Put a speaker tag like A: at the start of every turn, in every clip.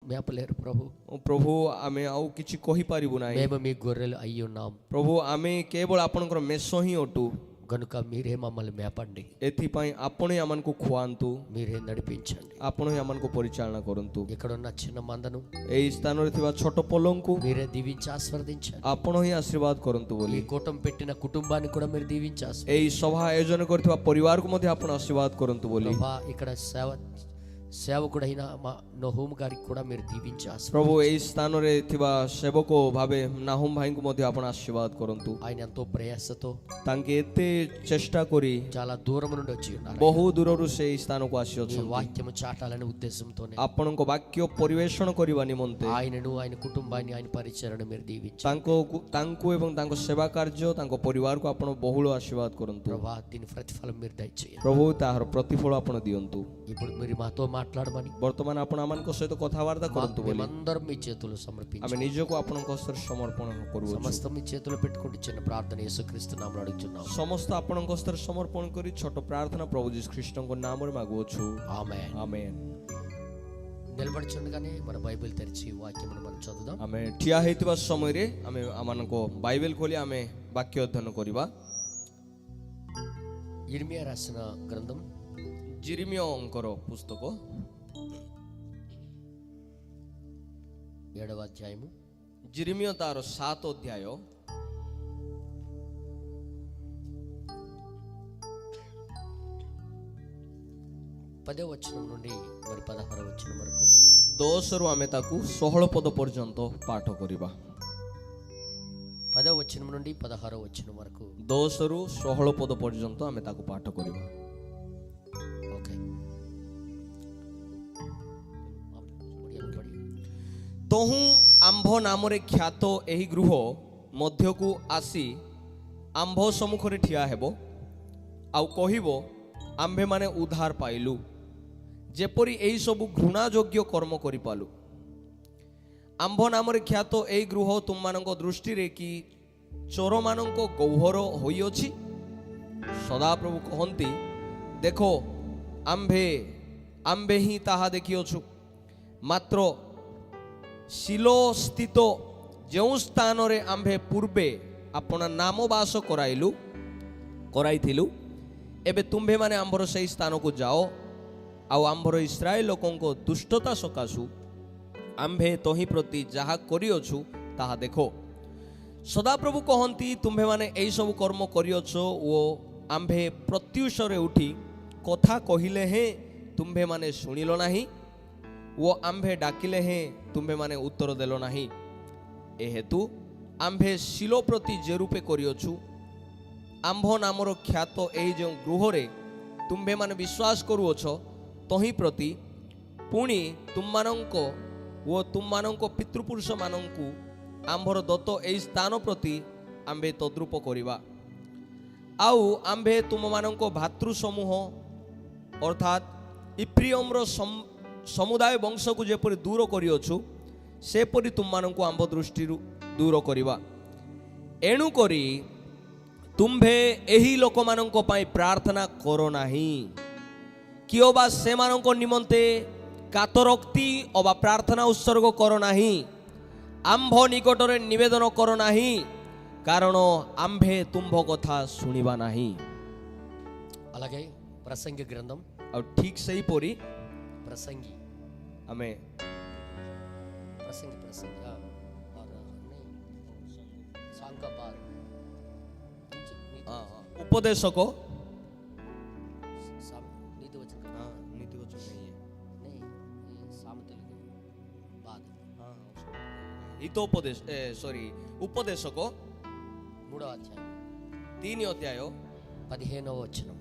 A: మేపలేరు ప్రభు.
B: प्रभु आमे आउ किछि कहि पारिबु नाही।
A: మేము మీ గొర్రెలు అయి ఉన్నాం.
B: प्रभु आमे केवल आपनकर मेष ही अटु,
A: కనుక మీరే మమ్మల్ని మేపండి,
B: एथिपाई आपण आमनको खुआंतु,
A: మీరే నడిపించండి.
B: आपण आमनको परिचालना करंतु।
A: ఇక్కడ ఉన్న చిన్న మందను
B: एई स्थान रे थिबा छोट पोलंकु
A: మీరే దీవించి ఆశీర్వదించండి.
B: आपण ही आशीर्वाद करंतु
A: ఈ
B: बोली।
A: కూటమి పెట్టిన కుటుంబాన్ని కూడా మీరు దీవించి
B: एई सभा आयोजन करथिबा परिवार को मध्ये आपण आशीर्वाद करंतु बोली।
A: ప్రభా ఇక్కడ సేవకుడైన మా నహూమ్ గారికి కూడా మీరు దీవించి
B: प्रभु एई स्थान रे थिबा सेवको भाबे नाहुम भाई को मध्ये आपण आशीर्वाद करंतु।
A: ఆయన ఎంతో ప్రయాసతో
B: तांके एते चेष्टा करी
A: చాలా దూరం నుండి వచ్చి ఉన్నారు.
B: बहु दूररु से एई स्थान को आसी
A: మీ
B: अछंती।
A: వాక్యము చాటాలనే ఉద్దేశంతోనే
B: आपणको वाक्य परिवेषण करबा निमंते
A: ఆయనను ఆయన కుటుంబాన్ని ఆయన పరిచర్యను మీరు దీవించి
B: तांको एवं तांको सेवा कार्य तांको परिवार को आपण बहुळ आशीर्वाद करंतु।
A: ప్రభా దీని ప్రతిఫలం మీరు దయచేయండి.
B: प्रभु ताहार प्रतिफल आपण दियंतु।
A: ఇప్పుడు మీరు మాతో మాట్లాడమని
B: वर्तमान आपण आमानको सहित कथावार्ता करंतु बोली।
A: మేమందరం మీ చేతుల్లో సమర్పించి
B: आमे निजको आपणको हस्तर समर्पण करू।
A: సమస్త మీ చేతుల్లో పెట్టుకుంటూ చిన్న ప్రార్థన యేసుక్రీస్తు నామములో అడుగుచున్నాం.
B: समस्त आपणको हस्तर समर्पण करी छोट प्रार्थना प्रभु जीसस ख्रीष्टको नामरे मागुछु।
A: ఆమేన్.
B: आमेन।
A: నిలబడుచుండగానే మన బైబిల్ తెరిచి వాక్యమును మనం చదువుదాం.
B: आमे ठिया हेतिबा समय रे आमे आमानको बाइबल खोली आमे वाक्य अध्ययन करिबा।
A: ఇర్మియా రాసిన గ్రంథం
B: जिरिमियोंकर पुस्तक
A: 7వ అధ్యాయము
B: जिरिमियो तार 7 अध्याय
A: 10వ వచనం నుండి మరి 16వ వచనం వరకు
B: 10 रु आमे ताकू 16 पद पर्यंत पाठ करिबा।
A: 10వ వచనం నుండి 16వ వచనం వరకు
B: 10 रु 16 पद पर्यंत आमे ताकू पाठ करिबा।
A: ओके
B: तोहू आंभ नामरे ख्यात एही गृह मध्यकू आसी आंभ सम्मुखरे ठिया हेबो आउ कहिबो आंभे माने उद्धार पाइलु, जेपरी एही सबु घृणा योग्य कर्म करि पालु। आंभ नामरे ख्यात एही गृह तुम मानक दृष्टि रे कि चोर मानक गौहर होई अछि। सदा प्रभु कहंती देखो आंभे आंभे ही ताहा देखियोछु, मात्र शिलो स्थित जो स्थान रे आंभे पूर्वे अपना नाम बास कराइलु एबे तुम्भे माने आंभर से स्थान को जाओ आउ आंभर इस्राएल लोकों को दुष्टता सकाशु आंभे तोही प्रति जहा करियोछु ताहा देखो। सदा प्रभु कहंती तुम्भे माने एई सब कर्म करियोछो ओ आंभे प्रत्युषरे उठी कथा कहिले हे तुम्भे माने सुनिलो नाही, वो आंभे डाकिले हैं तुम्भे माने उत्तर देलो नाही। ए हेतु आंभे शिलो प्रति जे रूपे करियोछु आंभ नामर ख्यात एही जो गृहरे तुम्भे माने विश्वास करूअछ तही प्रति पुणी तुममानंको वो तुममानंको पितृपुरुष मानंकु आंभर दत्त एही स्थान प्रति आंभे तद्रूप करिबा। आउ आंभे तुममानंको भातृ समूह अर्थात इप्रियमर समुदाय वंश को जेपरि दूर करियोछु सेपरि तुममानंको आंभ दृष्टि दूर करिबा। एणु करी तुम्भे एही लोकमानंको पाई प्रार्थना करो नाही, किओ बा सेमानंको निमंते कातरोक्ति अबा प्रार्थना उत्सर्ग करो नाही, आंभ निकटरे निवेदन करो नाही, कारण आंभे तुम्भ कथा सुनिबा नाही।
A: అలాగే ప్రసంగి గ్రంథం
B: और ठीक सही परी
A: ప్రసంగి
B: हमें
A: प्रसंग प्रसंग और नहीं सांग का बार
B: उपदेशक
A: नीति वचन का
B: नीति वचन नहीं है,
A: नहीं ये सामतल के बाद
B: हितोपदेश सॉरी उपदेशक
A: 3వ అధ్యాయం
B: 3 अध्याय
A: 15వ వచనం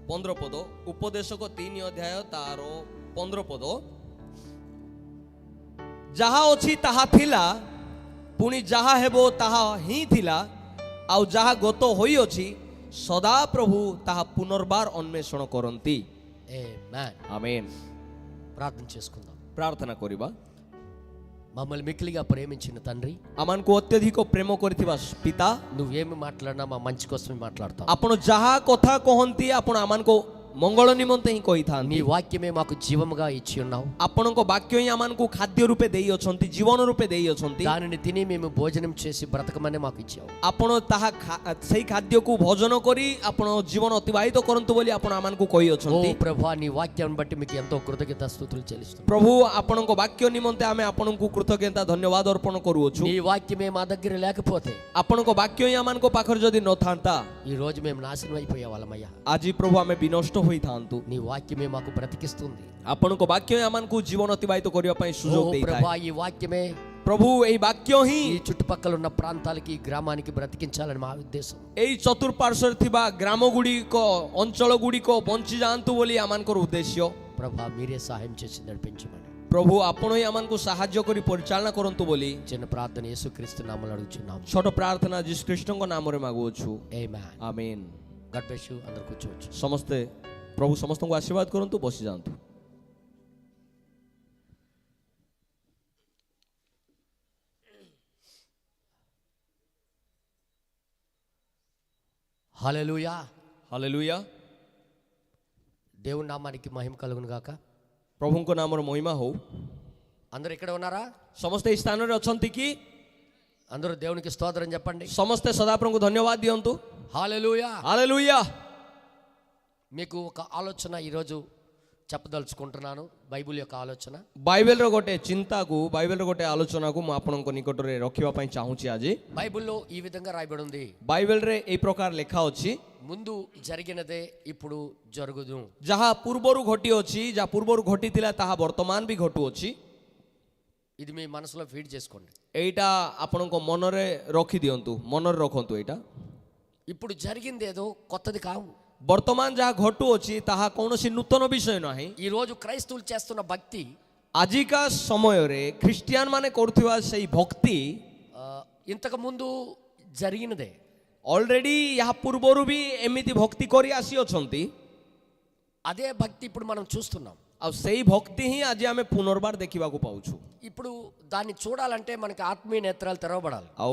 B: 15 पद। उपदेशक 3 अध्याय तार 15 पद। जहा अछि ताहा थिला पुणी जहा हेबो ताहा ही थिला आउ जहा गत होई अछि सदा प्रभु ताहा पुनर्बार अन्वेषण करंती।
A: ఆమేన్.
B: आमेन।
A: ప్రార్థన చేసుకుందాం.
B: प्रार्थना करिबा।
A: మమ్మల్ని మిక్కిలిగా ప్రేమించిన తండ్రి,
B: आमनको अत्यधिक प्रेम करथिबा पिता,
A: నువ్వేమి మాట్లాడినా మా మంచి కోసమే మాట్లాడతావు.
B: आपण जहा कथा कहंती आपण आमनको मंगल निमंते ही कही था
A: నీ వాక్యమే మాకు జీవముగా ఇచ్చి ఉన్నావు.
B: आपणक वाक्य ही आमको खाद्य रूपे देई अछंती जीवन रूपे देई अछंती
A: దానిని తిని మేము భోజనం చేసి బ్రతకమని మాకు ఇచ్చావు.
B: आपण ताहा सही खाद्य को भोजन करी आपण जीवन अतिबाहित करंतु बोली आपण आमको कही
A: ఓ
B: अछंती
A: ప్రభువా, నీ వాక్యాన్ని బట్టి మీకు ఎంతో కృతజ్ఞతాస్తుతులు చెల్లిస్తున్నాం.
B: प्रभु आपणक वाक्य निमंते आमे आपणको कृतज्ञता धन्यवाद अर्पण करूछु
A: నీ వాక్యమే మా దగ్గర లేకపోతే
B: आपणक वाक्य ही आमको पाखर जदि न थांता
A: ఈ రోజు మేము నాశనం అయిపోయే వాళ్ళమయ్యా.
B: आज प्रभु आमे विनष्ट होई थांतु
A: నీ వాక్యమే మాకు బ్రతికిస్తుంది.
B: आपणक वाक्य ही आमको जीवन अतिबाहित करिया पई
A: ఓ
B: सुजोग देई
A: ప్రభువా, ఈ వాక్యమే
B: प्रभु एई वाक्य ही
A: ఈ చుట్టుపక్కల ఉన్న ప్రాంతాలకి, ఈ గ్రామానికి బ్రతికించాలని మా ఉద్దేశం.
B: एई चतुर्पार्श्वर थिबा ग्राम गुड़िक अंचल गुड़िक बंची जातु बोली आमनकर उद्देश्य
A: ప్రభా, మీరే సహాయం చేసి నడిపించమని
B: प्रभु आपण ही आमको साहाय्य करी परिचालना करंतु बोली
A: చిన్న ప్రార్థన యేసుక్రీస్తు నామములో అడుగుచున్నాం.
B: छोट प्रार्थना जीसु ख्रीष्टଙ୍କ नामरे मागुछु
A: ఆమేన్.
B: आमीन
A: గాడ్ బ్లెస్ యు. అందరూ కూర్చోవచ్చు.
B: समस्ते प्रभु समस्त को आशीर्वाद करंतु बसी जातु
A: హల్లెలూయా.
B: हालेलुया
A: దేవుని నామానికి మహిమ కలుగును గాక.
B: प्रभुଙ୍କ नामर महिमा हो
A: అందరూ ఇక్కడ ఉన్నారా?
B: समस्ते स्थान रे अछंती कि
A: అందరూ దేవునికి స్తోత్రం చెప్పండి.
B: समस्ते सदाप्रभु को धन्यवाद दियंतु
A: హల్లెలూయా.
B: हालेलुया
A: మీకు ఒక ఆలోచన ఈరోజు చెప్పదలుచుకుంటున్నాను. బైబిల్ యొక్క ఆలోచన.
B: बाइबल रो गोटे चिंता को बाइबल रो गोटे आलोचना को मु आपनक निकट रे रखिबा पई चाहूची आज
A: బైబిల్లో ఈ విధంగా రాయబడి ఉంది.
B: बाइबल रे ए प्रकार लेखा अछि
A: ముందు జరిగినదే ఇప్పుడు జరుగుదు.
B: जहा पूर्वरु घटी अछि जहा पूर्वरु घटी थिला ताहा वर्तमान भी घटु अछि
A: ఇది మీ మనసులో ఫీడ్ చేసుకోండి.
B: एटा आपनक मन रे रखि दियंतु मन रे रखंतु एटा
A: ఇప్పుడు జరిగింది ఏదో కొత్తది కావు.
B: वर्तमान जहा घटु अछि ताहा कोनोसी नूतन विषय नाही
A: ఈ రోజు క్రైస్తవులు చేస్తున్న భక్తి
B: आजिका समय रे ख्रिस्टियन माने करथिबा सेही भक्ति
A: ఇంతకు ముందు జరిగినదే.
B: ऑलरेडी यहाँ पूर्वरु भी एमिति भक्ति करी आसी अछंती
A: అదే భక్తి ఇప్పుడు మనం చూస్తున్నాం.
B: आ सेही भक्ति ही आज आमे पुनर्बार देखिबा को पाउछु
A: ఇప్పుడు దాన్ని చూడాలంటే మనకి ఆత్మీయ నేత్రాలు తెరవబడాలి.
B: आ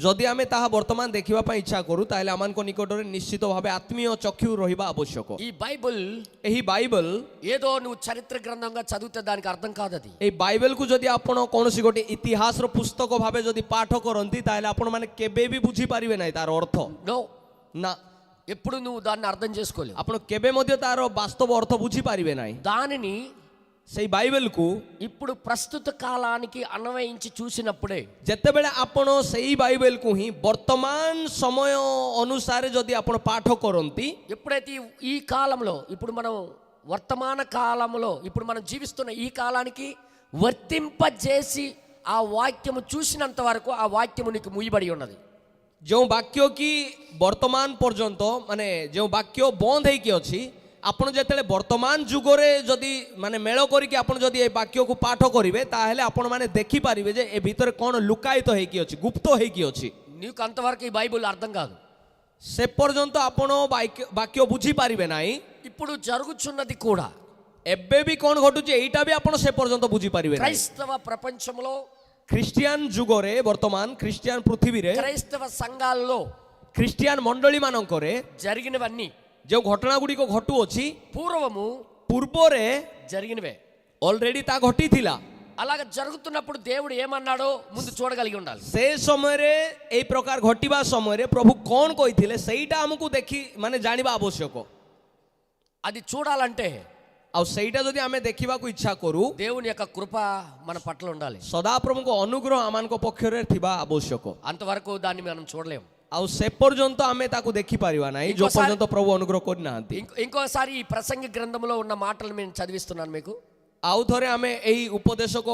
B: जदि आमे ताहा वर्तमान देखिबा पई इच्छा करू ताले आमानको निकट रे निश्चित भाबे आत्मीय चक्षु रहिबा आवश्यक.
A: ఈ బైబిల్
B: एही बाइबल
A: ఏదో నువ్వు చరిత్ర గ్రంథంగా చదివితే దానికి అర్థం కాదు. అది
B: ए बाइबल को जदि आपण कोनोसी गोटे इतिहास रो पुस्तक भाबे जदि पाठ करंती ताले आपण माने केबे भी बुझी पारिबे नै तार अर्थ
A: నో.
B: ना
A: ఎప్పుడు నువ్వు దాన్ని అర్థం చేసుకోలేవు.
B: आपण केबे मध्ये तार वास्तव अर्थ बुझी पारिबे नै.
A: దానిని
B: सेही बाइबल को
A: ఇప్పుడు ప్రస్తుత కాలానికి అన్వయించి చూసినప్పుడే
B: जेतेबेले आपण सेही बाइबल को ही वर्तमान समय अनुसार जदि आपण पाठ करंती
A: ఎప్పుడైతే ఈ కాలంలో ఇప్పుడు మనం వర్తమాన కాలంలో ఇప్పుడు మనం జీవిస్తున్న ఈ కాలానికి వర్తింపజేసి ఆ వాక్యము చూసినంత వరకు ఆ వాక్యము నీకు ముయ్యబడి ఉన్నది.
B: जो वाक्य की वर्तमान पर्यंत माने जो वाक्य बंद होइकी अछि आपण जेतेले वर्तमान जुगरे जदि माने मेल करिके आपण जदि ए वाक्य को पाठ करिवे ताहेले आपण माने देखि पारिबे जे ए भीतर कोन लुकायित होइकी अछि गुप्त होइकी अछि.
A: నీకు అంతవరకు ఈ బైబిల్ అర్థం కాదు.
B: से पर्यंत आपण वाक्य बुझी पारिबे नाही.
A: ఇప్పుడు జరుగుచున్నది కూడా
B: एबे भी कोन घटुची एटा भी आपण से पर्यंत बुझी पारिबे नाही.
A: క్రైస్తవ ప్రపంచంలో
B: ख्रिस्टियन जुगरे वर्तमान ख्रिस्टियन पृथ्वी रे
A: క్రైస్తవ సంఘాల్లో
B: ख्रिस्टियन मंडली मानकरे
A: జరిగినవన్నీ
B: जो घटना गुडी को घटु अछि
A: పూర్వము
B: पूर्वरे
A: జరిగినవే.
B: ऑलरेडी ता घटी थिला.
A: అలాగ జరుగుతున్నప్పుడు దేవుడు ఏమన్నాడో ముందు చూడగలిగి ఉండాలి.
B: से समय रे ए प्रकार घटिबा समय रे प्रभु कोन कहिथिले सेईटा हमकु देखि माने जानिबा आवश्यक.
A: అది చూడాలంటే
B: आ सेईटा जदि आमे देखिबा को इच्छा करू
A: దేవుని యొక్క కృప మన పట్ల ఉండాలి.
B: सदा प्रभु को अनुग्रह आमान को पक्ष रे थिबा आवश्यक.
A: అంతవరకు దాన్ని మనం చూడలేం.
B: आ से पर्यंत आमे ताकु देखि पारिबा नाही जो पर्यंत प्रभु अनुग्रह कोरि नाहंती.
A: ఇంకోసారి ఈ ప్రసంగి గ్రంథంలో ఉన్న మాటలు నేను చదివిస్తున్నాను మీకు.
B: आउ थरे आमे एही उपदेशक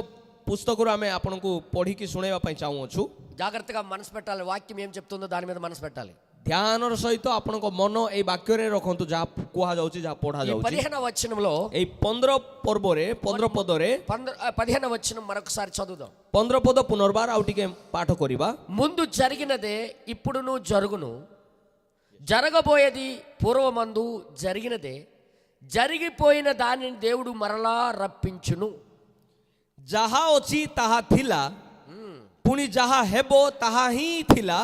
B: पुस्तक रो आमे आपनकु पढी की सुनेबा पई चाहू छु.
A: జాగ్రత్తగా మనసు పెట్టాలి. వాక్యం ఏం చెప్తుందో దాని మీద మనసు పెట్టాలి.
B: ध्यान सहित आपनक मन ए वाक्य रे रखंतु जा कुहा जाउची जा पढा
A: ఈ
B: जाउची.
A: 15వ వచనంలో
B: ए 15 पर्व रे 15 पद रे
A: 15వ వచనం మరొకసారి చదువుదాం.
B: 15 पद पुनर्बार आउ टिके पाठ करिबा.
A: ముందు జరిగినదే ఇప్పుడును జరుగును, జరగబోయేది పూర్వమందు జరిగినదే, జరిగిపోయిన దానిని దేవుడు మరలా రప్పించును.
B: जहा अछि ताहा थिला पुनी जहा हेबो ताहा ही थिला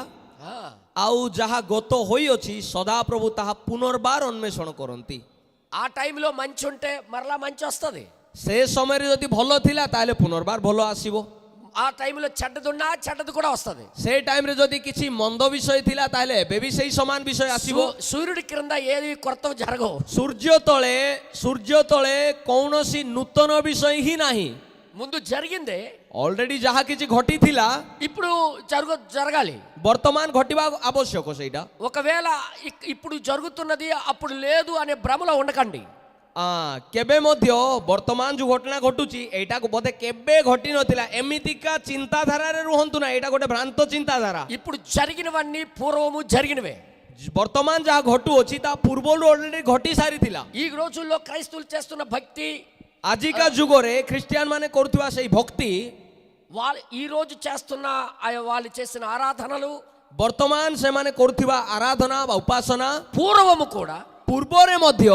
B: आउ जहा गत होई अछि सदा प्रभु ताहा पुनर्बार अन्वेषण करंती.
A: ఆ టైంలో మంచి ఉంటే మరలా మంచి వస్తుంది.
B: ସେ ସମୟରେ ଯଦି ଭଲ ଥିଲା ତାହେଲେ ପୁନର୍ବାର ଭଲ ଆସିବ.
A: ఆ టైంలో చెడ్డదున్నా చెడ్డది కూడా వస్తుంది.
B: ସେ ଟାଇମରେ ଯଦି କିଛି ମନ୍ଦ ବିଷୟ ଥିଲା ତାହେଲେ ଏବେ ବି ସେଇ ସମାନ ବିଷୟ ଆସିବ.
A: సూర్యుడి క్రింద ఏది కొత్తవి జరగవు.
B: ସୂର୍ଯ୍ୟ ତଳେ କୌଣସି ନୂତନ ବିଷୟ ହିଁ ନାହିଁ.
A: ముందు జరిగిందే
B: ଅଲରେଡି ଯାହା କିଛି ଘଟିଥିଲା
A: ఇప్పుడు జరగాలి.
B: ବର୍ତ୍ତମାନ ଘଟିବା ଆବଶ୍ୟକ. ସେଇଟା
A: ఒకవేళ ఇప్పుడు జరుగుతున్నది అప్పుడు లేదు అనే భ్రమలో ఉండకండి.
B: କେବେ ମଧ୍ୟ ବର୍ତ୍ତମାନ ଯୋଉ ଘଟଣା ଘଟୁଛି ଏଇଟାକୁ ବୋଧେ କେବେ ଘଟି ନଥିଲା ଏମିତିକା ଚିନ୍ତାଧାରାରେ ରୁହନ୍ତୁ ନା. ଏଇଟା ଗୋଟେ ଭ୍ରାନ୍ତ ଚିନ୍ତାଧାରା.
A: ఇప్పుడు జరిగినవన్నీ పూర్వము జరిగినవే.
B: ବର୍ତ୍ତମାନ ଯାହା ଘଟୁଅଛି ତା ପୂର୍ବରୁ ଅଲରେଡି ଘଟି ସାରିଥିଲା.
A: ఈ రోజుల్లో క్రైస్తవులు చేస్తున్న భక్తి,
B: ଆଜିକା ଯୁଗରେ ଖ୍ରୀଷ୍ଟିଆନ ମାନେ କରୁଥିବା ସେଇ ଭକ୍ତି,
A: వాళ్ళు ఈ రోజు చేస్తున్న వాళ్ళు చేసిన ఆరాధనలు,
B: ବର୍ତ୍ତମାନ ସେମାନେ କରୁଥିବା ଆରାଧନା ବା ଉପାସନା
A: పూర్వము కూడా
B: ପୂର୍ବରେ ମଧ୍ୟ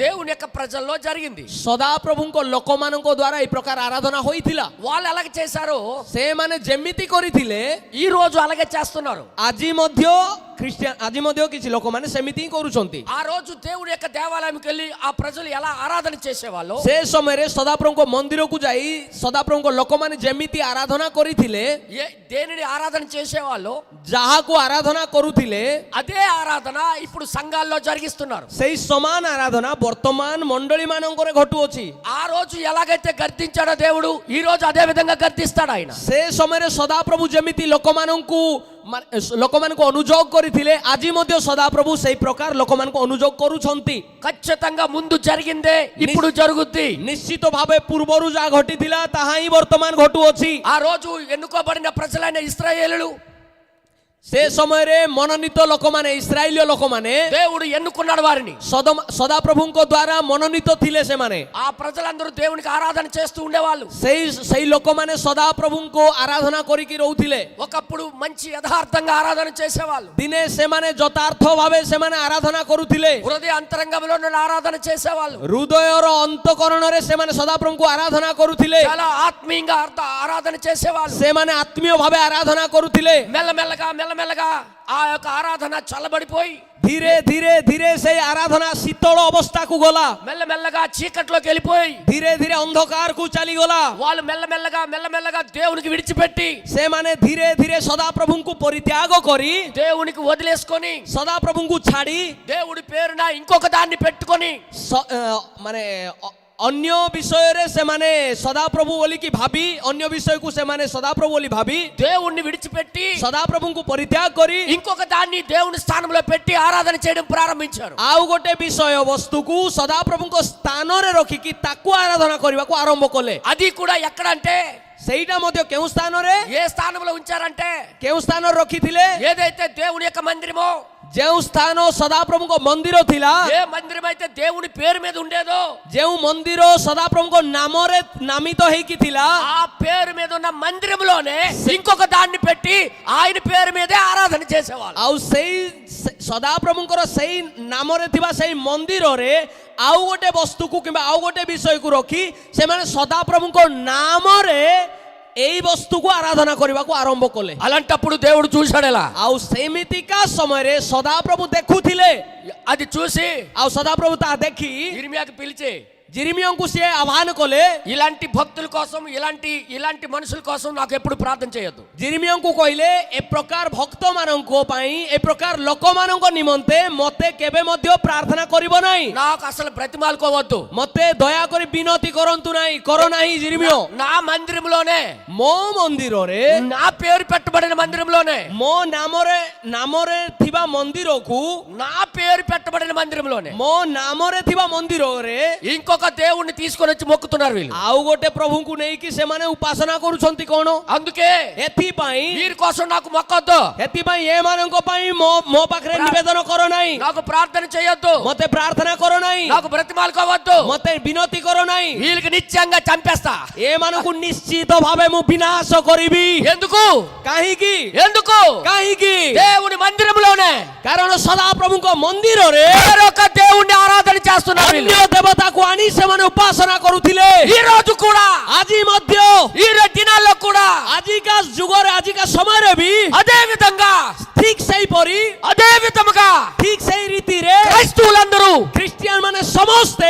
A: దేవుని యొక్క ప్రజల్లో జరిగింది.
B: ସଦାପ୍ରଭୁଙ୍କ ଲୋକମାନଙ୍କ ଦ୍ୱାରା ଏହି ପ୍ରକାର ଆରାଧନା ହୋଇଥିଲା.
A: వాళ్ళు ఎలాగ చేశారో
B: ସେମାନେ ଯେମିତି କରିଥିଲେ
A: ఈ రోజు అలాగే చేస్తున్నారు.
B: ଆଜି ମଧ୍ୟ କିଛି ଲୋକମାନେ ସେମିତି ହିଁ କରୁଛନ୍ତି.
A: ఆ రోజు దేవుని యొక్క దేవాలయంకి వెళ్ళి ఆ ప్రజలు ఎలా ఆరాధన చేసేవాళ్ళు,
B: ସେ ସମୟରେ ସଦାପ୍ରଭୁଙ୍କ ମନ୍ଦିରକୁ ଯାଇ ସଦାପ୍ରଭୁଙ୍କ ଲୋକମାନେ ଯେମିତି ଆରାଧନା କରିଥିଲେ,
A: దేనిని ఆరాధన చేసేవాళ్ళు,
B: ଯାହାକୁ ଆରାଧନା କରୁଥିଲେ,
A: అదే ఆరాధన ఇప్పుడు సంఘాల్లో జరిగిస్తున్నారు.
B: ସେଇ ସମାନ ଆରାଧନା ବର୍ତ୍ତମାନ ମଣ୍ଡଳୀ ମାନଙ୍କରେ ଘଟୁଅଛି.
A: ఆ రోజు ఎలాగైతే గర్దించాడో దేవుడు ఈ రోజు అదే విధంగా గర్దిస్తాడు ఆయన.
B: ସେ ସମୟରେ ସଦାପ୍ରଭୁ ଯେମିତି ଲୋକମାନଙ୍କୁ ଅନୁଯୋଗ କରିଥିଲେ, ଆଜି ମଧ୍ୟ ସଦାପ୍ରଭୁ ସେଇ ପ୍ରକାର ଲୋକମାନଙ୍କୁ ଅନୁଯୋଗ କରୁଛନ୍ତି.
A: ఖచ్చితంగా ముందు జరిగిందే ఇప్పుడు జరుగుద్ది.
B: ନିଶ୍ଚିତ ଭାବେ ପୂର୍ବରୁ ଯାହା ଘଟିଥିଲା ତାହା ହିଁ ବର୍ତ୍ତମାନ ଘଟୁଅଛି.
A: ఆ రోజు ఎన్నుకోబడిన ప్రజలైన ఇశ్రాయేలులు,
B: ସେ ସମୟରେ ମନୋନୀତ ଲୋକମାନେ, ଇସ୍ରାଏଲୀୟ ଲୋକମାନେ,
A: దేవుడు ఎన్నుకున్నాడు వారిని.
B: ସଦାପ୍ରଭୁଙ୍କ ଦ୍ୱାରା ମନୋନୀତ ଥିଲେ ସେମାନେ.
A: ఆ ప్రజలందరూ దేవునికి ఆరాధన చేస్తూ ఉండేవాళ్ళు.
B: ସେଇ ଲୋକମାନେ ସଦାପ୍ରଭୁଙ୍କୁ ଆରାଧନା କରିକି ରହୁଥିଲେ.
A: ఒకప్పుడు మంచి యథార్థంగా ఆరాధన చేసేవాళ్ళు.
B: ଦିନେ ସେମାନେ ଯଥାର୍ଥ ଭାବେ ସେମାନେ ଆରାଧନା କରୁଥିଲେ.
A: హృదయ అంతరంగంలో ఆరాధన చేసేవాళ్ళు.
B: ହୃଦୟର ଅନ୍ତଃକରଣରେ ସେମାନେ ସଦାପ୍ରଭୁଙ୍କୁ ଆରାଧନା କରୁଥିଲେ.
A: చాలా ఆత్మీయంగా ఆరాధన చేసేవాళ్ళు.
B: ସେମାନେ ଆତ୍ମୀୟ ଭାବେ ଆରାଧନା କରୁଥିଲେ.
A: మెల్లమెల్లగా ఆ యొక్క ఆరాధన చల్లబడిపోయి
B: ଧୀରେ ଧୀରେ ଧୀରେ ସେଇ ଆରାଧନା ଶୀତଳ ଅବସ୍ଥାକୁ ଗଲା.
A: మెల్లమెల్లగా చీకట్లోకి వెళ్ళిపోయి
B: ଧୀରେ ଧୀରେ ଅନ୍ଧକାରକୁ ଚାଲିଗଲା.
A: వాళ్ళు మెల్లమెల్లగా దేవునికి విడిచిపెట్టి,
B: ସେମାନେ ଧୀରେ ଧୀରେ ସଦାପ୍ରଭୁଙ୍କୁ ପରିତ୍ୟାଗ କରି,
A: దేవునికి వదిలేసుకొని,
B: ସଦାପ୍ରଭୁଙ୍କୁ ଛାଡ଼ି
A: దేవుడి పేరున ఇంకొక దాన్ని పెట్టుకొని,
B: ମାନେ ଅନ୍ୟ ବିଷୟରେ ସେମାନେ ସଦାପ୍ରଭୁ ବୋଲିକି ଭାବି, ଅନ୍ୟ ବିଷୟକୁ ସେମାନେ ସଦାପ୍ରଭୁ ବୋଲି ଭାବି,
A: దేవుణ్ణి విడిచిపెట్టి
B: ସଦାପ୍ରଭୁଙ୍କୁ ପରିତ୍ୟାଗ କରି
A: ఇంకొక దాన్ని దేవుని స్థానంలో పెట్టి ఆరాధన చేయడం ప్రారంభించారు.
B: ଆଉ ଗୋଟେ ବିଷୟ ବସ୍ତୁକୁ ସଦାପ୍ରଭୁଙ୍କ ସ୍ଥାନରେ ରଖିକି ତାକୁ ଆରାଧନା କରିବାକୁ ଆରମ୍ଭ କଲେ.
A: అది కూడా ఎక్కడంటే,
B: ସେଇଟା ମଧ୍ୟ କେଉଁ ସ୍ଥାନରେ,
A: ఏ స్థానంలో ఉంచారంటే,
B: କେଉଁ ସ୍ଥାନରେ రଖିଥିଲେ,
A: ఏదైతే దేవుని యొక్క మందిరమో,
B: ଯେଉଁ ସ୍ଥାନ ସଦାପ୍ରଭୁଙ୍କ ମନ୍ଦିର ଥିଲା,
A: ఏ మందిరం అయితే దేవుని పేరు మీద ఉండేదో,
B: ଯେଉଁ ମନ୍ଦିର ସଦାପ୍ରଭୁଙ୍କ ନାମରେ ନାମିତ ହେଇକି ଥିଲା,
A: ఆ పేరు మీద ఉన్న మందిరంలోనే ఇంకొక దాన్ని పెట్టి ఆయన పేరు మీదే ఆరాధన చేసేవాళ్ళు.
B: ଆଉ ସେଇ ସଦାପ୍ରଭୁଙ୍କର ସେଇ ନାମରେ ଥିବା ସେଇ ମନ୍ଦିରରେ ଆଉ ଗୋଟେ ବସ୍ତୁକୁ କିମ୍ବା ଆଉ ଗୋଟେ ବିଷୟକୁ ରଖି ସେମାନେ ସଦାପ୍ରଭୁଙ୍କ ନାମରେ ଏଇ ବସ୍ତୁକୁ ଆରାଧନା କରିବାକୁ ଆରମ୍ଭ କଲେ.
A: అలాంటప్పుడు దేవుడు చూశాడు. ఎలా
B: ଆଉ ସେମିତିକା ସମୟରେ ସଦାପ୍ରଭୁ ଦେଖୁଥିଲେ.
A: అది చూసి
B: ଆଉ ସଦାପ୍ରଭୁ ତାହା ଦେଖି
A: ఇర్మియాకి పిలిచి
B: ଜିରିମିୟଙ୍କୁ ସିଏ ଆହ୍ୱାନ କଲେ,
A: ఇలాంటి భక్తుల కోసం, ఇలాంటి మనుషుల కోసం నాకు ఎప్పుడు ప్రార్థన చేయొద్దు.
B: ଜିରିମିୟଙ୍କୁ କହିଲେ, ଏ ପ୍ରକାର ଭକ୍ତମାନଙ୍କ ପାଇଁ, ଏ ପ୍ରକାର ଲୋକମାନଙ୍କ ନିମନ୍ତେ ମତେ କେବେ ମଧ୍ୟ ପ୍ରାର୍ଥନା କରିବ ନାହିଁ.
A: నాకు అసలు బ్రతిమాలుకోవద్దు.
B: ମତେ ଦୟାକରି ବିନତି କରନ୍ତୁ ନାହିଁ, କର ନାହିଁ ଜିରିମିୟ.
A: నా మందిరంలోనే,
B: ମୋ ମନ୍ଦିରରେ,
A: నా పేరు పెట్టబడిన మందిరంలోనే,
B: ମୋ ନାମରେ ଥିବା ମନ୍ଦିରକୁ,
A: నా పేరు పెట్టబడిన మందిరంలోనే
B: ମୋ ନାମରେ ଥିବା ମନ୍ଦିରରେ
A: ఇంకొక దేవుణ్ణి తీసుకొని వచ్చి మొక్కుతున్నారు వీళ్ళు.
B: ଆଉ ଗୋଟେ ପ୍ରଭୁଙ୍କୁ ନେଇକି ସେମାନେ ଉପାସନା କରୁଛନ୍ତି. କ'ଣ
A: అందుకే
B: ଏଥିପାଇଁ
A: వీరి కోసం నాకు మొక్కద్దు,
B: ଏଥିପାଇଁ ଏମାନଙ୍କ ପାଇଁ ମୋ ପାଖରେ ନିବେଦନ କର ନାହିଁ,
A: నాకు ప్రార్థన చేయొద్దు,
B: ମତେ ପ୍ରାର୍ଥନା କର ନାହିଁ,
A: నాకు బ్రతిమాలుకోవద్దు,
B: ମତେ ବିନତି କର ନାହିଁ.
A: వీళ్ళకి నిత్యంగా చంపేస్తా.
B: ଏମାନଙ୍କୁ ନିଶ୍ଚିତ ଭାବେ ମୁଁ ବିନାଶ କରିବି.
A: ఎందుకు
B: କାହିଁକି
A: దేవుని మందిరంలోనే,
B: କାରଣ ସଦାପ୍ରଭୁଙ୍କ ମନ୍ଦିରରେ
A: వేరొక దేవుణ్ణి ఆరాధన చేస్తున్నారు
B: ଅନ୍ୟ
A: వీళ్ళు.
B: ଦେବତାକୁ ଆଣି ସେମାନେ ଉପାସନା କରୁଥିଲେ.
A: ఈ రోజు కూడా,
B: ଆଜି ମଧ୍ୟ,
A: ఈ దినాల్లో కూడా
B: ଆଜିକା ଯୁଗରେ, ଆଜିକା ସମୟରେ ବି
A: అదే విధంగా,
B: ଠିକ ସେହିପରି,
A: అదే విధముగా
B: ଠିକ ସେଇ ରୀତିରେ
A: క్రైస్తవులందరూ
B: ଖ୍ରୀଷ୍ଟିଆନ ମାନେ ସମସ୍ତେ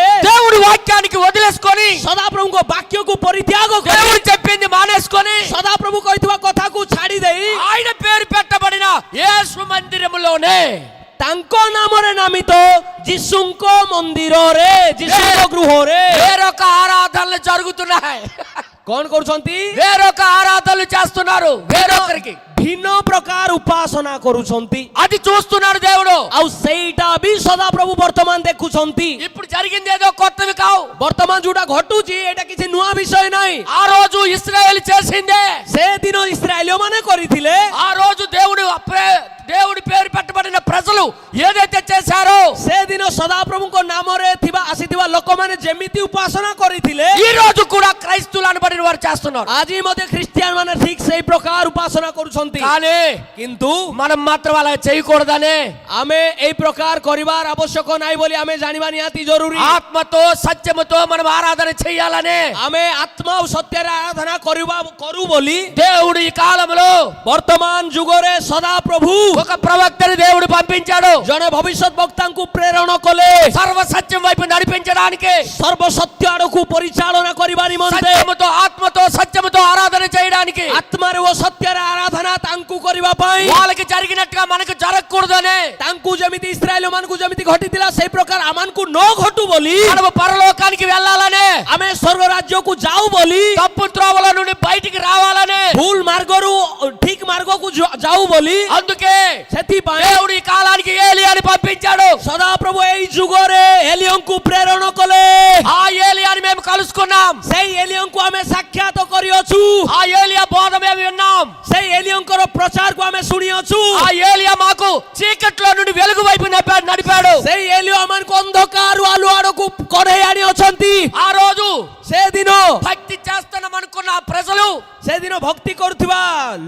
B: ବାକ୍ୟକୁ ପରିତ୍ୟାଗ କରି
A: దేవుడు చెప్పింది మానేసుకొని
B: ସଦାପ୍ରଭୁ କହିଥିବା କଥାକୁ ଛାଡ଼ି ଦେଇ
A: ఆయన పేరు పెట్టబడిన యేసు మందిరములోనే
B: ତାଙ୍କ ନାମରେ ନାମିତ ଯୀଶୁଙ୍କ ମନ୍ଦିରରେ ଯୀଶୁଙ୍କ ଗୃହରେ
A: వేరొక ఆరాధనలు జరుగుతున్నాయి.
B: କଣ କରୁଛନ୍ତି?
A: వేరొక ఆరాధనలు చేస్తున్నారు వేరొకరికి.
B: ଭିନ୍ନ ପ୍ରକାର ଉପାସନା କରୁଛନ୍ତି
A: అది చూస్తున్నాడు దేవుడు.
B: ଆଉ ସେଇଟା ବି ସଦାପ୍ରଭୁ ବର୍ତ୍ତମାନ ଦେଖୁଛନ୍ତି.
A: ఇప్పుడు జరిగింది ఏదో కొత్తవి కావు.
B: ବର୍ତ୍ତମାନ ଯୋଉଟା ଘଟୁଛି ଏଇଟା କିଛି ନୂଆ ବିଷୟ ନାହିଁ.
A: ఆ రోజు ఇశ్రాయేలు చేసిందే.
B: ସେଦିନ ଇସ୍ରାଏଲୀୟ ମାନେ କରିଥିଲେ.
A: ఆ రోజు దేవుడి పేరు పెట్టబడిన ప్రజలు ఏదైతే చేశారో
B: ସେଦିନ ସଦାପ୍ରଭୁଙ୍କ ନାମରେ ଥିବା ଆସିଥିବା ଲୋକମାନେ ଯେମିତି ଉପାସନା କରିଥିଲେ
A: ఈ రోజు కూడా క్రైస్తవులు అనబడిన వారు చేస్తున్నారు.
B: ଆଜି ମଧ୍ୟ ଖ୍ରୀଷ୍ଟିଆନ ମାନେ ଠିକ ସେଇ ପ୍ରକାର ଉପାସନା କରୁଛନ୍ତି.
A: కానీ
B: କିନ୍ତୁ
A: మనం మాత్రం అలా చేయకూడదని
B: ଆମେ ଏଇ ପ୍ରକାର କରିବାର ଆବଶ୍ୟକ ନାହିଁ ବୋଲି ଆମେ ଜାଣିବା ନିହାତି ଜରୁରୀ.
A: ఆత్మతో సత్యముతో మనం ఆరాధన చేయాలని
B: ଆମେ ଆତ୍ମା ଆଉ ସତ୍ୟରେ ଆରାଧନା କରୁ ବୋଲି
A: దేవుడు ఈ కాలంలో
B: ବର୍ତ୍ତମାନ ଯୁଗରେ ସଦାପ୍ରଭୁ
A: ఒక ప్రవక్తని దేవుడు పంపించాడు.
B: ଜଣେ ଭବିଷ୍ୟତ ବକ୍ତାଙ୍କୁ ପ୍ରେରଣ କଲେ
A: సర్వ సత్యం వైపు నడిపించడానికి,
B: ସର୍ବସତ୍ୟ ଆଡ଼କୁ ପରିଚାଳନା କରିବା ନିମନ୍ତେ,
A: సత్యముతో ఆత్మతో సత్యముతో ఆరాధన చేయడానికి,
B: ଆତ୍ମାରେ ଓ ସତ୍ୟରେ ଆରାଧନା ତାଙ୍କୁ କରିବା ପାଇଁ,
A: వాళ్ళకి జరిగినట్టుగా మనకు జరగకూడదని,
B: ତାଙ୍କୁ ଯେମିତି ଇସ୍ରାଏଲ ମାନଙ୍କୁ ଯେମିତି ଘଟିଥିଲା ସେଇ ପ୍ରକାର ଆମମାନଙ୍କୁ ନ ଘଟୁ ବୋଲି,
A: మనము పరలోకానికి వెళ్ళాలని,
B: ଆମେ ସ୍ୱର୍ଗ ରାଜ୍ୟକୁ ଯାଉ ବୋଲି,
A: తప్పు త్రోవల నుండి బయటికి రావాలని,
B: ଭୁଲ ମାର୍ଗରୁ ଠିକ ମାର୍ଗକୁ ଯାଉ ବୋଲି,
A: అందుకే
B: ସେଥିପାଇଁ
A: దేవుడు ఈ కాలానికి ఏలియాని పంపించాడు.
B: ସଦାପ୍ରଭୁ ଏଇ ଯୁଗରେ ଏଲିୟଙ୍କୁ ପ୍ରେରଣ କଲେ.
A: ఆ ఏలియాని మేము కలుసుకున్నాం.
B: ସେଇ ଏଲିୟଙ୍କୁ ଆମେ ସାକ୍ଷାତ କରିଅଛୁ.
A: ఆ ఏలియా బోధ మేము విన్నాం.
B: ସେଇ ଏଲିୟଙ୍କର ପ୍ରଚାରକୁ ଆମେ ଶୁଣିଅଛୁ.
A: ఆ ఏలియా మాకు చీకట్లో నుండి వెలుగు వైపు నడిపాడు.
B: ସେଇ ଏଲିୟ ଆମମାନଙ୍କୁ ଅନ୍ଧକାରରୁ ଆଲୁଅ ଆଡ଼କୁ କଢେଇ ଆଣିଅଛନ୍ତି.
A: ఆ రోజు
B: ସେଦିନ
A: భక్తి చేస్తున్నాం అనుకున్న ఆ ప్రజలు
B: ସେଦିନ ଭକ୍ତି କରୁଥିବା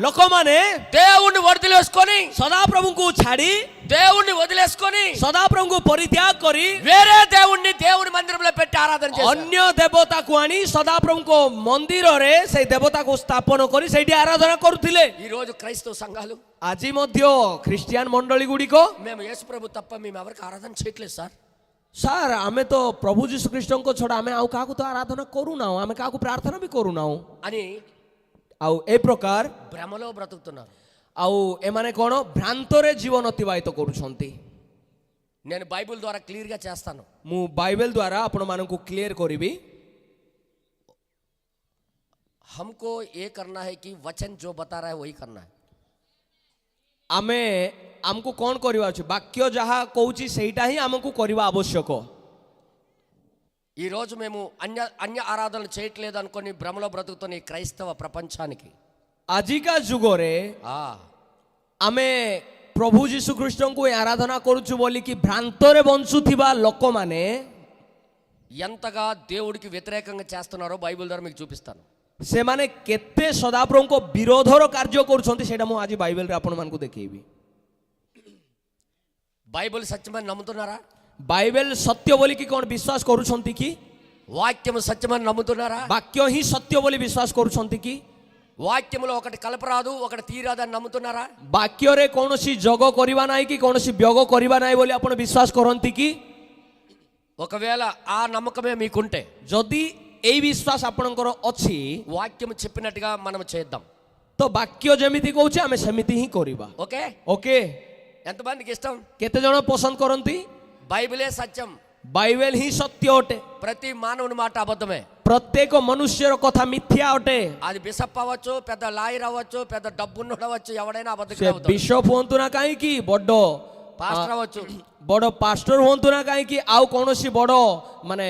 B: ଲୋକମାନେ
A: దేవుణ్ణి వదిలేసుకొని
B: ସଦାପ୍ରଭୁଙ୍କୁ ଛାଡ଼ି
A: దేవుణ్ణి వదిలేసుకొని
B: ସଦାପ୍ରଭୁଙ୍କୁ ପରିତ୍ୟାଗ କରି
A: వేరే దేవుణ్ణి దేవుని మందిరంలో పెట్టి ఆరాధన చేశారు.
B: ଅନ୍ୟ ଦେବତାକୁ ଆଣି ସଦାପ୍ରଭୁଙ୍କ ମନ୍ଦିରରେ ସେଇ ଦେବତାକୁ ସ୍ଥାପନ କରି ସେଇଠି ଆରାଧନା କରୁଥିଲେ.
A: ఈ రోజు క్రైస్తవ సంఘాలు
B: ଆଜି ମଧ୍ୟ ଖ୍ରୀଷ୍ଟିଆନ ମଣ୍ଡଳୀ ଗୁଡ଼ିକ
A: మేము యేసు ప్రభు తప్ప మేము ఎవరికి ఆరాధన చేయట్లేదు సార్.
B: ସାର୍ ଆମେ ତ ପ୍ରଭୁ ଯୀଶୁ ଖ୍ରୀଷ୍ଟଙ୍କ ଛଡ଼ା ଆମେ ଆଉ କାହାକୁ ତ ଆରାଧନା କରୁନାହୁଁ, ଆମେ କାହାକୁ ପ୍ରାର୍ଥନା ବି କରୁନାହୁଁ
A: అని
B: ଆଉ ଏ ପ୍ରକାର
A: భ్రమలో బ్రతుకుతున్నారు.
B: ଆଉ ଏମାନେ କ'ଣ ଭ୍ରାନ୍ତରେ ଜୀବନ ଅତିବାହିତ କରୁଛନ୍ତି.
A: నేను బైబిల్ ద్వారా క్లియర్ గా చేస్తాను.
B: ମୁଁ ବାଇବେଲ ଦ୍ୱାରା ଆପଣମାନଙ୍କୁ କ୍ଲିୟର କରିବି.
A: हमको ये करना है कि वचन जो बता रहा है वही करना है.
B: ଆମକୁ କ'ଣ କରିବା ଅଛି? ବାକ୍ୟ ଯାହା କହୁଛି ସେଇଟା ହିଁ ଆମକୁ କରିବା ଆବଶ୍ୟକ.
A: ఈ రోజు మేము అన్య ఆరాధనలు చేయట్లేదు అనుకొని భ్రమలో బ్రతుకుతున్న ఈ క్రైస్తవ ప్రపంచానికి
B: ଆଜିକା ଯୁଗରେ ଆମେ ପ୍ରଭୁ ଯୀଶୁ ଖ୍ରୀଷ୍ଟଙ୍କୁ ଆରାଧନା କରୁଛୁ ବୋଲିକି ଭ୍ରାନ୍ତରେ ବଞ୍ଚୁଥିବା ଲୋକମାନେ
A: ఎంతగా దేవుడికి వ్యతిరేకంగా చేస్తున్నారో బైబిల్ ద్వారా మీకు చూపిస్తాను.
B: ସେମାନେ କେତେ ସଦାପ୍ରଭୁଙ୍କ ବିରୋଧର କାର୍ଯ୍ୟ କରୁଛନ୍ତି ସେଇଟା ମୁଁ ଆଜି ବାଇବେଲରେ ଆପଣମାନଙ୍କୁ ଦେଖେଇବି.
A: బైబిల్ సత్యమని నమ్ముతున్నారా?
B: ବାଇବେଲ ସତ୍ୟ ବୋଲିକି କ'ଣ ବିଶ୍ୱାସ କରୁଛନ୍ତି କି?
A: వాక్యము సత్యమని నమ్ముతున్నారా?
B: ବାକ୍ୟ ହିଁ ସତ୍ୟ ବୋଲି ବିଶ୍ୱାସ କରୁଛନ୍ତି କି?
A: వాక్యములో ఒకటి కలపరాదు ఒకటి తీరాదని నమ్ముతున్నారా?
B: ବାକ୍ୟରେ କୌଣସି ଯୋଗ କରିବା ନାହିଁ କି କୌଣସି ବିయోଗ କରିବା ନାହିଁ ବୋଲି ଆପଣ ବିଶ୍ୱାସ କରନ୍ତି କି?
A: ఒకవేళ ఆ నమ్మకమే మీకుంటే
B: ଯଦି ଏଇ ବିଶ୍ୱାସ ଆପଣଙ୍କର ଅଛି
A: వాక్యము చెప్పినట్టుగా మనం చేద్దాం.
B: ତ ବାକ୍ୟ ଯେମିତି କହୁଛି ଆମେ ସେମିତି ହିଁ କରିବା.
A: Okay
B: okay?
A: ఎంతమందికి ఇష్టం?
B: କେତେ ଜଣ ପସନ୍ଦ କରନ୍ତି?
A: బైబిలే సత్యం.
B: ବାଇବେଲ ହିଁ ସତ୍ୟ ଅଟେ.
A: ప్రతి మానవుని మాట అబద్ధమే.
B: ପ୍ରତ୍ୟେକ ମନୁଷ୍ୟର କଥା ମିଥ୍ୟା ଅଟେ.
A: అది బిషప్ అవ్వచ్చు, పెద్ద లాయర్ అవ్వచ్చు, పెద్ద డబ్బున్నోడు అవ్వచ్చు, ఎవడైనా
B: ସେ
A: అబద్ధం అవుతాడు.
B: ବିଶପ ହୁଅନ୍ତୁ ନା କାହିଁକି,
A: పాస్టర్ అవ్వచ్చు,
B: ବଡ଼ ପାଷ୍ଟର ହୁଅନ୍ତୁ ନା କାହିଁକି, ଆଉ କୌଣସି ବଡ଼ ମାନେ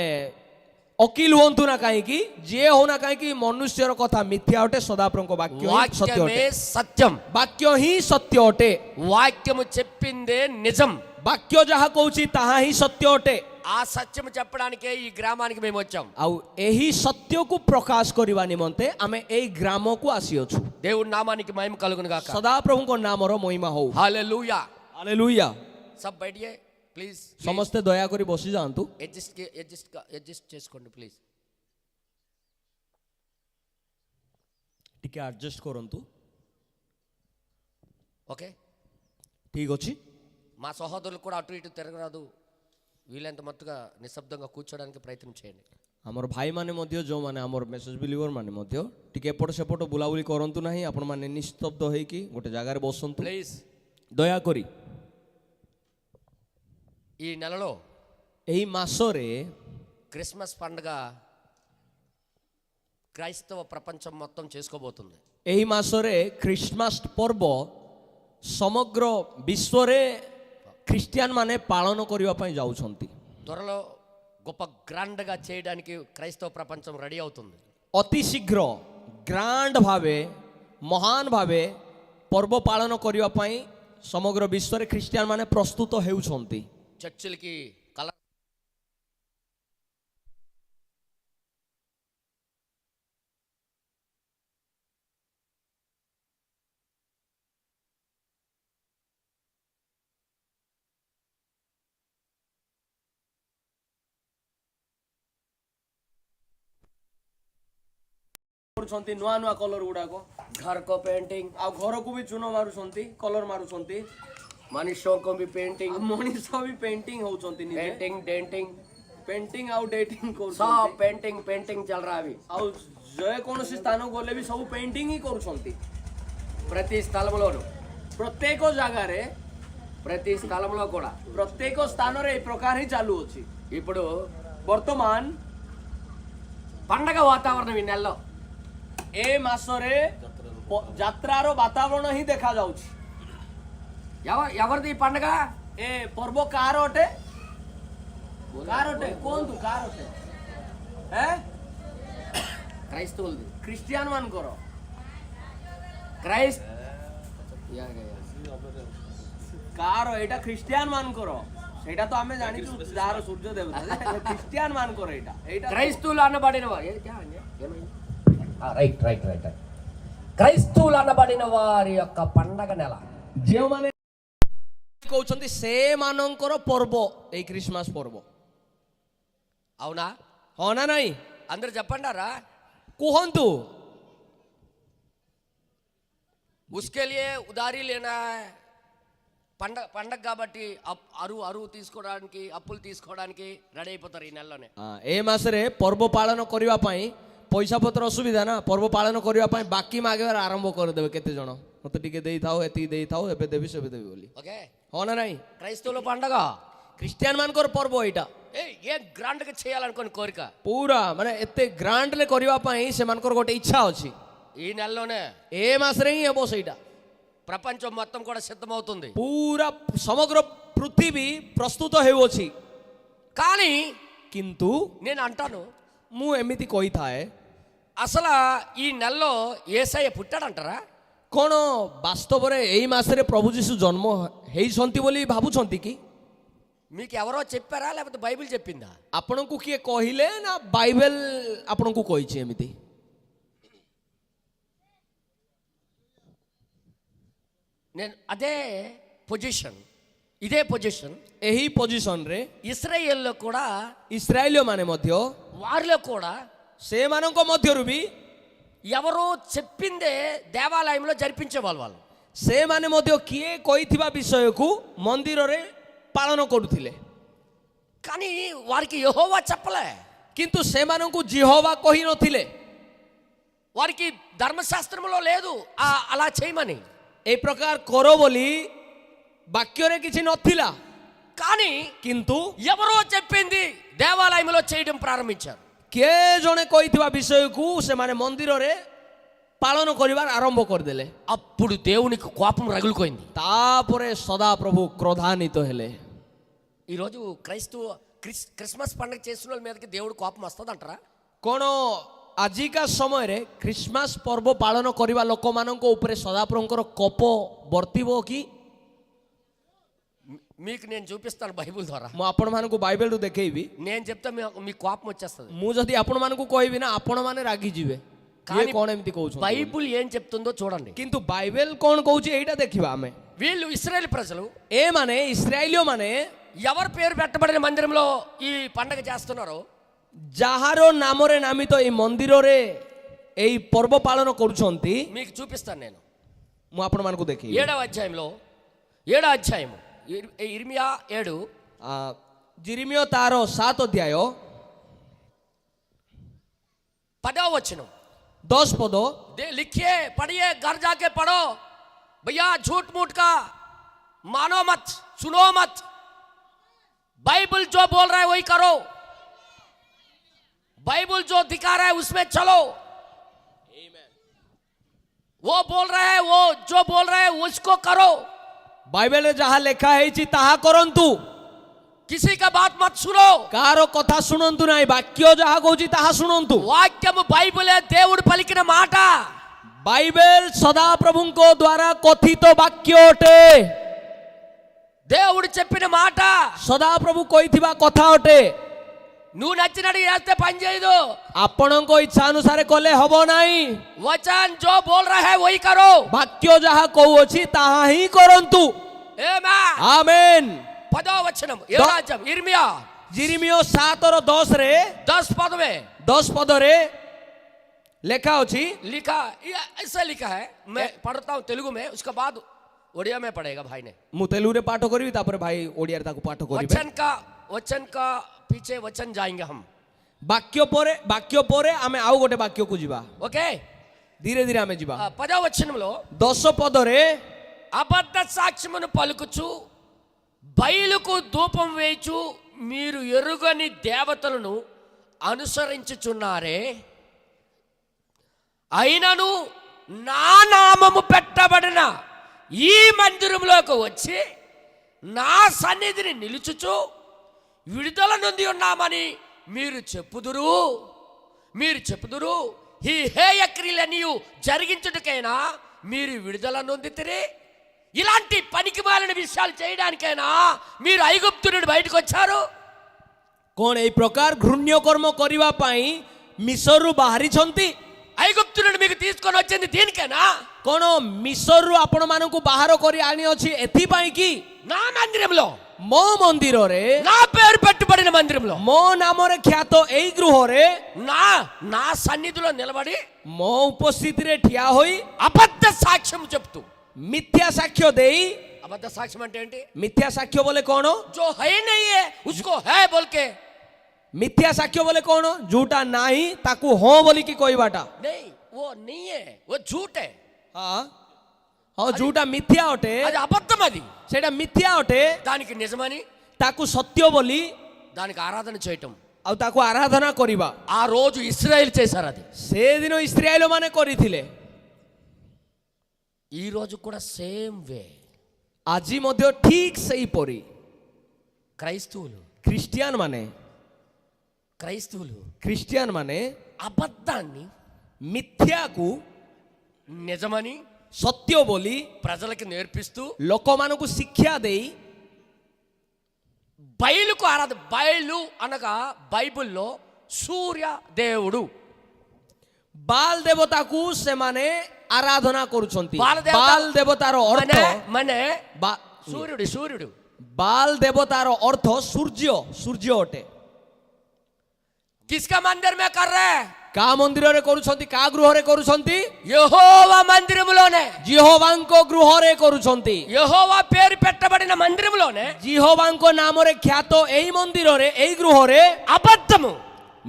B: ଓକିଲ ହୁଅନ୍ତୁ ନା କାହିଁକି, ଯିଏ ହଉନା କାହିଁକି ମନୁଷ୍ୟର କଥା ମିଥ୍ୟା ଅଟେ. ସଦାପ୍ରଭୁଙ୍କ ବାକ୍ୟ ହିଁ ସତ୍ୟ
A: వాక్యమే
B: ଅଟେ.
A: సత్యం.
B: ବାକ୍ୟ ହିଁ ସତ୍ୟ ଅଟେ.
A: వాక్యము చెప్పిందే నిజం.
B: ବାକ୍ୟ ଯାହା କହୁଛି ତାହା ହିଁ ସତ୍ୟ ଅଟେ.
A: ఆ సత్యం చెప్పడానికే ఈ గ్రామానికి మేము వచ్చాం.
B: ଆଉ ଏହି ସତ୍ୟକୁ ପ୍ରକାଶ କରିବା ନିମନ୍ତେ ଆମେ ଏଇ ଗ୍ରାମକୁ ଆସିଅଛୁ.
A: దేవుడి నామానికి మహిమ కలుగును గాక.
B: ସଦାପ୍ରଭୁଙ୍କ ନାମର ମହିମା ହଉ.
A: హల్లెలూయా.
B: ହାଲେଲୁୟା.
A: సబ్ బైఠియే ప్లీజ్.
B: ସମସ୍ତେ ଦୟାକରି ବସି ଯାଆନ୍ତୁ.
A: అడ్జస్ట్ చేసుకోండి ప్లీజ్.
B: ଟିକେ ଆଡଜଷ୍ଟ କରନ୍ତୁ.
A: ఓకే.
B: ଠିକ ଅଛି.
A: మా సహోదరులు కూడా అటు ఇటు తిరగరాదు, వీలైనంత మట్టుగా నిశ్శబ్దంగా కూర్చోడానికి ప్రయత్నం చేయండి.
B: ଆମର ଭାଇମାନେ ମଧ୍ୟ ଯେଉଁମାନେ ଆମର ମେସେଜ ବିଲିଭର ମାନେ ମଧ୍ୟ ଟିକେ ଏପଟ ସେପଟ ବୁଲାବୁଲି କରନ୍ତୁ ନାହିଁ, ଆପଣମାନେ ନିସ୍ତବ୍ଧ ହେଇକି ଗୋଟେ ଜାଗାରେ ବସନ୍ତୁ
A: ప్లీజ్.
B: ଦୟାକରି।
A: ఈ నెలలో
B: ଏହି ମାସରେ
A: క్రిస్మస్ పండుగ క్రైస్తవ ప్రపంచం మొత్తం చేసుకోబోతుంది.
B: ଏହି ମାସରେ ଖ୍ରୀଷ୍ଟମାସ ପର୍ବ ସମଗ୍ର ବିଶ୍ୱରେ ଖ୍ରୀଷ୍ଟିଆନ ମାନେ ପାଳନ କରିବା ପାଇଁ ଯାଉଛନ୍ତି।
A: త్వరలో గొప్ప గ్రాండ్గా చేయడానికి క్రైస్తవ ప్రపంచం రెడీ అవుతుంది.
B: ଅତି ଶୀଘ୍ର ଗ୍ରାଣ୍ଡ ଭାବେ ମହାନ ଭାବେ ପର୍ବ ପାଳନ କରିବା ପାଇଁ ସମଗ୍ର ବିଶ୍ୱରେ ଖ୍ରୀଷ୍ଟିଆନ ମାନେ ପ୍ରସ୍ତୁତ ହେଉଛନ୍ତି।
A: చర్చిలకి కలర్
B: କରୁଛନ୍ତି ନୂଆ ନୂଆ କଲର ଗୁଡାକ,
A: घर को पेंटिंग,
B: ଆଉ ଘରକୁ ବି ଚୂନ ମାରୁଛନ୍ତି, କଲର ମାରୁଛନ୍ତି,
A: मनुष्यों को भी पेंटिंग,
B: ଆଉ ମଣିଷ ବି ପେଣ୍ଟିଂ ହଉଛନ୍ତି, ନିଜେ
A: पेंटिंग डेंटिंग,
B: ପେଣ୍ଟିଂ ଆଉ ଡେଟିଂ
A: सब
B: କରୁଛନ୍ତି,
A: पेंटिंग पेंटिंग चल रहा है अभी.
B: ଆଉ ଯେକୌଣସି ସ୍ଥାନକୁ ଗଲେ ବି ସବୁ ପେଣ୍ଟିଂ ହିଁ କରୁଛନ୍ତି।
A: ప్రతి స్థలంలోను
B: ପ୍ରତ୍ୟେକ ଜାଗାରେ
A: ప్రతి స్థలంలో కూడా
B: ପ୍ରତ୍ୟେକ ସ୍ଥାନରେ ଏହି ପ୍ରକାର ହିଁ ଚାଲୁଅଛି।
A: ఇప్పుడు
B: ବର୍ତ୍ତମାନ
A: పండగ వాతావరణం ఈ నెలలో
B: ଏ ମାସରେ ଯାତ୍ରାର ବାତାବରଣ ହିଁ ଦେଖାଯାଉଛି।
A: ఎవరిది ఈ పండగ?
B: ଏ ପର୍ବ କାହାର ଅଟେ? କାହାର ଅଟେ? କୁହନ୍ତୁ କାହାର ଅଟେ?
A: క్రైస్తవులది.
B: ଖ୍ରୀଷ୍ଟିଆନ ମାନଙ୍କର।
A: క్రైస్త
B: କାହାର? ଏଇଟା ଖ୍ରୀଷ୍ଟିଆନ ମାନଙ୍କର। ସେଇଟା ତ ଆମେ ଜାଣିଛୁ ଯାହାର ସୂର୍ଯ୍ୟ ଦେବତା, ଖ୍ରୀଷ୍ଟିଆନ ମାନଙ୍କର ଏଇଟା ଏଇଟା
A: క్రైస్తవులు అనబడిన వారు రైట్ రైట్ రైట్ రైట్ క్రైస్తవులు అనబడిన వారి యొక్క పండగ నెల.
B: ଯେଉଁମାନେ କହୁଛନ୍ତି ସେମାନଙ୍କର ପର୍ବ ଏଇ ଖ୍ରୀଷ୍ଟମାସ ପର୍ବ।
A: అవునా?
B: ହଁ ନା ନାଇଁ?
A: అందరు చెప్పండారా?
B: କୁହନ୍ତୁ।
A: उसके लिए उधारी लेना है. పండగ కాబట్టి అరువు తీసుకోవడానికి అప్పులు తీసుకోవడానికి రెడీ అయిపోతారు ఈ నెలలోనే.
B: ଏ ମାସରେ ପର୍ବ ପାଳନ କରିବା ପାଇଁ ପଇସା ପତ୍ର ଅସୁବିଧା ନା, ପର୍ବ ପାଳନ କରିବା ପାଇଁ ବାକି ମାଗିବାର ଆରମ୍ଭ କରିଦେବେ। କେତେ ଜଣ ମତେ ଟିକେ ଦେଇଥାଉ, ଏତିକି ଦେଇଥାଉ, ଏବେ ଦେବି ସେବେ ଦେବି ବୋଲି।
A: ఓకే,
B: ହଁ ନା ନାଇଁ?
A: క్రైస్తవుల పండగ
B: ଖ୍ରୀଷ୍ଟିଆନ ମାନଙ୍କର ପର୍ବ ଏଇଟା।
A: ఏ గ్రాండ్ గా చేయాలనుకోని కోరిక
B: ପୁରା ମାନେ ଏତେ ଗ୍ରାଣ୍ଡରେ କରିବା ପାଇଁ ସେମାନଙ୍କର ଗୋଟେ ଇଚ୍ଛା ଅଛି।
A: ఈ నెలలోనే
B: ଏ ମାସରେ ହିଁ ହେବ ସେଇଟା।
A: ప్రపంచం మొత్తం కూడా సిద్ధమవుతుంది.
B: ପୁରା ସମଗ୍ର ପୃଥିବୀ ପ୍ରସ୍ତୁତ ହେଉଅଛି।
A: కానీ
B: କିନ୍ତୁ
A: నేను అంటాను,
B: ମୁଁ ଏମିତି କହିଥାଏ,
A: అసలు ఈ నెలలో యేసయ్య పుట్టాడంటారా?
B: କ'ଣ ବାସ୍ତବରେ ଏଇ ମାସରେ ପ୍ରଭୁ ଯୀଶୁ ଜନ୍ମ ହେଇଛନ୍ତି ବୋଲି ଭାବୁଛନ୍ତି କି?
A: మీకు ఎవరో చెప్పారా లేకపోతే బైబిల్ చెప్పిందా?
B: ଆପଣଙ୍କୁ କିଏ କହିଲେ ନା ବାଇବେଲ ଆପଣଙ୍କୁ କହିଛି ଏମିତି?
A: నేను ఇదే పొజిషన్
B: ଏହି ପୋଜିସନରେ
A: ఇశ్రాయేల్లో కూడా
B: ଇସ୍ରାଏଲୀୟ ମାନେ ମଧ୍ୟ
A: వారిలో కూడా
B: ସେମାନଙ୍କ ମଧ୍ୟରୁ ବି
A: ఎవరో చెప్పిందే దేవాలయంలో జరిపించేవాళ్ళు. వాళ్ళు
B: ସେମାନେ ମଧ୍ୟ କିଏ କହିଥିବା ବିଷୟକୁ ମନ୍ଦିରରେ ପାଳନ କରୁଥିଲେ,
A: కానీ వారికి యెహోవా చెప్పలే.
B: କିନ୍ତୁ ସେମାନଙ୍କୁ ଜିହୋବା କହିନଥିଲେ।
A: వారికి ధర్మశాస్త్రంలో లేదు అలా చేయమని.
B: ଏ ପ୍ରକାର କର ବୋଲି ବାକ୍ୟରେ କିଛି ନଥିଲା,
A: కానీ
B: କିନ୍ତୁ
A: ఎవరో చెప్పింది దేవాలయంలో చేయడం ప్రారంభించారు.
B: କିଏ ଜଣେ କହିଥିବା ବିଷୟକୁ ସେମାନେ ମନ୍ଦିରରେ ପାଳନ କରିବାର ଆରମ୍ଭ କରିଦେଲେ।
A: అప్పుడు దేవునికి కోపం రగులుకోయింది.
B: ତାପରେ ସଦାପ୍ରଭୁ କ୍ରୋଧାନ୍ୱିତ ହେଲେ।
A: ఈరోజు క్రిస్మస్ పండుగ చేస్తున్న వాళ్ళ మీదకి దేవుడు కోపం వస్తుందంటారా?
B: କ'ଣ ଆଜିକା ସମୟରେ ଖ୍ରୀଷ୍ଟମାସ ପର୍ବ ପାଳନ କରିବା ଲୋକମାନଙ୍କ ଉପରେ ସଦାପ୍ରଭୁଙ୍କର କୋପ ବର୍ତ୍ତିବ କି?
A: మీకు నేను చూపిస్తాను బైబిల్ ద్వారా.
B: ମୁଁ ଆପଣମାନଙ୍କୁ ବାଇବେଲରୁ ଦେଖେଇବି।
A: నేను చెప్తే మీకు కోపం వచ్చేస్తుంది.
B: ମୁଁ ଯଦି ଆପଣମାନଙ୍କୁ କହିବି ନା, ଆପଣମାନେ ରାଗିଯିବେ।
A: కానీ
B: କ'ଣ ଏମିତି କହୁଛନ୍ତି?
A: బైబిల్ ఏం చెప్తుందో చూడండి.
B: କିନ୍ତୁ ବାଇବେଲ କ'ଣ କହୁଛି ଏଇଟା ଦେଖିବା ଆମେ।
A: వీళ్ళు ఇశ్రాయేల్ ప్రజలు
B: ଏମାନେ ଇସ୍ରାଏଲୀୟ ମାନେ
A: ఎవరి పేరు పెట్టబడిన మందిరంలో ఈ పండగ చేస్తున్నారో,
B: ଯାହାର ନାମରେ ନାମିତ ଏଇ ମନ୍ଦିରରେ ଏଇ ପର୍ବ ପାଳନ କରୁଛନ୍ତି,
A: మీకు చూపిస్తాను నేను.
B: ମୁଁ ଆପଣମାନଙ୍କୁ ଦେଖେଇବି।
A: 7వ అధ్యాయంలో 7వ అధ్యాయము ఇర్మియా 7
B: ଜିରିମିୟ ତାର 7 ଅଧ୍ୟାୟ
A: 10వ వచనం
B: 10 पद
A: लिखिए, पढ़िए, घर जाके पढ़ो भैया। झूठ मूठ का मानो मत, सुनो मत। बाइबल जो बोल रहा है वही करो, बाइबल जो दिखा रहा है उसमें चलो। वो बोल रहा है, वो जो बोल रहा है उसको करो।
B: बाइबल जहाँ लेखा है ताहा करंतु,
A: किसी का बात मत सुनो।
B: कारो कथा शुणंतु नाही, वाक्य जहाँ कहूची ताहा शुणंतु।
A: వాక్యము బైబిలే దేవుడు పలికిన మాట।
B: बाइबल सदा प्रभुंको द्वारा कथित वाक्य अटे,
A: దేవుడు చెప్పిన మాట।
B: सदा प्रभु कहिथिबा कथा अटे।
A: నువ్వు నచ్చినట్టు చేస్తే పని చేయదు।
B: आपणको इच्छा अनुसार कले हबो नाही।
A: वचन जो बोल रहा है वही करो।
B: वाक्य जहाँ कहूची ताहा ही करंतु।
A: आमेन।
B: आमेन।
A: 10వ వచనం ఏడాజం ఇర్మియా
B: जिरिमियो 7 और 10 रे
A: 10 पद में
B: 10 पद रे लेखा अछि,
A: लिखा, ऐसा लिखा है। मैं पढ़ता हूँ तेलुगु में, उसके बाद उड़िया में पढ़ेगा भाई ने।
B: मु तेलुगु रे पाठ करिवि, तापर भाई ओडिया रे ताकु पाठ करिवे।
A: वचन का पीछे वचन जाएंगे हम।
B: वाक्य पोरे आमे आउ गोटे वाक्य को जीवा।
A: ओके,
B: धीरे धीरे आमे जीवा।
A: 10వ వచనంలో
B: 10 पद रे
A: అబద్ధ సాక్ష్యమును పలుకుచు బయలుకు ధూపం వేయచు మీరు ఎరుగని దేవతలను అనుసరించుచున్నారే, అయినను నా నామము పెట్టబడిన ఈ మందిరంలోకి వచ్చి నా సన్నిధిని నిలుచుచు విడుదల నొంది ఉన్నామని మీరు చెప్పుదురు। ఈ హేయ క్రియలన్నీ జరిగించుటకైనా మీరు విడుదల నొందితిరి। ఇలాంటి పనికిమాలిన విషయాలు చేయడానికైనా మీరు ఐగుప్తు నుండి బయటకు వచ్చారు।
B: कोण ए प्रकार घृण्य कर्म करिवा पई मिसरु बाहरी छंती।
A: ఐగుప్తు నుండి మీకు తీసుకొని వచ్చింది దీనికేనా?
B: कोण मिसरु आपण मानकु बाहर करी आनी अछि एथि पई की
A: నా మందిరంలో,
B: मो मंदिर रे,
A: నా పేరు పెట్టుబడిన మందిరంలో,
B: मो नाम रे ख्यात एई गृह रे,
A: నా సన్నిధిలో నిలబడి
B: मो उपस्थिति रे ठिया होई
A: అబద్ధ సాక్ష్యం చెప్తూ।
B: मिथ्या साक्ष्य देई।
A: అబద్ధ సాక్ష్యం అంటే ఏంటి?
B: मिथ्या साक्ष्य बोले कौन?
A: जो है नहीं है उसको है बोल के।
B: मिथ्या साक्ष्य बोले कौन? झूठा नाही ताकू हो बोली की कोई बाटा
A: नहीं, वो नहीं है, वो झूठ है।
B: हाँ हाँ, झूठा मिथ्या अटे,
A: అది అబద్ధం, అది
B: सेटा मिथ्या अटे।
A: దానికి నిజమని,
B: ताकू सत्य बोली
A: దానికి ఆరాధన చేయటం।
B: आ ताकू आराधना करिबा।
A: ఆ రోజు ఇశ్రాయేల్ చేశారు అది।
B: से दिन इस्राएल माने करिथिले।
A: ఈ రోజు కూడా సేమ్ వే
B: आजी मध्य ठीक सही परी
A: క్రైస్తవులు
B: क्रिस्टियन माने
A: అబద్ధాన్ని
B: मिथ्या को
A: నిజమని
B: सत्य बोली
A: ప్రజలకు నేర్పిస్తూ
B: लोक मानकु शिक्षा देई
A: బయలుకు ఆరాధన। బయలు అనగా బైబిల్లో సూర్య దేవుడు।
B: बाल देवता को से माने आराधना करूछंती।
A: बाल
B: देवतार अर्थ
A: माने सूर्युడు।
B: बाल देवतार अर्थ सूर्य अटे।
A: किसका मंदिर में कर रहे हैं?
B: का मंदिर रे करूछंती? का गृह रे करूछंती?
A: యెహోవా మందిరములోనే,
B: जिहोवांको गृह रे करूछंती।
A: యెహోవా పేరు పెట్టబడిన మందిరములోనే,
B: जिहोवांको नाम रे ख्यात एई मंदिर रे एई गृह रे
A: అబద్ధము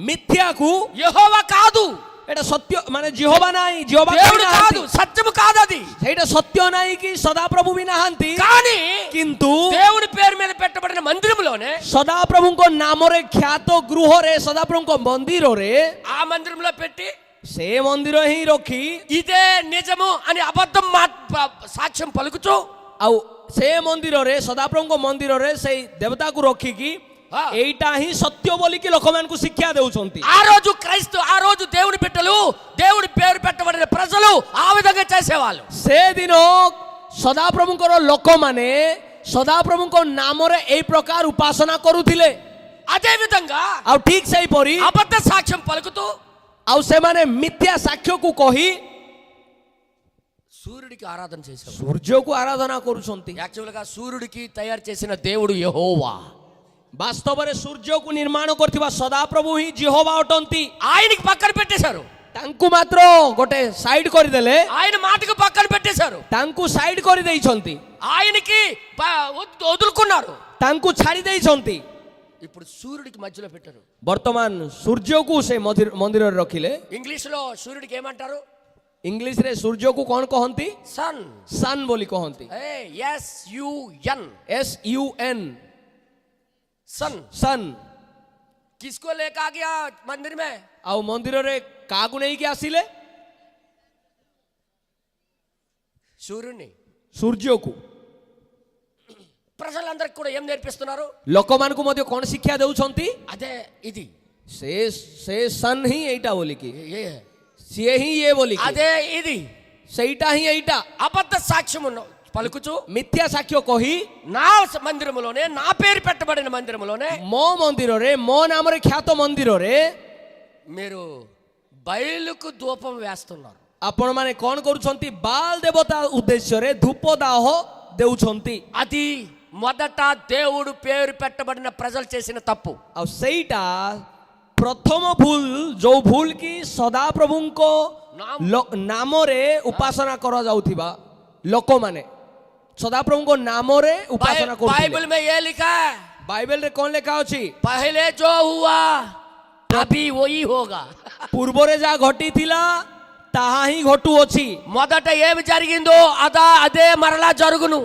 B: मिथ्या को
A: యెహోవా కాదు,
B: एटा सत्य माने जिहोवा नाही, जिहोवा
A: దేవుడు కాదు, సత్యము కాదు అది।
B: एटा सत्य नाही कि सदा प्रभु भी नाहंती,
A: కానీ
B: किंतु
A: దేవుడి పేరు మీద పెట్టబడిన మందిరములోనే,
B: सदा प्रभु को नाम रे ख्यात गृह रे सदा प्रभु को मंदिर रे
A: ఆ మందిరంలో పెట్టి
B: से मंदिर ही रखी
A: ఇదే నిజము అని అబద్ధం సాక్ష్యం పలుకుచు
B: आउ से मंदिर रे सदा प्रभु को मंदिर रे से देवता को रखी की एटा ही सत्य बोली कि लोक मान को शिक्षा देउछंती।
A: ఆ రోజు దేవుడి బిడ్డలు, దేవుడి పేరు పెట్టబడిన ప్రజలు ఆ విధంగా చేసేవాళ్ళు।
B: से दिन सदा प्रभु को लोक माने सदा प्रभु को नाम रे ए प्रकार उपासना करूथिले।
A: అదే విధంగా
B: आउ ठीक सही परी
A: అబద్ధ సాక్ష్యం పలుకుతూ
B: आउ से माने मिथ्या साक्ष्य को कही
A: సూర్యుడికి ఆరాధన చేసేవాళ్ళు।
B: सूर्य को आराधना करूछंती।
A: యాక్చువల్ గా సూర్యుడికి తయారు చేసిన దేవుడు యెహోవా।
B: वास्तव में सूर्य को निर्माण करथिबा सदा प्रभु ही जिहोवा अटंती।
A: ఆయనకి పక్కన పెట్టేశారు,
B: तांकु मात्र गोटे साइड कर देले,
A: ఆయన మాటకు పక్కన పెట్టేశారు,
B: तांकु साइड कर देइछंती,
A: ఆయనకి వదులుకున్నారు।
B: तांकु छाड़ी देइछंती।
A: ఇప్పుడు సూర్యుడికి మధ్యలో పెట్టారు.
B: ବର୍ତ୍ତମାନ ସୂର୍ଯ୍ୟକୁ ସେ ମନ୍ଦିରରେ ରଖିଲେ.
A: ఇంగ్లీష్ లో సూర్యుడికి ఏమంటారు?
B: ଇଂଲିଶରେ ସୂର୍ଯ୍ୟକୁ କ'ଣ କହନ୍ତି?
A: సన్.
B: ସନ୍ ବୋଲି କହନ୍ତି.
A: SUN.
B: SUN
A: सन.
B: ସନ୍.
A: किसको लेकर आ गया मंदिर में?
B: ଆଉ ମନ୍ଦିରରେ କାହାକୁ ନେଇକି ଆସିଲେ?
A: సూర్యుని.
B: ସୂର୍ଯ୍ୟକୁ.
A: ప్రజలందరికీ కూడా ఏం నేర్పిస్తున్నారు?
B: ଲୋକମାନଙ୍କୁ ମଧ୍ୟ କ'ଣ ଶିକ୍ଷା ଦେଉଛନ୍ତି?
A: అదే ఇది.
B: ସେ ସନ୍ ହିଁ ଏଇଟା ବୋଲିକି,
A: ఏ-
B: ସିଏ ହିଁ ଇଏ ବୋଲିକି,
A: అదే ఇది.
B: ସେଇଟା ହିଁ ଏଇଟା.
A: అబద్ధ సాక్ష్యం పలుకుచు
B: ମିଥ୍ୟା ସାକ୍ଷ୍ୟ କହି
A: నా మందిరములోనే, నా పేరు పెట్టబడిన మందిరములోనే
B: ମୋ ମନ୍ଦିରରେ, ମୋ ନାମରେ ଖ୍ୟାତ ମନ୍ଦିରରେ
A: మీరు బయలుకు ధూపం వేస్తున్నారు.
B: ଆପଣମାନେ କ'ଣ କରୁଛନ୍ତି? ବାଲ ଦେବତା ଉଦ୍ଦେଶ୍ୟରେ ଧୂପ ଦାହ ଦେଉଛନ୍ତି.
A: అది మొదట దేవుడు పేరు పెట్టబడిన ప్రజలు చేసిన తప్పు.
B: ଆଉ ସେଇଟା ପ୍ରଥମ ଭୁଲ, ଯୋଉ ଭୁଲ କି ସଦାପ୍ରଭୁଙ୍କ ନାମରେ ଉପାସନା କରାଯାଉଥିବା ଲୋକମାନେ ସଦାପ୍ରଭୁଙ୍କ ନାମରେ ଉପାସନା କରୁଥିଲେ.
A: बाइबल में ये लिखा है,
B: ବାଇବେଲରେ କ'ଣ ଲେଖା ଅଛି?
A: पहले जो हुआ अभी वही होगा.
B: ପୂର୍ବରେ ଯାହା ଘଟିଥିଲା ତାହା ହିଁ ଘଟୁଅଛି.
A: మొదట ఏమి జరిగిందో అదే మరలా జరుగును.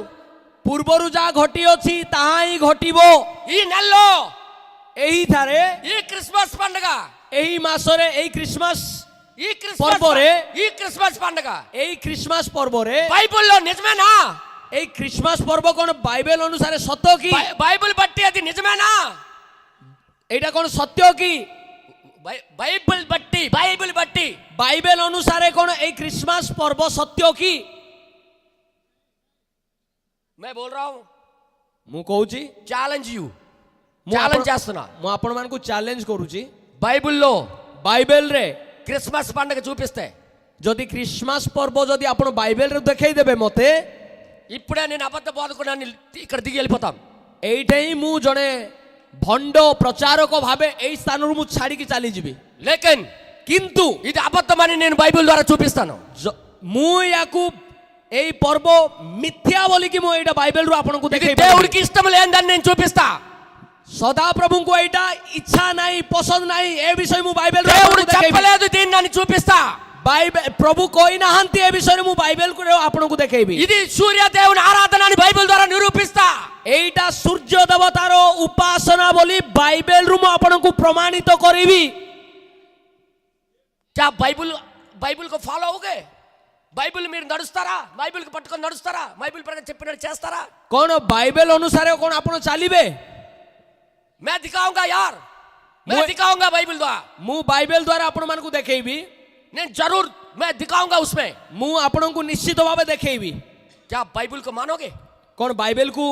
B: ପୂର୍ବରୁ ଯାହା ଘଟିଅଛି ତାହା ହିଁ ଘଟିବ.
A: ఈ నెలలో
B: ଏହିଠାରେ,
A: ఈ క్రిస్మస్ పండుగ,
B: ଏହି ମାସରେ, ଏହି ଖ୍ରୀଷ୍ଟମାସ
A: ఈ క్రిస్మస్
B: పర్ବରେ,
A: ఈ క్రిస్మస్ పండుగ
B: ଏହି ଖ୍ରୀଷ୍ଟମାସ ପର୍ବରେ,
A: బైబిల్లో నిజమేనా?
B: ଏହି ଖ୍ରୀଷ୍ଟମାସ ପର୍ବ କ'ଣ ବାଇବେଲ ଅନୁସାରେ ସତ କି?
A: బైబిల్ బట్టి అది నిజమేనా?
B: ଏଇଟା କ'ଣ ସତ୍ୟ କି?
A: బైబిల్ బట్టి
B: ବାଇବେଲ ଅନୁସାରେ କ'ଣ ଏଇ ଖ୍ରୀଷ୍ଟମାସ ପର୍ବ ସତ୍ୟ କି?
A: मैं बोल रहा हूं,
B: ମୁଁ କହୁଛି,
A: ఛాలెంజ్ యూ,
B: ମୁଁ
A: ఛాలెంజ్ చేస్తున్నా.
B: ମୁଁ ଆପଣମାନଙ୍କୁ ଚ୍ୟାଲେଞ୍ଜ କରୁଛି.
A: బైబిల్లో
B: ବାଇବେଲରେ
A: క్రిస్మస్ పండుగ చూపిస్తే,
B: ଯଦି ଖ୍ରୀଷ୍ଟମାସ ପର୍ବ ଯଦି ଆପଣ ବାଇବେଲରେ ଦେଖେଇଦେବେ ମତେ,
A: ఇప్పుడే నేను అబద్ధ బోధకుడిని ఇక్కడ దిగి వెళ్ళిపోతాం.
B: ଏଇଟା ହିଁ ମୁଁ ଜଣେ ଭଣ୍ଡ ପ୍ରଚାରକ ଭାବେ ଏଇ ସ୍ଥାନରୁ ମୁଁ ଛାଡ଼ିକି ଚାଲିଯିବି.
A: లేకిన్
B: କିନ୍ତୁ
A: ఇది అబద్ధమని నేను బైబిల్ ద్వారా చూపిస్తాను.
B: ମୁଁ ୟାକୁ ଏଇ ପର୍ବ ମିଥ୍ୟା ବୋଲିକି ମୁଁ ଏଇଟା ବାଇବେଲରୁ ଆପଣଙ୍କୁ
A: ఇది
B: ଦେଖେଇ
A: దేవుడికి ఇష్టం లేదని నేను చూపిస్తా.
B: ସଦାପ୍ରଭୁଙ୍କୁ ଏଇଟା ଇଚ୍ଛା ନାହିଁ, ପସନ୍ଦ ନାହିଁ, ଏ ବିଷୟ ମୁଁ ବାଇବେଲରୁ
A: దేవుడు
B: ଆପଣଙ୍କୁ ଦେଖେଇବି.
A: చెప్పలేదు దీన్ని అని చూపిస్తా.
B: ପ୍ରଭୁ କହିନାହାନ୍ତି ଏ ବିଷୟରେ, ମୁଁ ବାଇବେଲକୁ ଆପଣଙ୍କୁ ଦେଖେଇବି.
A: ఇది సూర్య దేవుని ఆరాధన అని బైబిల్ ద్వారా నిరూపిస్తా.
B: ଏଇଟା ସୂର୍ଯ୍ୟ ଦେବତାର ଉପାସନା ବୋଲି ବାଇବେଲରୁ ମୁଁ ଆପଣଙ୍କୁ ପ୍ରମାଣିତ କରିବି.
A: क्या బైబిల్ को ఫాలో అవుगे? బైబిల్ మీరు నడుస్తారా? బైబిల్ కి పట్టుకొని నడుస్తారా? బైబిల్ ప్రకారం చెప్పినట్టు చేస్తారా?
B: କ'ଣ ବାଇବେଲ ଅନୁସାରେ କ'ଣ ଆପଣ ଚାଲିବେ?
A: मैं दिखाऊंगा यार, मैं दिखाऊंगा बाइबल द्वारा.
B: ମୁଁ ବାଇବେଲ ଦ୍ୱାରା ଆପଣମାନଙ୍କୁ ଦେଖେଇବି.
A: నేను जरूर मैं दिखाऊंगा उसमें.
B: ମୁଁ ଆପଣଙ୍କୁ ନିଶ୍ଚିତ ଭାବେ ଦେଖେଇବି.
A: क्या बाइबल को मानोगे?
B: କ'ଣ ବାଇବେଲକୁ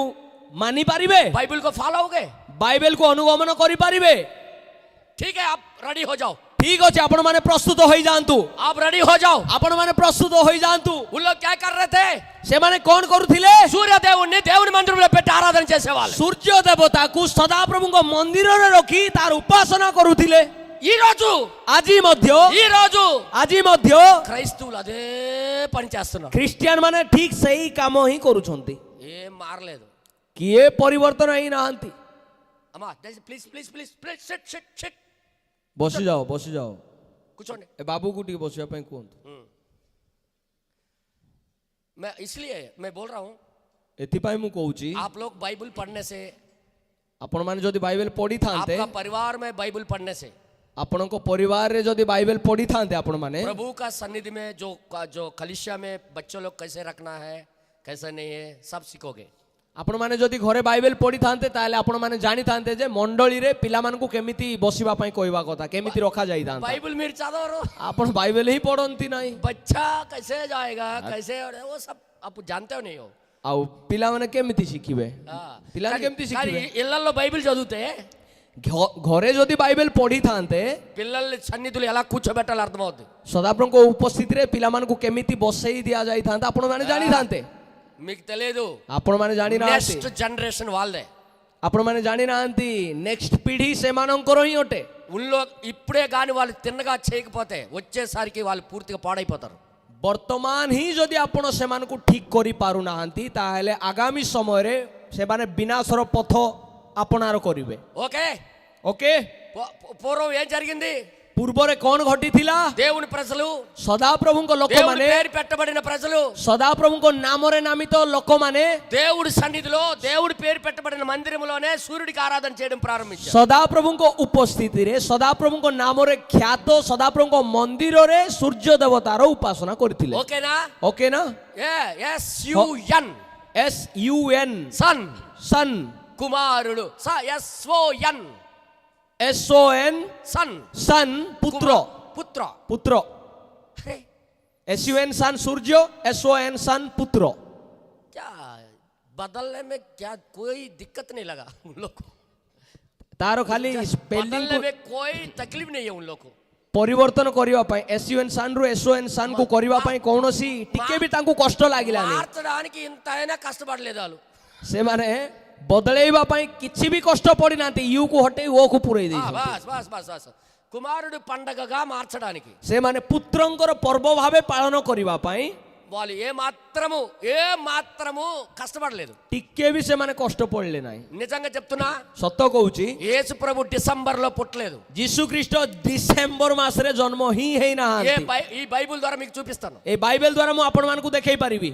B: ମାନି ପାରିବେ?
A: बाइबल को फॉलो होगे?
B: ବାଇବେଲକୁ ଅନୁଗମନ କରିପାରିବେ?
A: ठीक है, आप रेडी हो जाओ.
B: ଠିକ ଅଛି, ଆପଣମାନେ ପ୍ରସ୍ତୁତ ହୋଇଯାଆନ୍ତୁ.
A: आप रेडी हो जाओ.
B: ଆପଣମାନେ ପ୍ରସ୍ତୁତ ହୋଇଯାଆନ୍ତୁ.
A: उन लोग क्या कर रहे थे?
B: ସେମାନେ କ'ଣ କରୁଥିଲେ?
A: సూర్య దేవుణ్ణి దేవుని మందిరంలో పెట్టి ఆరాధన చేసేవాళ్ళు.
B: ସୂର୍ଯ୍ୟ ଦେବତାକୁ ସଦାପ୍ରଭୁଙ୍କ ମନ୍ଦିରରେ ରଖି ତାର ଉପାସନା କରୁଥିଲେ.
A: ఈ రోజు
B: ଆଜି ମଧ୍ୟ
A: క్రైస్తవులు అదే పని చేస్తున్నారు.
B: ଖ୍ରୀଷ୍ଟିଆନ ମାନେ ଠିକ ସେଇ କାମ ହିଁ କରୁଛନ୍ତି.
A: ఏం మారలేదు.
B: କିଏ ପରିବର୍ତ୍ତନ ହେଇନାହାନ୍ତି.
A: అమ్మా please please please please sit sit sit.
B: ବସିଯାଅ, ବସିଯାଅ.
A: కూర్చోండి.
B: ଏ ବାବୁକୁ ଟିକେ ବସିବା ପାଇଁ କୁହନ୍ତୁ.
A: मैं इसलिए मैं बोल रहा हूँ,
B: ଏଥିପାଇଁ ମୁଁ କହୁଛି,
A: आप लोग बाइबल पढ़ने से,
B: ଆପଣମାନେ ଯଦି ବାଇବେଲ ପଢିଥାନ୍ତେ,
A: आपका परिवार में बाइबल पढ़ने से,
B: ଆପଣଙ୍କ ପରିବାରରେ ଯଦି ବାଇବେଲ ପଢିଥାନ୍ତେ ଆପଣମାନେ,
A: प्रभु का सन्निधि में जो कलीसिया में बच्चों लोग कैसे रखना है, कैसे नहीं है, सब सीखोगे.
B: ଆପଣମାନେ ଯଦି ଘରେ ବାଇବେଲ ପଢିଥାନ୍ତେ ତାହେଲେ ଆପଣମାନେ ଜାଣିଥାନ୍ତେ ଯେ ମଣ୍ଡଳୀରେ ପିଲାମାନଙ୍କୁ କେମିତି ବସିବା ପାଇଁ କହିବା କଥା, କେମିତି ରଖାଯାଇଥାନ୍ତା.
A: बाइबल मेरे चादर
B: ଆପଣ ବାଇବେଲ ହିଁ ପଢନ୍ତି ନାହିଁ.
A: बच्चा कैसे जाएगा, कैसे वो सब आप जानते हो नहीं हो.
B: ଆଉ ପିଲାମାନେ କେମିତି ଶିଖିବେ? ପିଲାମାନେ କେମିତି ଶିଖିବେ?
A: ఇళ్లలో బైబిల్ చదివితే
B: ଘରେ ଯଦି ବାଇବେଲ ପଢିଥାନ୍ତେ,
A: పిల్లల్ని సన్నిధిలో ఎలా కూర్చోబెట్టాలి అర్థమవుతుంది.
B: ସଦାପ୍ରଭୁଙ୍କ ଉପସ୍ଥିତିରେ ପିଲାମାନଙ୍କୁ କେମିତି ବସେଇ ଦିଆଯାଇଥାନ୍ତା ଆପଣମାନେ ଜାଣିଥାନ୍ତେ.
A: మీకు తెలియదు.
B: ଆପଣମାନେ ଜାଣିନାହାନ୍ତି.
A: నెక్స్ట్ జనరేషన్ వాళ్ళదే.
B: ଆପଣମାନେ ଜାଣିନାହାନ୍ତି ନେକ୍ସଟ ପିଢି ସେମାନଙ୍କର ହିଁ ଅଟେ.
A: ఉల్లో ఇప్పుడే కానీ వాళ్ళు తిన్నగా చేయకపోతే వచ్చేసరికి వాళ్ళు పూర్తిగా పాడైపోతారు.
B: ବର୍ତ୍ତମାନ ହିଁ ଯଦି ଆପଣ ସେମାନଙ୍କୁ ଠିକ କରିପାରୁନାହାନ୍ତି ତାହେଲେ ଆଗାମୀ ସମୟରେ ସେମାନେ ବିନାଶର ପଥ ଆପଣାର କରିବେ।
A: ఓకే
B: ଓକେ,
A: పూర్వం ఏం జరిగింది?
B: ପୂର୍ବରେ କ'ଣ ଘଟିଥିଲା?
A: దేవుని ప్రజలు,
B: ସଦାପ୍ରଭୁଙ୍କ
A: దేవుని
B: ଲୋକମାନେ,
A: పేరు పెట్టబడిన ప్రజలు,
B: ସଦାପ୍ରଭୁଙ୍କ ନାମରେ ନାମିତ ଲୋକମାନେ
A: దేవుడి సన్నిధిలో దేవుడి పేరు పెట్టబడిన మందిరంలోనే సూర్యుడికి ఆరాధన చేయడం ప్రారంభించారు.
B: ସଦାପ୍ରଭୁଙ୍କ ଉପସ୍ଥିତିରେ, ସଦାପ୍ରଭୁଙ୍କ ନାମରେ ଖ୍ୟାତ ସଦାପ୍ରଭୁଙ୍କ ମନ୍ଦିରରେ ସୂର୍ଯ୍ୟ ଦେବତାର ଉପାସନା କରିଥିଲେ।
A: ఓకేనా?
B: ଓକେ ନା?
A: SUN
B: SUN
A: సన్
B: సన్,
A: కుమారుడు, SON
B: SON
A: సన్
B: సన్, పుత్ర
A: పుత్ర.
B: పుత్ర।
A: अरे
B: SUN సన్ సూర్య, SON సన్ పుత్ర।
A: क्या बदलने में क्या कोई दिक्कत नहीं लगा उन लोग को,
B: ତାର ଖାଲି ସ୍ପେଲିଂ
A: बदलने में कोई तकलीफ नहीं है उन लोग को।
B: ପରିବର୍ତ୍ତନ କରିବା ପାଇଁ, SUN సన్ ରୁ SON సନ୍ କୁ କରିବା ପାଇଁ କୌଣସି ଟିକେ ବି ତାଙ୍କୁ କଷ୍ଟ ଲାଗିଲାନି।
A: మార్చడానికి ఇంత అయినా కష్టపడలేదు వాళ్ళు.
B: ସେମାନେ ବଦଳେଇବା ପାଇଁ କିଛି ବି କଷ୍ଟ ପଡ଼ିନାହାନ୍ତି। ୟୁ କୁ ହଟେଇ ଓ କୁ ପୁରେଇ ଦେଇଛନ୍ତି।
A: బస్ బస్ బస్ బస్ కుమారుడు పండగగా మార్చడానికి
B: ସେମାନେ పుత్ରଙ୍କର ପର୍ବ ଭାବେ ପାଳନ କରିବା ପାଇଁ
A: వాళ్ళు ఏ మాత్రము కష్టపడలేదు.
B: ଟିକେ ବି ସେମାନେ କଷ୍ଟ ପଡ଼ିଲେ ନାହିଁ।
A: నిజంగా చెప్తున్నా,
B: ସତ କହୁଛି,
A: యేసు ప్రభు డిసెంబర్ లో పుట్టలేదు.
B: ଯୀଶୁ ଖ୍ରୀଷ୍ଟ ଡିସେମ୍ବର ମାସରେ ଜନ୍ମ ହିଁ ହେଇନାହାନ୍ତି।
A: ఈ బైబిల్ ద్వారా మీకు చూపిస్తాను.
B: ଏ ବାଇବେଲ ଦ୍ୱାରା ମୁଁ ଆପଣମାନଙ୍କୁ ଦେଖେଇ ପାରିବି।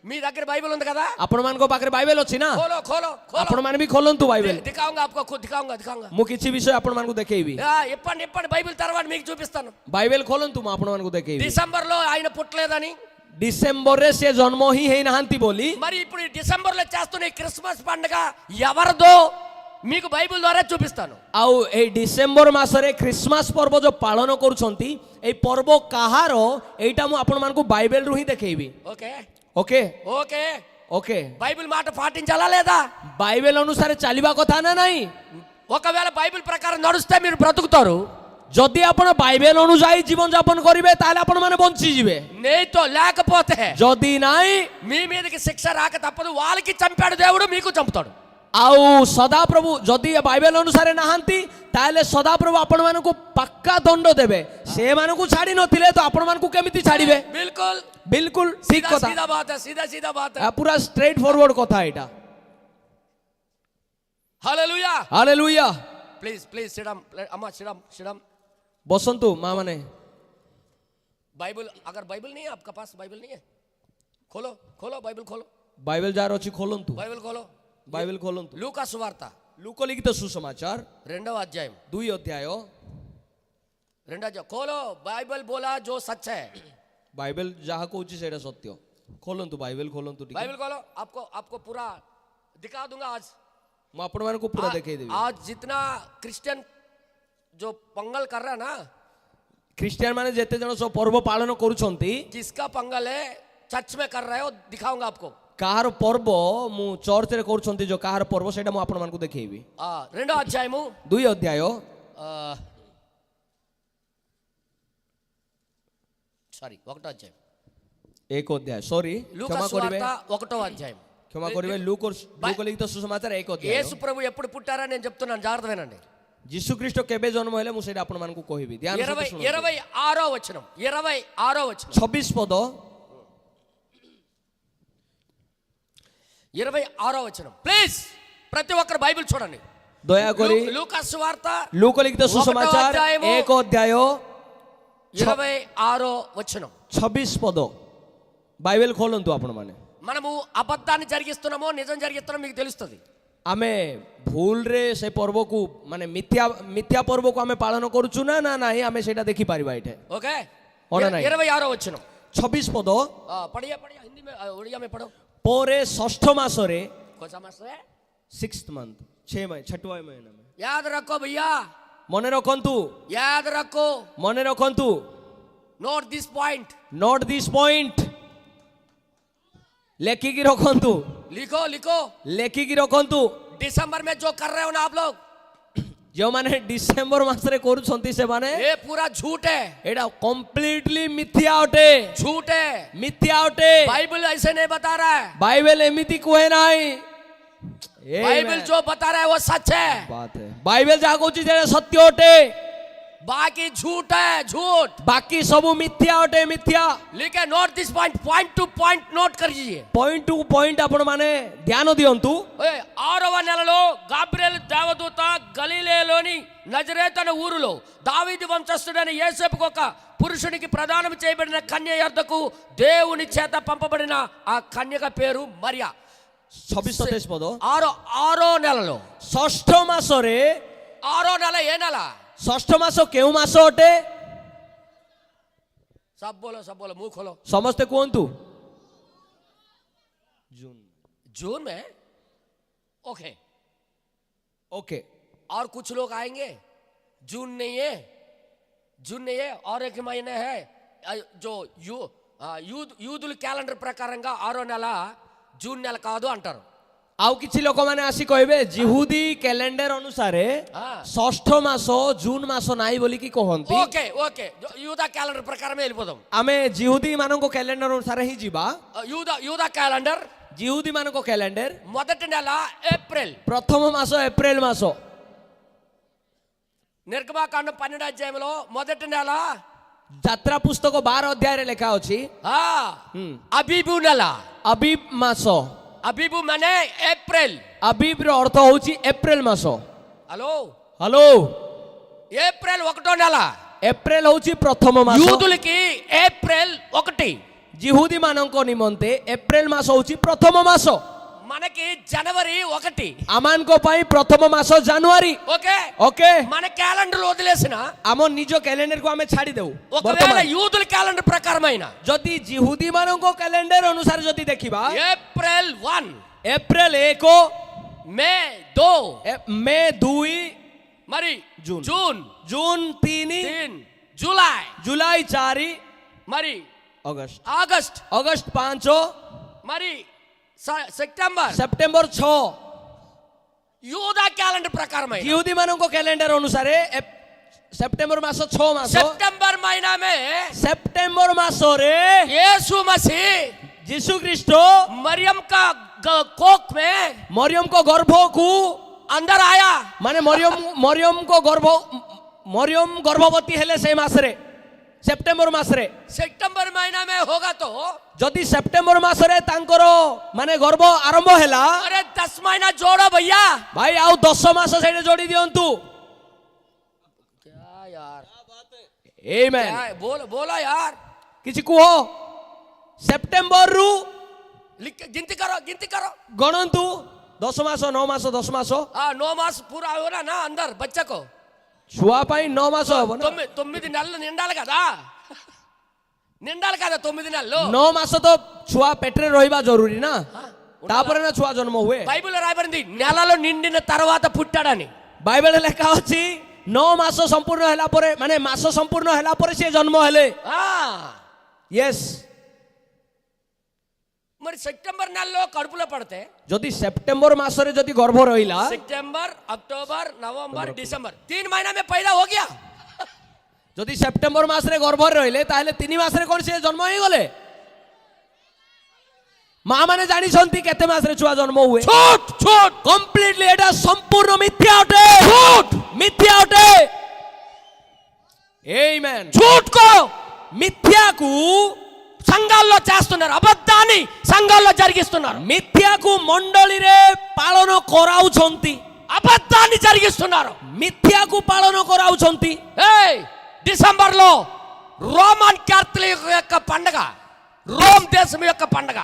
A: మీ దగ్గర బైబిల్ ఉంది కదా,
B: ଆପଣମାନଙ୍କ ପାଖରେ ବାଇବେଲ ଅଛି ନା?
A: ఖోలో ఖోలో ఖోలో,
B: ଆପଣମାନେ ବି ଖୋଲନ୍ତୁ ବାଇବେଲ।
A: దిखाऊंगा आपको, खुद दिखाऊंगा.
B: ମୁଁ କିଛି ବିଷୟ ଆପଣମାନଙ୍କୁ ଦେଖେଇବି।
A: ఇప్పండి బైబిల్ తెరవండి, మీకు చూపిస్తాను.
B: ବାଇବେଲ ଖୋଲନ୍ତୁ, ମୁଁ ଆପଣମାନଙ୍କୁ ଦେଖେଇବି।
A: డిసెంబర్ లో ఆయన పుట్టలేదని,
B: ଡିସେମ୍ବରରେ ସେ ଜନ୍ମ ହିଁ ହେଇନାହାନ୍ତି ବୋଲି,
A: మరి ఇప్పుడు డిసెంబర్ లో చేస్తున్న ఈ క్రిస్మస్ పండుగ ఎవరిదో మీకు బైబిల్ ద్వారా చూపిస్తాను.
B: ଆଉ ଏଇ ଡିସେମ୍ବର ମାସରେ ଖ୍ରୀଷ୍ଟମାସ ପର୍ବ ଯୋଉ ପାଳନ କରୁଛନ୍ତି, ଏଇ ପର୍ବ କାହାର, ଏଇଟା ମୁଁ ଆପଣମାନଙ୍କୁ ବାଇବେଲରୁ ହିଁ ଦେଖେଇବି।
A: Okay
B: okay
A: okay
B: okay,
A: Bible మాట పాటించాలా లేదా?
B: ବାଇବେଲ ଅନୁସାରେ ଚାଲିବା କଥା ନା ନାହିଁ?
A: ఒకవేళ బైబిల్ ప్రకారం నడుస్తే మీరు బ్రతుకుతారు,
B: ଯଦି ଆପଣ ବାଇବେଲ ଅନୁଯାୟୀ ଜୀବନ ଯାପନ କରିବେ ତାହେଲେ ଆପଣ ମାନେ ବଞ୍ଚିଯିବେ।
A: నేతో లేకపోతే
B: ଯଦି ନାହିଁ,
A: మీ మీదకి శిక్ష రాక తప్పదు. వాళ్ళకి చంపాడు దేవుడు, మీకు చంపుతాడు.
B: ଆଉ ସଦାପ୍ରଭୁ ଯଦି ବାଇବେଲ ଅନୁସାରେ ନାହାନ୍ତି, ତାହେଲେ ସଦାପ୍ରଭୁ ଆପଣମାନଙ୍କୁ ପକ୍କା ଦଣ୍ଡ ଦେବେ। ସେମାନଙ୍କୁ ଛାଡ଼ି ନଥିଲେ ତ ଆପଣମାନଙ୍କୁ କେମିତି ଛାଡ଼ିବେ?
A: बिल्कुल
B: ବିଲକୁଲ ଠିକ
A: सीधा
B: କଥା,
A: सीधा बात है, सीधा बात है.
B: ପୁରା ଷ୍ଟ୍ରେଟ ଫରୱାର୍ଡ କଥା ଏଇଟା।
A: हालेलुया.
B: ହାଲେଲୁୟା।
A: प्लीज सिडम अम्मा, सिडम.
B: ବସନ୍ତୁ ମା ମାନେ।
A: बाइबल, अगर बाइबल नहीं है आपका पास, बाइबल नहीं है, खोलो बाइबल खोलो,
B: ବାଇବେଲ ଯାହାର ଅଛି ଖୋଲନ୍ତୁ,
A: बाइबल खोलो.
B: ବାଇବେଲ ଖୋଲନ୍ତୁ।
A: లూకా సువార్త
B: ଲୁକ ଲିଖିତ ସୁସମାଚାର
A: 2వ అధ్యాయం
B: 2 ଅଧ୍ୟାୟ।
A: खोलो. बाइबल बोला जो सच है.
B: ବାଇବେଲ ଯାହା କହୁଛି ସେଇଟା ସତ୍ୟ। ଖୋଲନ୍ତୁ ବାଇବେଲ, ଖୋଲନ୍ତୁ ଟିକେ।
A: बाइबल खोलो, आपको पूरा दिखा दूंगा आज.
B: ମୁଁ ଆପଣମାନଙ୍କୁ ପୁରା ଦେଖେଇଦେବି।
A: आज जितना क्रिश्चियन जो पंगल कर रहा है ना,
B: ଖ୍ରୀଷ୍ଟିଆନ ମାନେ ଯେତେ ଜଣ ସବୁ ପର୍ବ ପାଳନ କରୁଛନ୍ତି,
A: किसका पंगल है चर्च में कर रहे हो, दिखाऊंगा आपको.
B: କାହାର ପର୍ବ ମୁଁ ଚର୍ଚ୍ଚରେ କରୁଛନ୍ତି, ଯୋଉ କାହାର ପର୍ବ ସେଇଟା ମୁଁ ଆପଣମାନଙ୍କୁ ଦେଖେଇବି।
A: 2వ అధ్యాయము
B: 2 ଅଧ୍ୟାୟ,
A: సారీ 1వ అధ్యాయం,
B: 1 ଅଧ୍ୟାୟ, ସରି
A: లూకా
B: କ୍ଷମା କରିବେ,
A: సువార్త 1వ అధ్యాయం.
B: କ୍ଷମା କରିବେ। ଲୁକ ଲିଖିତ ସୁସମାଚାର 1 ଅଧ୍ୟାୟ।
A: యేసు ప్రభు ఎప్పుడు పుట్టారని నేను చెప్తున్నాను, జాగ్రత్త వినండి.
B: ଯୀଶୁ ଖ୍ରୀଷ୍ଟ କେବେ ଜନ୍ମ ହେଲେ ମୁଁ ସେଇଟା ଆପଣମାନଙ୍କୁ କହିବି। ଧ୍ୟାନ ସହିତ ଶୁଣନ୍ତୁ।
A: 26వ వచనం, 26వ వచనం,
B: 26 ପଦ,
A: 26వ వచనం. ప్లీజ్ ప్రతి ఒక్కరు బైబిల్ చూడండి.
B: ଦୟାକରି
A: లూకా సువార్త
B: ଲୁକ ଲିଖିତ ସୁସମାଚାର 1 ଅଧ୍ୟାୟ
A: 26వ వచనం.
B: 26 ପଦ, ବାଇବେଲ ଖୋଲନ୍ତୁ ଆପଣମାନେ।
A: మనము అబద్ధాన్ని జరిగిస్తున్నామో నిజం జరిగిస్తున్నామో మీకు తెలుస్తుంది.
B: ଆମେ ଭୁଲରେ ସେ ପର୍ବକୁ ମାନେ ମିଥ୍ୟା ପର୍ବକୁ ଆମେ ପାଳନ କରୁଛୁ ନା ନା ନାହିଁ, ଆମେ ସେଇଟା ଦେଖିପାରିବା ଏଠି।
A: ఓకే.
B: అవునా నాయన?
A: 26వ వచనం.
B: 26 ପଦ,
A: पढ़िए हिंदी में, उड़िया में पढ़ो.
B: ପରେ ଷଷ୍ଠ ମାସରେ,
A: कौन सा मास है?
B: 6th month, 6वां महीना में।
A: याद रखो भैया,
B: ମନେ ରଖନ୍ତୁ,
A: याद रखो.
B: ମନେ ରଖନ୍ତୁ।
A: Note this point.
B: Note this point, ଲେଖିକି ରଖନ୍ତୁ,
A: लिखो.
B: ଲେଖିକି ରଖନ୍ତୁ।
A: दिसंबर में जो कर रहे हो ना आप लोग,
B: ଯେଉଁମାନେ ଡିସେମ୍ବର ମାସରେ କରୁଛନ୍ତି ସେମାନେ,
A: ये पूरा झूठ है,
B: ଏଇଟା କମ୍ପ୍ଲିଟଲି ମିଥ୍ୟା ଅଟେ,
A: झूठ है.
B: ମିଥ୍ୟା ଅଟେ।
A: बाइबल ऐसे नहीं बता रहा है.
B: ବାଇବେଲ ଏମିତି କୁହେ ନାହିଁ।
A: बाइबल जो बता रहा है वो सच है.
B: ବାଇବେଲ ଯାହା କହୁଛି ସେଇଟା ସତ୍ୟ ଅଟେ।
A: बाकी झूठ है, झूठ।
B: बाकी सबू मिथ्या अटे, मिथ्या।
A: लिखे note this point two point note करिए।
B: पॉइंट टू पॉइंट आपण माने ध्यान दियंतु।
A: ఆరవ నెలలో గాబ్రియేలు దేవదూత గలిలయలోని నజరేతు అనే ఊరిలో దావీదు వంశస్థుడైన యోసేపుకు ఒక పురుషునికి ప్రదానం చేయబడిన కన్య యొద్దకు దేవుని చేత పంపబడిన ఆ కన్యక పేరు మరియా।
B: 26 पद।
A: ఆరో నెలలో,
B: षष्ठ मासरे,
A: ఆరో నెల ఏ నెల?
B: षष्ठ मास केउ मास अटे?
A: सब बोलो मुंह खोलो।
B: समस्ते कहतु जून।
A: जून में? Okay
B: okay.
A: और कुछ लोग आएंगे। जून नहीं है, जून नहीं है, और एक महीने है जो యూదుల క్యాలెండర్ ప్రకారంగా ఆరో నెల జూన్ నెల కాదు అంటారు।
B: आउ किछि लोक माने आसी कहबे जिहुदी कैलेंडर अनुसारे षष्ठ मास जून मास नाई बोली की कहंती।
A: ओके ओके, యూదా క్యాలెండర్ ప్రకారమే వెళ్ళిపోదాం।
B: आमे जिहुदी मानको कैलेंडर अनुसार ही जीवा।
A: యూదా క్యాలెండర్,
B: जिहुदी मानको कैलेंडर
A: మొదటి నెల ఏప్రిల్।
B: प्रथम मास एप्रिल मास।
A: నిర్గమకాండం 12వ అధ్యాయంలో మొదటి నెల
B: यात्रा पुस्तक 12 अध्याय रे लिखा अछि
A: అబీబు నెల।
B: अबीब मास।
A: అబీబు মানে ఏప్రిల్।
B: अबीब रो अर्थ होछि एप्रिल मास।
A: హలో
B: हेलो,
A: ఏప్రిల్ ఒకటో నెల।
B: एप्रिल होछि प्रथम मास।
A: యూదులకి ఏప్రిల్ 1।
B: जिहुदी मानको निमंते एप्रिल मास होछि प्रथम मास।
A: మనకి జనవరి 1।
B: आमान को पाई प्रथम मास जनवरी।
A: Okay
B: okay.
A: మన క్యాలెండర్ వదిలేసిన
B: आम निज कैलेंडर को आमे छाड़ी देउ।
A: ఒకవేళ యూదుల క్యాలెండర్ ప్రకారమైన
B: जदि जिहुदी मानको कैलेंडर अनुसार जदि देखिबा
A: ఏప్రిల్ 1,
B: एप्रिल 1,
A: మే 2,
B: मे 2,
A: మరి
B: జూన్,
A: జూన్
B: जून 3,
A: 3, జూలై,
B: जुलाई 4,
A: మరి
B: अगस्त,
A: ఆగస్ట్,
B: अगस्त 5,
A: మరి సెప్టెంబర్,
B: सेप्टेम्बर 6।
A: యూదా క్యాలెండర్ ప్రకారమైన
B: जिहुदी मानको कैलेंडर अनुसार सेप्टेम्बर मास 6 मास।
A: సెప్టెంబర్ మहीना में
B: सेप्टेम्बर मास रे
A: यीशु मसीह
B: यीशु ख्रीष्ट
A: मरियम का कोख में
B: मरियम को गर्भ को
A: अंदर आया।
B: माने मरियम को मरियम गर्भवती हेले से मास रे, सेप्टेम्बर मास रे।
A: सितंबर महीना में होगा तो
B: जदि सेप्टेम्बर मास रे तांकर माने गर्भ आरंभ हैला,
A: अरे 10 महीना जोड़ो भैया।
B: भाई आउ 10 मास सेडे जोड़ी दियंतु।
A: क्या यार,
B: आमेन।
A: बोला यार,
B: किछि कुहो। सेप्टेम्बर रु
A: गिनती करो
B: गणंतु 10 मास 9 मास 10 मास।
A: 9 मास पूरा हो ना अंदर बच्चा को
B: छुआ पाई 9 मास हबो ना।
A: 9 నెలలు నిండాలి కదా, 9 నెలలు।
B: 9 मास तो छुआ पेटरे रहिबा जरूरी ना, तापरे ना छुआ जन्म हुए।
A: బైబిల్లో రాయబడింది నెలలో నిండిన తర్వాత పుట్టాడని।
B: बाइबल लेखा अछि 9 मास संपूर्ण हैला परे माने मास संपूर्ण हैला परे से जन्म हेले। यस।
A: మరి సెప్టెంబర్ నెలలో కడుపులో పడితే
B: जदि सेप्टेम्बर मास रे जदि गर्भ रहिला,
A: सितंबर, अक्टूबर, नवंबर, दिसंबर 3 महीना में पैदा हो गया।
B: जदि सेप्टेम्बर मास रे गर्भ रहिले ताले 3 मास रे कोन से जन्म होई गले। मां माने जानि छंती केते मास रे छुआ जन्म हुए।
A: झूठ झूठ
B: कंप्लीटली एटा संपूर्ण मिथ्या अटे, झूठ मिथ्या अटे। आमेन।
A: झूठ को
B: मिथ्या को
A: సంఘాల్లో చేస్తున్నారు, అబద్ధాన్ని సంఘాల్లో జరిగిస్తున్నారు।
B: మిథ్యాకు మండలిరే పాలన కొరావుଛନ୍ତି,
A: అబద్ధాన్ని జరిగిస్తున్నారు,
B: మిథ్యాకు పాలన కొరావుଛନ୍ତି।
A: డిసెంబర్ లో రోమన్ క్యాథలిక్ యొక్క పండగ, రోమ్ దేశం యొక్క పండగ।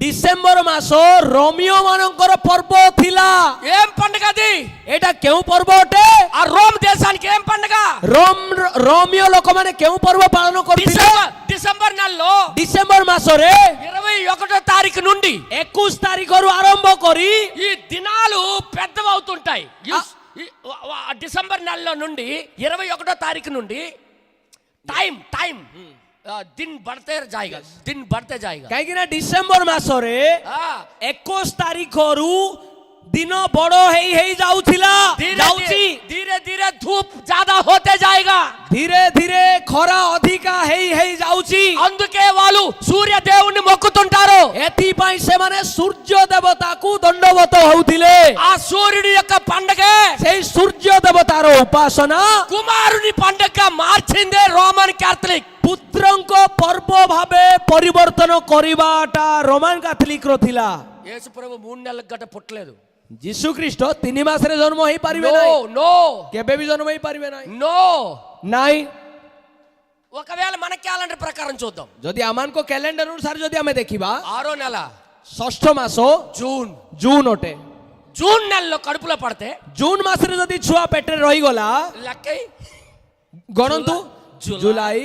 B: डिसेंबर मास रोमियो मानकर पर्व थिला।
A: ఏం పండగ అది?
B: एटा केउ पर्व अटे?
A: ఆ రోమ్ దేశానికి ఏం పండగ?
B: रोमियो लोक माने केउ पर्व पालन करथिले?
A: డిసెంబర్ నెలలో
B: डिसेंबर मास रे
A: 21వ తారీఖు నుండి
B: 21 तारीख रु आरंभ करी
A: ఈ దినాలు పెద్దవవుతుంటాయి। డిసెంబర్ నెలలో నుండి 21వ తారీఖు నుండి टाइम दिन बढ़ते जाएगा, दिन बढ़ते जाएगा।
B: कहीं ना डिसेंबर मास रे 21 तारीख रु दिन बड़ हेई जाउथिला जाउची
A: धीरे धीरे धूप ज्यादा होते जाएगा
B: धीरे धीरे खरा अधिका हेई जाउची
A: అందుకే వాళ్ళు సూర్య దేవుణ్ణి మొక్కుతుంటారు
B: एथि पई से माने सूर्य देवता को दंडवत होउथिले
A: ఆ సూర్యుడి యొక్క పండగే
B: सेई सूर्य देवतार उपासना
A: కుమారుని పండగగా మార్చిందే రోమన్ క్యాథలిక్
B: पुत्रंक पर्व भावे परिवर्तन करिबाटा रोमान कैथोलिक रो थिला
A: యేసు ప్రభు 3 నెలల గట పుట్టలేదు
B: जीशु ख्रीस्ट 3 मास रे जन्म होई परिबे
A: నో
B: नाही
A: నో
B: केबे भी जन्म होई परिबे नाही
A: నో
B: नाही
A: ఒకవేళ మన క్యాలెండర్ ప్రకారం చూద్దాం
B: जदि आमान को कैलेंडर अनुसार जदि हमें देखिबा
A: ఆరో నెల
B: षष्ठ मासो
A: జూన్
B: जून ओटे
A: జూన్ నెలలో కడుపులో పడితే
B: जून मास रे जदि छुआ पेटे रही गला
A: లక్కై
B: गणंतु
A: जुलाई,
B: जुलाई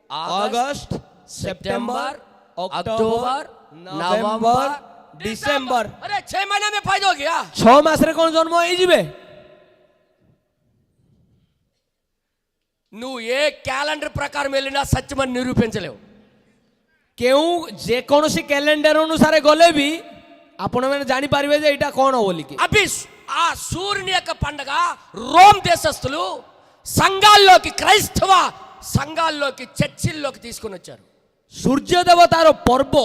A: अगस्त,
B: अगस्त
A: सितंबर,
B: अक्टूबर
A: अक्टूबर,
B: नवंबर डिसेंबर
A: अरे 6 महीने में फायदा हो गया
B: 6 मास रे कोन जन्म होई जिबे
A: నువ్వు ఏ క్యాలెండర్ ప్రకారం వెళ్ళినా సత్యమని నిరూపించలేవు
B: केउ जे कोनोसी कैलेंडर अनुसार गले भी आपण माने जानि पारिबे जे एटा कोन बोली की
A: అభి ఆ సూర్యుని యొక్క పండగ రోమ్ దేశస్థులు సంఘాల్లోకి క్రైస్తవ సంఘాల్లోకి చర్చిల్లోకి తీసుకొని వచ్చారు
B: सूर्य देवतार पर्व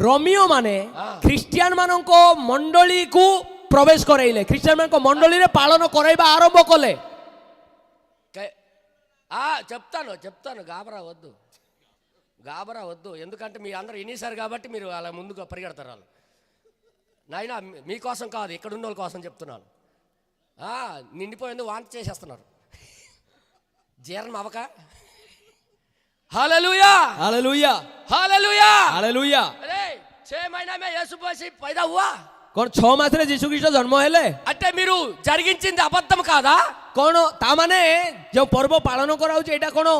B: रोमियो माने क्रिश्चियन मानन को मंडली को प्रवेश कराइले क्रिश्चियन मान को मंडली रे पालन कराइबा आरंभ कले
A: చెప్తాను గాబరా వద్దు ఎందుకంటే మీ అందరూ ఎన్నిసారు కాబట్టి మీరు అలా ముందుగా పరిగెడతారు వాళ్ళు నాయనా మీకోసం కాదు ఇక్కడ ఉన్న వాళ్ళ కోసం చెప్తున్నాను నిండిపోయింది వాంతి చేసేస్తున్నారు జీర్ణం అవక हालेलुया
B: हालेलुया
A: हालेलुया
B: हालेलुया
A: अरे 6 महीना में यीशु मसीह पैदा हुआ
B: कोन 6 मास रे यीशु ख्रीष्ट जन्म हेले
A: అంటే మీరు జరిగించింది అబద్ధం కాదా
B: कोन ता माने जो पर्व पालन कराउ जे एटा कोन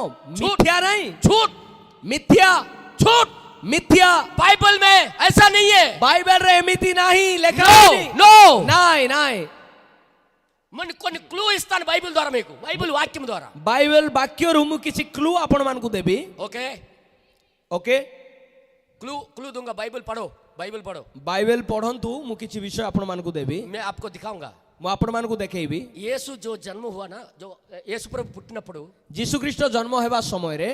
B: मिथ्या नहीं
A: झूठ
B: मिथ्या
A: झूठ
B: मिथ्या
A: बाइबल में ऐसा नहीं है
B: बाइबल रे एमिति नहीं लेखा
A: नो
B: नहीं नहीं
A: मन కొన్ని క్లూ ఇస్తాను బైబిల్ ద్వారా మీకు బైబిల్ వాక్యం ద్వారా
B: बाइबल वाक्य रु मु किछि क्लू आपण मान को देबी
A: ओके
B: ओके
A: क्लू दूंगा बाइबल पढ़ो
B: बाइबल पढ़ंतु मु किछि विषय आपण मान को देबी
A: मैं आपको दिखाऊंगा
B: मु आपण मान को देखेबी
A: యేసు जो जन्म हुआ ना जो యేసు ప్రభు పుట్టినప్పుడు
B: यीशु ख्रीष्ट जन्म हेबा समय रे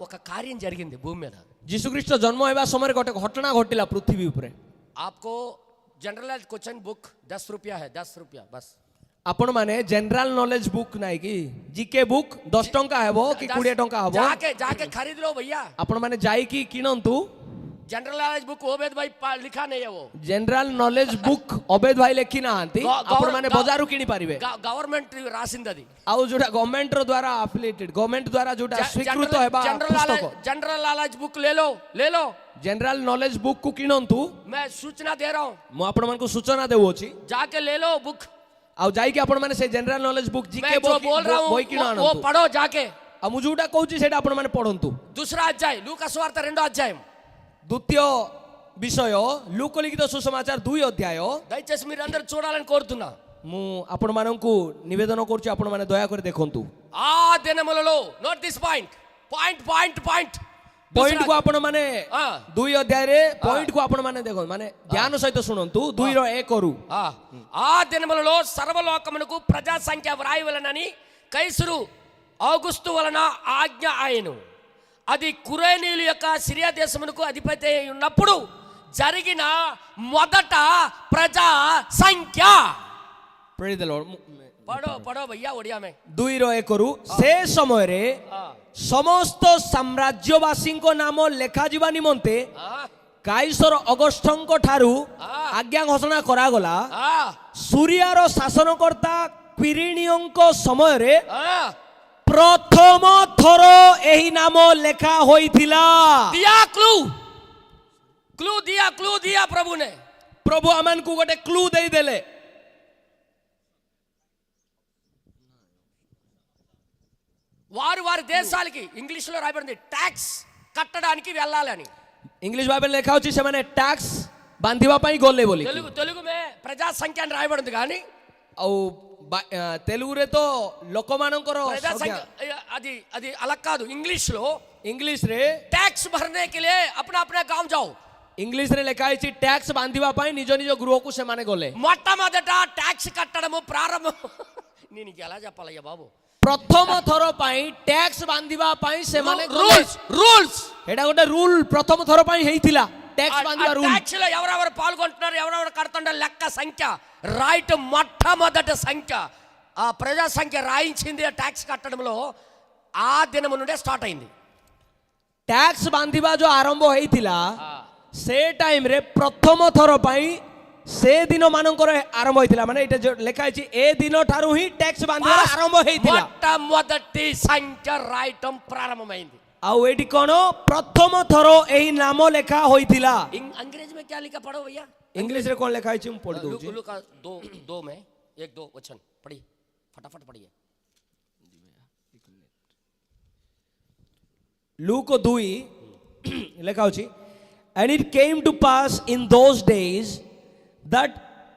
A: ఒక కార్యం జరిగింది భూమి మీద
B: यीशु ख्रीष्ट जन्म हेबा समय रे गोटे घटना घटिला पृथ्वी ऊपर
A: आपको जनरल क्वेश्चन बुक 10 रुपया है 10 रुपया बस
B: आपण माने जनरल नॉलेज बुक नाही की जीके बुक 10 टंका हेबो कि 20 टंका हेबो
A: जाके खरीद लो भैया
B: आपण माने जाई की किनंतु
A: जनरल नॉलेज बुक ओबेद भाई लिखा नहीं है वो
B: जनरल नॉलेज बुक ओबेद भाई लेखि नाहंती आपण माने बाजारू किनी पारिबे
A: गवर्नमेंट रासिंद दी
B: आउ जोटा गवर्नमेंट रो द्वारा एफिलिएटेड गवर्नमेंट द्वारा जोटा स्वीकृत हेबा पुस्तक
A: जनरल नॉलेज बुक ले लो
B: जनरल नॉलेज बुक को किनंतु
A: मैं सूचना दे रहा हूं
B: मु आपण मान को सूचना देवो छी
A: जाके ले लो बुक
B: आउ जाई के आपण माने से जनरल नॉलेज बुक जीके
A: मैं बोल रहा हूं वो पढ़ो जाके
B: आ मु जोटा कहूची सेटा आपण माने पढंतु
A: दूसरा अध्याय लूका सुवार्ता 2 अध्याय
B: द्वितीय विषय लूका लिखित सुसमाचार 2 अध्याय
A: దయచేసి మీరు అందరూ చూడాలని కోరుతున్నా
B: मु आपण माननकु निवेदन करछु आपण माने दया कर देखंतु
A: आ दिनमुలలో नोट दिस पॉइंट
B: पॉइंट को आपण माने 2 अध्याय रे पॉइंट को आपण माने देखो माने ध्यान सहित सुनंतु 2 रो 1 करू
A: ఆ దినములలో సర్వలోకమునకు ప్రజా సంఖ్య వ్రాయవలనని కైసరు ఔగుస్తు వలన ఆజ్ఞ ఆయను అది కురేనీయుల యొక్క సిరియా దేశమునకు అధిపతి అయి ఉన్నప్పుడు జరిగిన మొదట ప్రజా సంఖ్య
B: प्रेज द लॉर्ड
A: पढ़ो भैया ओडिया में
B: 2 रो 1 करू से समय रे समस्त साम्राज्यवासी को नाम लेखा जीवा निमंते काइसर अगस्टंक ठारू आज्ञा घोषणा करा गला सूर्यार शासनकर्ता क्विरिनियंक समय रे प्रथम थर एही नाम लेखा होइथिला
A: दिया क्लू दिया प्रभु
B: अमान को गोटे क्लू देई देले
A: వారి దేశాలకి ఇంగ్లీష్ లో రాయబడింది ట్యాక్స్ కట్టడానికి వెళ్ళాలని
B: ఇంగ్లీష్ బైబిల్ లేఖా వచ్చి సెమనే ట్యాక్స్ బాంధివా పై గోల్లే బోలి
A: తెలుగు మే ప్రజా సంఖ్య అని రాయబడింది కానీ
B: ఔ తెలుగు రే తో లోకమానంకర
A: ప్రజా సంఖ్య అది అలా కాదు ఇంగ్లీష్ రే
B: टैक्स
A: भरने के लिए अपना अपना गांव जाओ
B: ఇంగ్లీష్ ରେ ଲେଖା ହେଇଛି ଟ୍ୟାକ୍ସ ବାନ୍ଧିବା ପାଇଁ ନିଜ ନିଜ ଗୃହକୁ ସେମାନେ ଗଲେ।
A: మొట్టమొదట ట్యాక్స్ కట్టడము ప్రారంభం. నేను నీకు ఎలా చెప్పాలయ్యా బాబు?
B: ପ୍ରଥମ ଥର ପାଇଁ ଟ୍ୟାକ୍ସ ବାନ୍ଧିବା ପାଇଁ ସେମାନେ ଗଲେ।
A: రూల్స్
B: ଏଟା ଗୋଟେ ରୁଲ ପ୍ରଥମ ଥର ପାଇଁ ହେଇଥିଲା ଟ୍ୟାକ୍ସ ବାନ୍ଧିବା ରୁଲ।
A: ట్యాక్స్ లో ఎవరెవరు పాల్గొంటున్నారు, ఎవరెవరు కడుతున్నారు లెక్క సంఖ్య రైట్. మొట్టమొదటి సంఖ్య ఆ ప్రజా సంఖ్య రాయించింది ఆ ట్యాక్స్ కట్టడంలో ఆ దినము నుండే స్టార్ట్ అయింది।
B: ଟ୍ୟାକ୍ସ ବାନ୍ଧିବା ଯୋଉ ଆରମ୍ଭ ହେଇଥିଲା ସେ ଟାଇମ ରେ ପ୍ରଥମ ଥର ପାଇଁ ସେ ଦିନ ମାନଙ୍କର ଆରମ୍ଭ ହେଇଥିଲା। ମାନେ ଏଇଟା ଯୋଉ ଲେଖା ହେଇଛି ଏ ଦିନ ଠାରୁ ହିଁ ଟ୍ୟାକ୍ସ ବାନ୍ଧିବା ଆରମ୍ଭ ହେଇଥିଲା।
A: మొట్టమొదటి సంఖ్య రాయటం ప్రారంభమైంది।
B: ଆଉ ଏଇଠି କଣ ପ୍ରଥମ ଥର ଏହି ନାମ ଲେଖା ହୋଇଥିଲା।
A: अंग्रेजी में क्या लिखा पढ़ो भैया?
B: इंग्लिश रे कौन लिखा है? पढ़ दो जी।
A: लूका 2 में 1-2 वचन पढ़िए, फटाफट पढ़िए।
B: लूक 2 लिखा होची, and it came to pass in those days that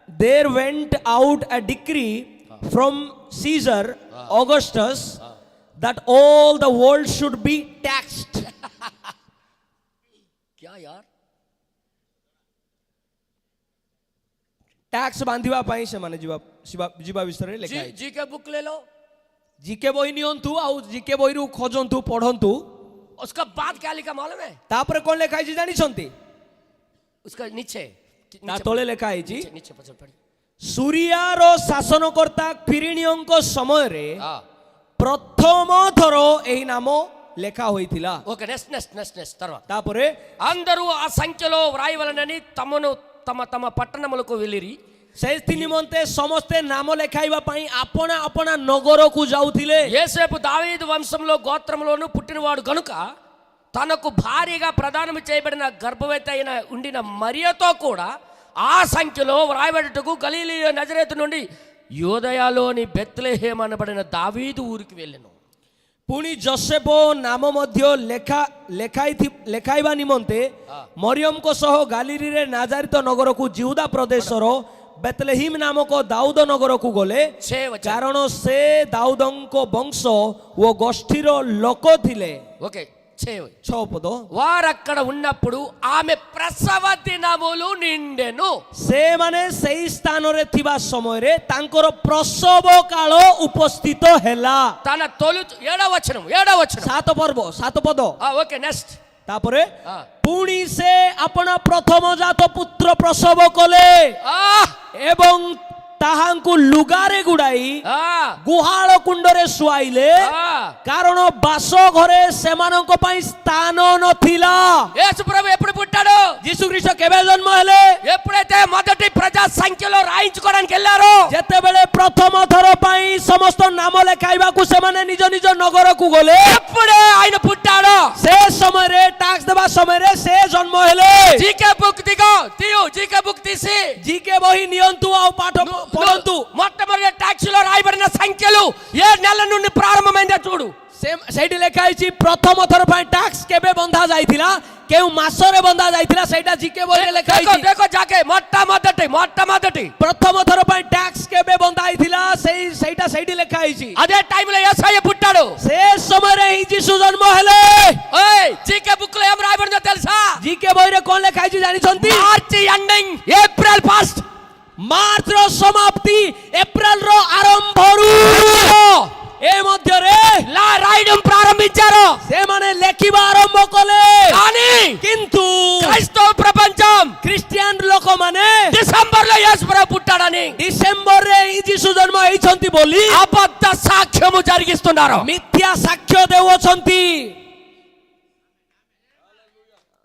B: there went out a decree from Caesar Augustus that all the world should be taxed.
A: क्या यार?
B: टैक्स बांधिबा ପାଇଁ ସେମାନେ ଯିବା ବିଷୟରେ ଲେଖା ହେଇଛି।
A: जी के बुक ले लो,
B: जीके बही नियंतु आउ जीके बही रु खोजंतु पढ़ंतु।
A: उसका बाद क्या लिखा मालूम है?
B: तापर कोन लेखा है जानि छंती?
A: उसका नीचे
B: ता तोले लेखा है जी,
A: नीचे पछन पढ़ी।
B: सूर्यार शासनकर्ता क्विरिनियंको समय रे
A: हां
B: प्रथम थरो एही नाम लेखा होइतिला।
A: ఓకే నెక్స్ట్ తర్వాత
B: तापरे
A: అందరూ ఆ సంఖ్యలో వ్రాయవలనని తమను తమ తమ పట్టణములకు వెళ్ళిరి।
B: सेस्थि निमंते समस्ते नाम लेखाइबा पई आपना आपना नगर को जाउथिले।
A: యేసేపు దావీదు వంశంలో గోత్రములోను పుట్టినవాడు గనుక తనకు భార్యగా ప్రదానము చేయబడిన గర్భవతి అయిన ఉండిన మరియతో కూడా ఆ సంఖ్యలో వ్రాయబడుటకు గలీలీ నజరేతు నుండి యూదయలోని బెత్లెహేమ్ అనబడిన దావీదు ఊరికి వెళ్ళెను।
B: पुणी जोसेफ नाम मध्य लेखाइबा निमंते मरियम को सह गालिरी रे नाजारित नगर को जिहुदा प्रदेश रो बेतलेहिम नामक दाऊद नगर को गले, कारण से दाऊदंको वंश वो गोष्ठीर लोक थिले।
A: ఓకే
B: 6 पद
A: వారక్కడ ఉన్నప్పుడు ఆమె ప్రసవ దినములు నిండెను।
B: से माने सेही स्थान रे थिबा समय रे तांकर प्रसव काल उपस्थित हेला।
A: తన తొలి 7వ వచనం
B: 7 पद
A: ఓకే నెక్స్ట్
B: तापरे पुणी से अपना प्रथम जात पुत्र प्रसव कले एवं ताहांकु लुगारे गुड़ाई गुहाल कुंडरे सुआइले, कारण बास घरे सेमानंको पई स्थान नथिला।
A: యేసు ప్రభు ఎప్పుడు పుట్టాడు?
B: यीशु ख्रीष्ट केबे जन्म हेले?
A: ఎప్పుడైతే మొదటి ప్రజా సంఖ్యలో రాయించుకోవడానికి వెళ్ళారో,
B: जेतेबेले प्रथम थर पई समस्त नाम लेखाइबा को सेमाने निज निज नगर को गले,
A: అప్పుడే ఆయన పుట్టాడు।
B: से समय रे टैक्स देबा समय रे से जन्म हेले।
A: జీకే బుక్ దిగో తీయు, జీకే బుక్ తీసి
B: जीके बही नियंतु आ पाठ पढ़ंतु।
A: మొట్టమొదటి ట్యాక్స్ లో రాయబడిన సంఖ్యలు ఏ నెల నుండి ప్రారంభమైందో చూడు।
B: सेठी लेखा है प्रथम थर पई टैक्स केबे बंधा जाइतिला, केउ मासरे बंधा जाइतिला, सेटा जीके बही रे लेखा है।
A: देखो जाके మొట్టమొదటి
B: प्रथम थर पई टैक्स केबे बंधा आइतिला, सेटा सेठी लेखा है।
A: అదే టైం లో యేసయ్య పుట్టాడు।
B: से समय रे ही यीशु जन्म हेले।
A: ఓయ్ జీకే బుక్ లో ఏం రాయబడిందో తెలుసా?
B: जीके बही रे कोन लेखा है जानि छंती?
A: మార్చి ఎండింగ్ ఏప్రిల్ ఫస్ట్,
B: मार्च रो समाप्ति एप्रिल रो आरंभ रु ए मध्य रे
A: రాయడం ప్రారంభించారు।
B: से माने लेखिबा आरंभ कले।
A: కానీ
B: किंतु
A: క్రైస్తవ ప్రపంచం
B: क्रिश्चियन लोक माने
A: డిసెంబర్ లో యేసు ప్రభు పుట్టాడని
B: डिसेंबर रे यीशु जन्म हेइछंती बोली
A: అబద్ధ సాక్ష్యము జరిగిస్తున్నారు।
B: मिथ्या साक्ष्य देवछंती।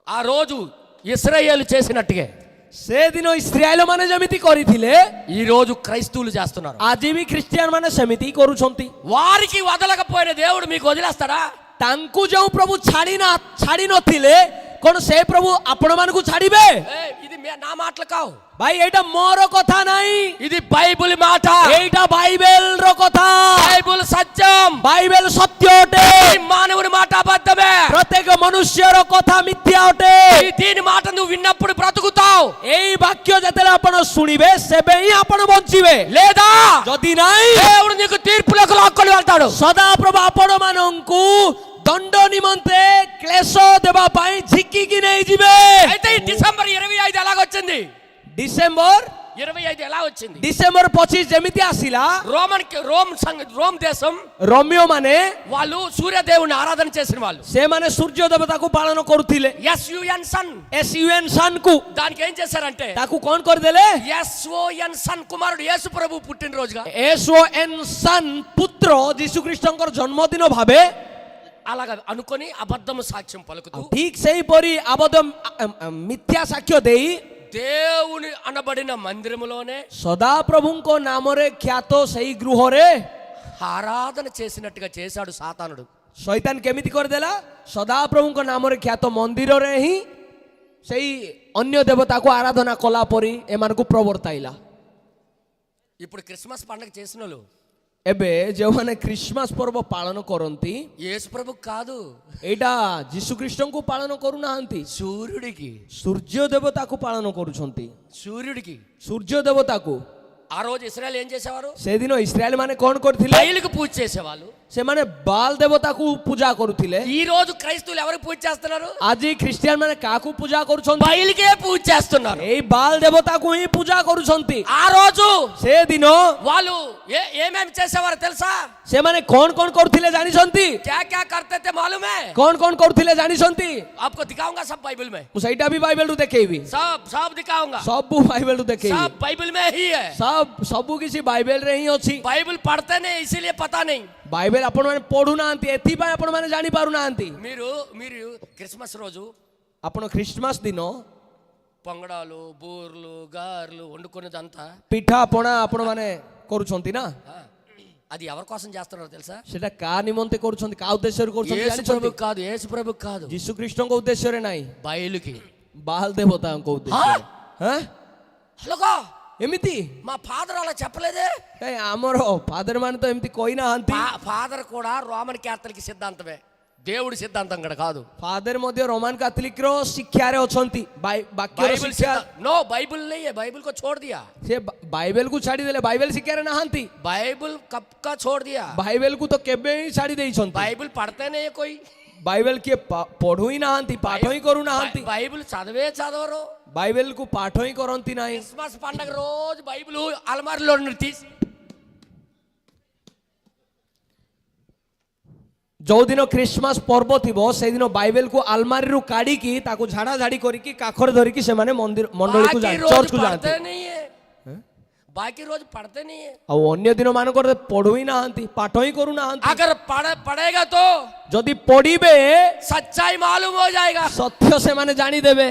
A: ఆ రోజు ఇశ్రాయేలు చేసినట్టుగా
B: से दिन इस्राएल माने जमिति करिथिले
A: ఈ రోజు క్రైస్తవులు చేస్తున్నారు।
B: आज भी क्रिश्चियन माने समिति करूछंती।
A: వారికి వదలకపోయిన దేవుడు మీకు వదిలేస్తాడా?
B: तांकु जो प्रभु छाड़ी नथिले कोन से प्रभु आपण मानकु छाड़ीबे?
A: ఇది నా మాటలు కావు
B: भाई एटा मोर कथा नाही,
A: ఇది బైబిల్ మాట।
B: एटा बाइबल रो कथा।
A: బైబిల్ సత్యం,
B: बाइबल सत्य अटे,
A: ఈ మానవుడి మాట అబద్ధమే।
B: प्रत्येक मनुष्य रो कथा मिथ्या अटे।
A: ఈ దీని మాట నువ్వు విన్నప్పుడు బ్రతుకుతావు,
B: एई वाक्य जतेले आपण सुनिबे सेबे ही आपण बंचिबे,
A: లేదా
B: जदि नाही
A: దేవుడు నీకు తీర్పులకు లాక్కొని వెళ్తాడు।
B: सदा प्रभु आपण मानंकु दंड निमंते क्लेश देबा ପାଇଁ ଝିକିକି ନେଇଯିବେ।
A: అయితే ఈ డిసెంబర్ 25 ఎలాగొచ్చింది?
B: ଡିସେମ୍ବର
A: 25 ఎలా వచ్చింది?
B: ଡିସେମ୍ବର 25 ଯେମିତି ଆସିଲା,
A: రోమ్ దేశం
B: ରୋମିଓ ମାନେ
A: వాళ్ళు సూర్యదేవుని ఆరాధన చేసిన వాళ్ళు.
B: ସେମାନେ ସୂର୍ଯ୍ୟ ଦେବତାକୁ ପାଳନ କରୁଥିଲେ।
A: ఎస్యుఎన్ సన్,
B: SUN సన్ కు
A: దానికి ఏం చేశారంటే
B: ତାକୁ କଣ କରିଦେଲେ?
A: ఎస్ఓఎన్ సన్ కుమారుడు యేసు ప్రభు పుట్టినరోజుగా
B: SON ସନ୍ ପୁତ୍ର ଯୀଶୁଖ୍ରୀଷ୍ଟଙ୍କର ଜନ୍ମଦିନ ଭାବେ
A: అలాగ అనుకొని అబద్ధము సాక్ష్యం పలుకుతూ
B: ଠିକ ସେହିପରି ଆବଦ୍ଧ ମିଥ୍ୟା ସାକ୍ଷ୍ୟ ଦେଇ
A: దేవుని అనబడిన మందిరములోనే
B: ସଦାପ୍ରଭୁଙ୍କ ନାମରେ ଖ୍ୟାତ ସେହି ଗୃହରେ
A: ఆరాధన చేసినట్టుగా చేశాడు సాతానుడు.
B: ଶୈତାନ କେମିତି କରିଦେଲା? ସଦାପ୍ରଭୁଙ୍କ ନାମରେ ଖ୍ୟାତ ମନ୍ଦିରରେ ହିଁ ସେଇ ଅନ୍ୟ ଦେବତାକୁ ଆରାଧନା କଲା ପରି ଏମାନଙ୍କୁ ପ୍ରବର୍ତ୍ତାଇଲା।
A: ఇప్పుడు క్రిస్మస్ పండుగ చేసిన వాళ్ళు
B: ଏବେ ଯେଉଁମାନେ ଖ୍ରୀଷ୍ଟମାସ ପର୍ବ ପାଳନ କରନ୍ତି,
A: యేసు ప్రభు కాదు,
B: ଏଇଟା ଯୀଶୁଖ୍ରୀଷ୍ଟଙ୍କୁ ପାଳନ କରୁନାହାନ୍ତି,
A: సూర్యుడికి
B: ସୂର୍ଯ୍ୟ ଦେବତାକୁ ପାଳନ କରୁଛନ୍ତି।
A: సూర్యుడికి
B: ସୂର୍ଯ୍ୟ ଦେବତାକୁ
A: ఆ రోజు ఇశ్రాయేలు ఏం చేసేవారు?
B: ସେଦିନ ଇସ୍ରାଏଲ ମାନେ କଣ କରିଥିଲେ?
A: బయలుకు పూజ చేసేవాళ్ళు.
B: ସେମାନେ ବାଲ ଦେବତାକୁ ପୂଜା କରୁଥିଲେ।
A: ఈ రోజు క్రైస్తవులు ఎవరికి పూజ చేస్తున్నారు?
B: ଆଜି ଖ୍ରୀଷ୍ଟିଆନ ମାନେ କାହାକୁ ପୂଜା କରୁଛନ୍ତି?
A: బయలుకే పూజ చేస్తున్నారు.
B: ଏଇ ବାଲ ଦେବତାକୁ ହିଁ ପୂଜା କରୁଛନ୍ତି।
A: ఆ రోజు
B: ସେଦିନ
A: వాళ్ళు ఏమేమి చేసేవారు తెలుసా?
B: ସେମାନେ କଣ କଣ କରୁଥିଲେ ଜାଣିଛନ୍ତି?
A: क्या क्या करते थे मालूम है?
B: କଣ କଣ କରୁଥିଲେ ଜାଣିଛନ୍ତି?
A: आपको दिखाऊंगा सब बाइबल में,
B: ମୁଁ ସେଇଟା ବି ବାଇବେଲରୁ ଦେଖେଇବି।
A: सब दिखाऊंगा,
B: ସବୁ ବାଇବେଲରୁ ଦେଖେଇବି।
A: सब बाइबल में ही है।
B: ସବୁ କିଛି ବାଇବେଲରେ ହିଁ ଅଛି।
A: बाइबल पढ़ते नहीं इसीलिए पता नहीं।
B: ବାଇବେଲ ଆପଣ ମାନେ ପଢୁନାହାନ୍ତି, ଏଥିପାଇଁ ଆପଣ ମାନେ ଜାଣି ପାରୁନାହାନ୍ତି।
A: మీరు క్రిస్మస్ రోజు
B: ଆପଣ ଖ୍ରୀଷ୍ଟମାସ ଦିନ
A: పొంగడాలు బూర్లు గారెలు వండుకునేదంతా
B: ପିଠା ପଣା ଆପଣ ମାନେ କରୁଛନ୍ତି ନା?
A: అది ఎవరి కోసం చేస్తున్నారో తెలుసా?
B: ସେଟା କାହା ନିମନ୍ତେ କରୁଛନ୍ତି, କାହା ଉଦ୍ଦେଶ୍ୟରେ କରୁଛନ୍ତି
A: యేసు
B: ଜାଣିଛନ୍ତି?
A: ప్రభు కాదు, యేసు ప్రభు కాదు,
B: ଯୀଶୁ ଖ୍ରୀଷ୍ଟଙ୍କ ଉଦ୍ଦେଶ୍ୟରେ ନାହିଁ,
A: బయలుకి.
B: ବାଲ ଦେବତାଙ୍କ ଉଦ୍ଦେଶ୍ୟରେ। ହାଁ?
A: హలోగా
B: ଏମିତି
A: మా ఫాదర్ అలా చెప్పలేదే.
B: କାଇଁ ଆମର ଫାଦର ମାନେ ତ ଏମିତି କହିନାହାନ୍ତି।
A: ఫాదర్ కూడా రోమన్ క్యాథలిక్ సిద్ధాంతమే, దేవుడి సిద్ధాంతం కూడా కాదు.
B: ଫାଦର ମଧ୍ୟ ରୋମାନ କାଥଲିକ ର ଶିକ୍ଷାରେ ଅଛନ୍ତି, ବାକ୍ୟର ଶିକ୍ଷା।
A: नो बाइबल नहीं है, बाइबल को छोड़ दिया।
B: ସେ ବାଇବେଲ କୁ ଛାଡି ଦେଲେ, ବାଇବେଲ ଶିକ୍ଷାରେ ନାହାନ୍ତି।
A: बाइबल कब का छोड़ दिया?
B: ବାଇବେଲ କୁ ତ କେବେ ହିଁ ଛାଡି ଦେଇଛନ୍ତି।
A: बाइबल पढ़ते नहीं है कोई,
B: ବାଇବେଲ କିଏ ପଢୁ ହିଁ ନାହାନ୍ତି, ପାଠ ହିଁ କରୁନାହାନ୍ତି।
A: बाइबल చదివే చదవరు,
B: ବାଇବେଲ କୁ పాఠ ହିଁ କରନ୍ତି ନାହିଁ।
A: క్రిస్మస్ పండగ రోజు బైబిల్ అల్మారిలో తీసి
B: ଯୋଉଦିନ ଖ୍ରୀଷ୍ଟମାସ ପର୍ବ ଥିବ ସେଦିନ ବାଇବେଲ କୁ ଆଲମାରିରୁ କାଢିକି ତାକୁ ଝାଡା ଝାଡି କରିକି କାଖରେ ଧରିକି ସେମାନେ ମଣ୍ଡଳୀକୁ ଯାଆନ୍ତି, ଚର୍ଚ୍ଚକୁ ଯାଆନ୍ତି।
A: बाकी रोज पढ़ते नहीं है।
B: ଆଉ ଅନ୍ୟ ଦିନ ମାନଙ୍କରେ ପଢୁ ହିଁ ନାହାନ୍ତି, ପାଠ ହିଁ କରୁନାହାନ୍ତି।
A: अगर पढ़ेगा तो
B: ଯଦି ପଢିବେ
A: सच्चाई मालूम हो जाएगा।
B: ସତ୍ୟ ସେମାନେ ଜାଣିଦେବେ।